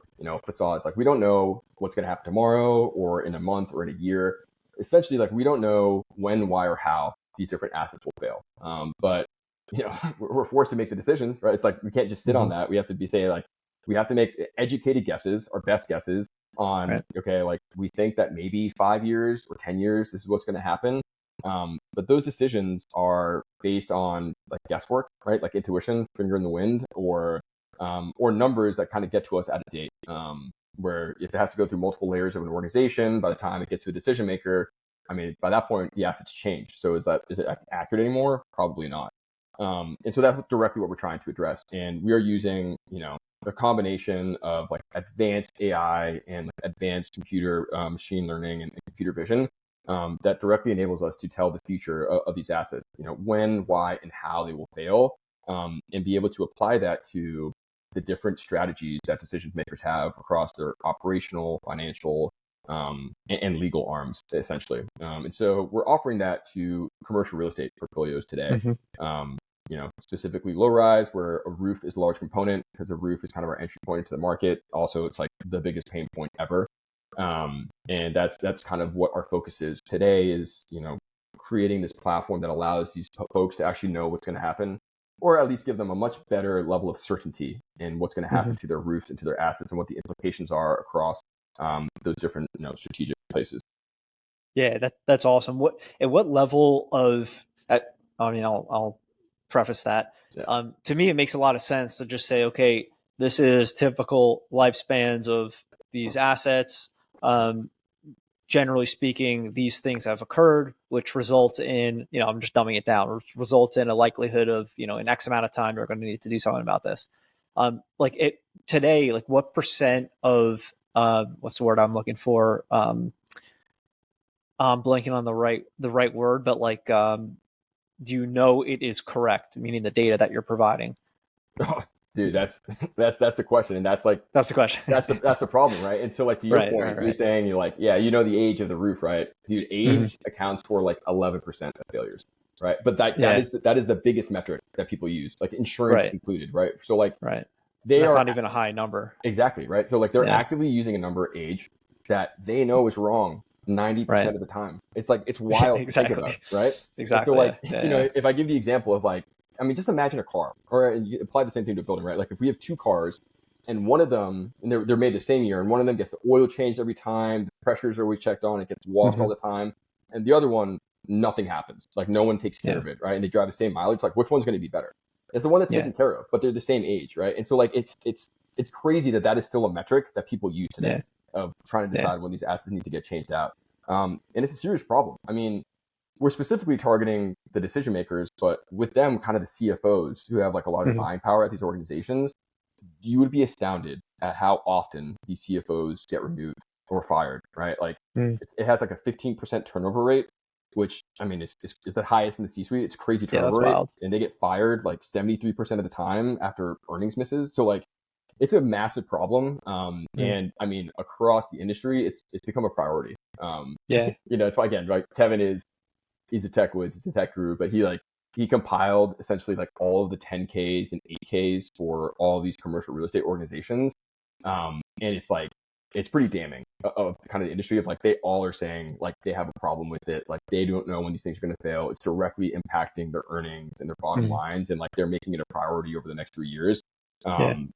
facades. Like we don't know what's going to happen tomorrow or in a month or in a year. Essentially, like we don't know when, why, or how these different assets will fail. But, we're forced to make the decisions, right? It's like we can't just sit on that. We have to we have to make educated guesses, our best guesses on, okay, like we think that maybe 5 years or 10 years, this is what's going to happen. But those decisions are based on like guesswork, right? Like intuition, finger in the wind, or numbers that kind of get to us at a date. Where if it has to go through multiple layers of an organization, by the time it gets to a decision maker, I mean, by that point, the assets change. So is it accurate anymore? Probably not. And so that's directly what we're trying to address. And we are using, a combination of like advanced AI and like advanced computer machine learning and computer vision that directly enables us to tell the future of these assets, when, why, and how they will fail, and be able to apply that to the different strategies that decision makers have across their operational, financial, and legal arms, essentially. And so we're offering that to commercial real estate portfolios today. Specifically low rise, where a roof is a large component because a roof is kind of our entry point into the market. Also, it's like the biggest pain point ever. And that's kind of what our focus is today is, creating this platform that allows these folks to actually know what's going to happen, or at least give them a much better level of certainty in what's going to happen to their roofs and to their assets and what the implications are across those different, strategic places. Yeah, that's awesome. At what level of, I'll preface that. Yeah. To me, it makes a lot of sense to just say, okay, this is typical lifespans of these assets. Generally speaking, these things have occurred, which results in, I'm just dumbing it down, which results in a likelihood of, in X amount of time, they're going to need to do something about this. Today, like what percent of, what's the word I'm looking for? I'm blanking on the right word, but like, do you know it is correct? Meaning the data that you're providing. Dude, that's the question, and that's like That's the question. that's the problem, right? And so, like, to your Right, point, right, you're right. saying, you're like, yeah, you know the age of the roof, right? Dude, Mhm. age accounts for like 11% of failures, right? But Yeah, that is the biggest metric that people use, like insurance right, included, right? So like right. And they that's are not even a high number. exactly right. So like they're Yeah, actively using a number age that they know is wrong right. 90% of the time. It's like it's wild to think about, Exactly. right? And so Exactly. like Yeah, yeah, yeah. if I give the example of like, I mean, just imagine a car, or you apply the same thing to a building, right? Like if we have two cars, and one of them, and they're made the same year, and one of them gets the oil changed every time, the pressures are always checked on, it gets washed all Hmm. the time, and the other one, nothing happens. Like no one takes care Yeah, of it, right? And they drive the same mileage. Like which one's going to be better? It's the one that's yeah, taken care of, but they're the same age, right? And so like it's crazy that that is still a metric that people use today yeah, of trying to yeah. decide when these assets need to get changed out. And it's a serious problem. I mean, we're specifically targeting the decision makers, but with them, kind of the CFOs who have like a lot of Hmm. buying power at these organizations, you would be astounded at how often these CFOs get removed or fired, right? Like Mm. it has like a 15% turnover rate, which I mean is the highest in the C-suite. It's crazy Yeah, turnover that's rate, wild. and they get fired like 73% of the time after earnings misses. So like it's a massive problem. Mm. And I mean, across the industry, it's become a priority. Yeah. It's again, right? Kevin he's a tech whiz, it's a tech guru, but he compiled essentially like all of the 10Ks and 8Ks for all of these commercial real estate organizations. And it's like, it's pretty damning of kind of the industry of like, they all are saying like they have a problem with it. Like they don't know when these things are going to fail. It's directly impacting their earnings and their bottom Mm. lines. And like, they're making it a priority over the next 3 years. Yeah. Um,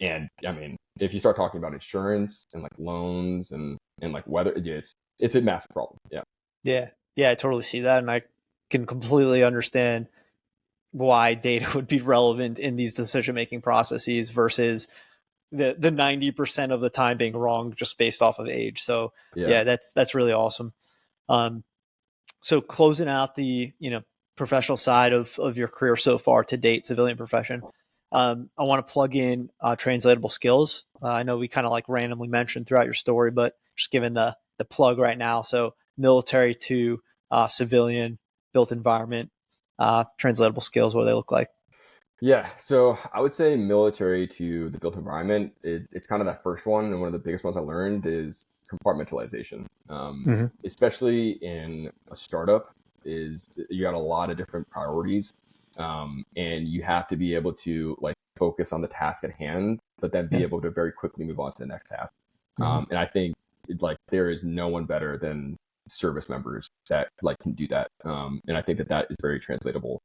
and I mean, if you start talking about insurance and like loans and like weather, it's a massive problem. Yeah. Yeah. Yeah. I totally see that. And I can completely understand why data would be relevant in these decision making processes versus the 90% of the time being wrong just based off of age. So Yeah. yeah, that's really awesome. Um, so closing out the, professional side of your career so far to date, civilian profession, I want to plug in translatable skills. I know we kind of like randomly mentioned throughout your story, but just giving the plug right now. So military to civilian built environment, translatable skills, what do they look like? Yeah, so I would say military to the built environment is it's kind of that first one, and one of the biggest ones I learned is compartmentalization. Mm-hmm. Especially in a startup, is you got a lot of different priorities, and you have to be able to like focus on the task at hand, but then be Yeah. able to very quickly move on to the next task. Mm-hmm. And I think like there is no one better than service members that like can do that, and I think that that is very translatable.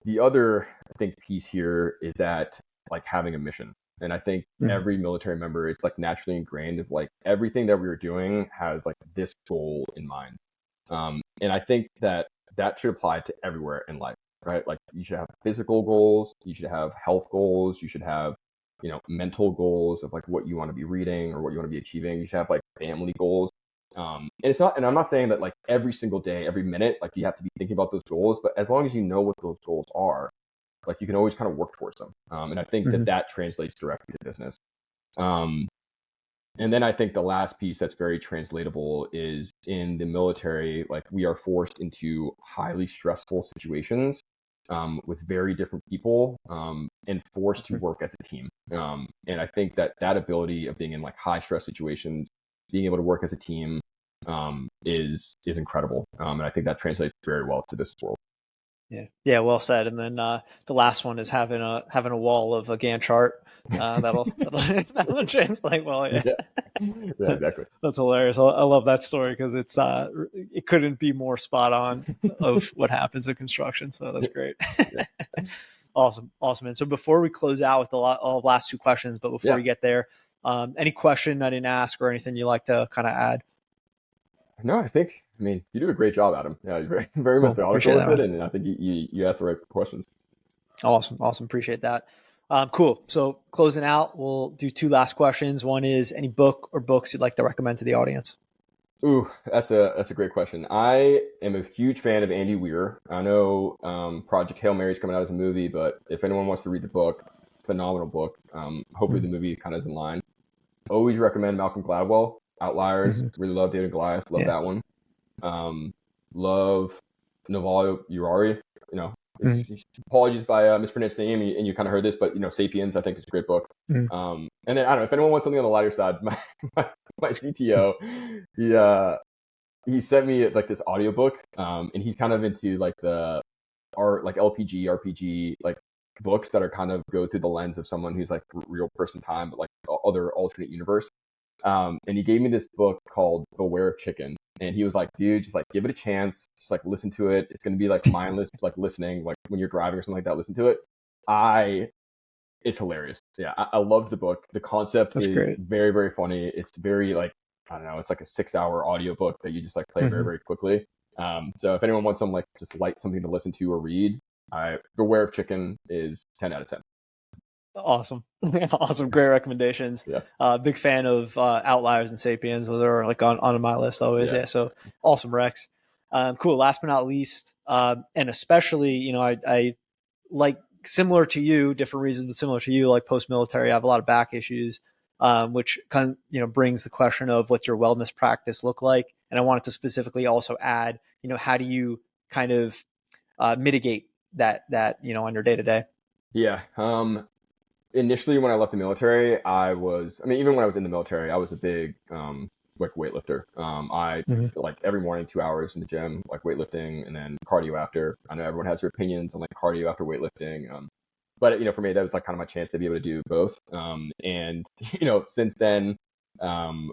The other, I think, piece here is that like having a mission. And I think Mm-hmm. every military member, it's like naturally ingrained of like everything that we were doing has like this goal in mind. And I think that that should apply to everywhere in life, right? Like you should have physical goals, you should have health goals, you should have, mental goals of like what you want to be reading or what you want to be achieving. You should have like family goals. And it's not, and I'm not saying that like every single day, every minute, like you have to be thinking about those goals, but as long as you know what those goals are, like you can always kind of work towards them. And I think that Mm-hmm. that translates directly to business. Um, and then I think the last piece that's very translatable is in the military, like we are forced into highly stressful situations with very different people and forced to work as a team. And I think that that ability of being in like high stress situations, being able to work as a team is incredible. And I think that translates very well to this world. Yeah, yeah, well said. And then the last one is having a wall of a Gantt chart. That'll that'll translate well. Yeah, Yeah, yeah, exactly. that's hilarious. I love that story because it couldn't be more spot on of what happens in construction. So that's great. Yeah, Awesome, awesome. And so before we close out with the last two questions, but before yeah. we get there, any question I didn't ask or anything you'd like to kind of add? No, I mean, you do a great job, Adam. Yeah, you're very, very Cool, methodical appreciate that, with it, man. and I think you asked the right questions. Awesome. Awesome. Appreciate that. Cool. So closing out, we'll do two last questions. One is any book or books you'd like to recommend to the audience? Ooh, that's a great question. I am a huge fan of Andy Weir. I know Project Hail Mary is coming out as a movie, but if anyone wants to read the book, phenomenal book. Hopefully the movie kind of is in line. Always recommend Malcolm Gladwell, Outliers. Mm-hmm. Really love David Goliath. Love Yeah. that one. Um, love Naval Urari. Apologies if I mispronounced the name and you kind of heard this, but Sapiens I think is a great book. And then I don't know if anyone wants something on the lighter side. My CTO, he sent me like this audiobook, and he's kind of into like the art, like LPG, RPG, like books that are kind of go through the lens of someone who's like real person time, but like other alternate universe. And he gave me this book called Beware of Chicken. And he was like, dude, just like give it a chance. Just like listen to it. It's going to be like mindless, like listening, like when you're driving or something like that, listen to it. It's hilarious. Yeah. I loved the book. The concept is great. very, very funny. It's very like, I don't know, it's like a 6-hour audiobook that you just like play very, very quickly. So if anyone wants some like just light something to listen to or read, Beware of Chicken is 10 out of 10. Awesome. Awesome. Great recommendations. Yeah. Big fan of Outliers and Sapiens. Those are like on my list always. Yeah. So awesome recs. Cool. Last but not least, and especially, I like similar to you, different reasons, but similar to you, like post-military, I have a lot of back issues, which kind of, brings the question of what's your wellness practice look like? And I wanted to specifically also add, how do you kind of mitigate that, on your day-to-day? Yeah. Initially, when I left the military, even when I was in the military, I was a big like weightlifter. I like every morning 2 hours in the gym, like weightlifting, and then cardio after. I know everyone has their opinions on like cardio after weightlifting, but for me, that was like kind of my chance to be able to do both. And since then,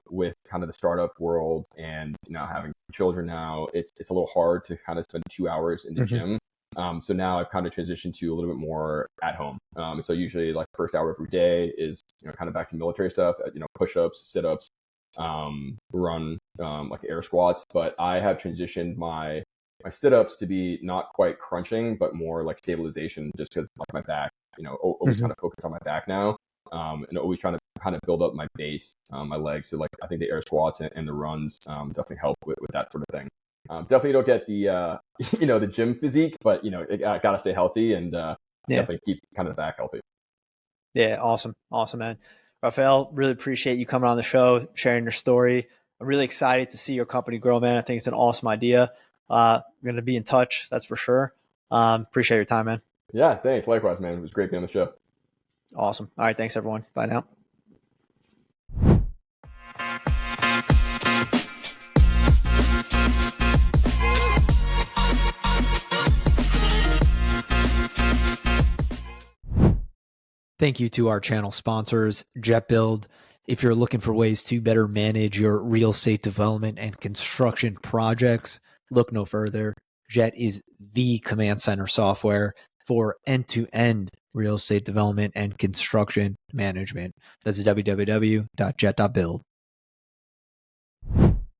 with kind of the startup world and having children now, it's a little hard to kind of spend 2 hours in the gym. So now I've kind of transitioned to a little bit more at home. So usually like first hour every day is, kind of back to military stuff, push-ups, sit-ups, run, like air squats. But I have transitioned my sit-ups to be not quite crunching, but more like stabilization, just because like my back, always kind of focus on my back now. And always trying to kind of build up my base, my legs. So like I think the air squats and the runs definitely help with that sort of thing. Definitely don't get the the gym physique, but I gotta stay healthy and definitely keep kind of the back healthy. Yeah, awesome, man. Rafael, really appreciate you coming on the show, sharing your story. I'm really excited to see your company grow, man. I think it's an awesome idea. I'm going to be in touch, that's for sure. Appreciate your time, man. Yeah, thanks. Likewise, man. It was great being on the show. Awesome. All right, thanks everyone. Bye now. Thank you to our channel sponsors, Jet.Build. If you're looking for ways to better manage your real estate development and construction projects, look no further. Jet is the command center software for end-to-end real estate development and construction management. That's www.jet.build.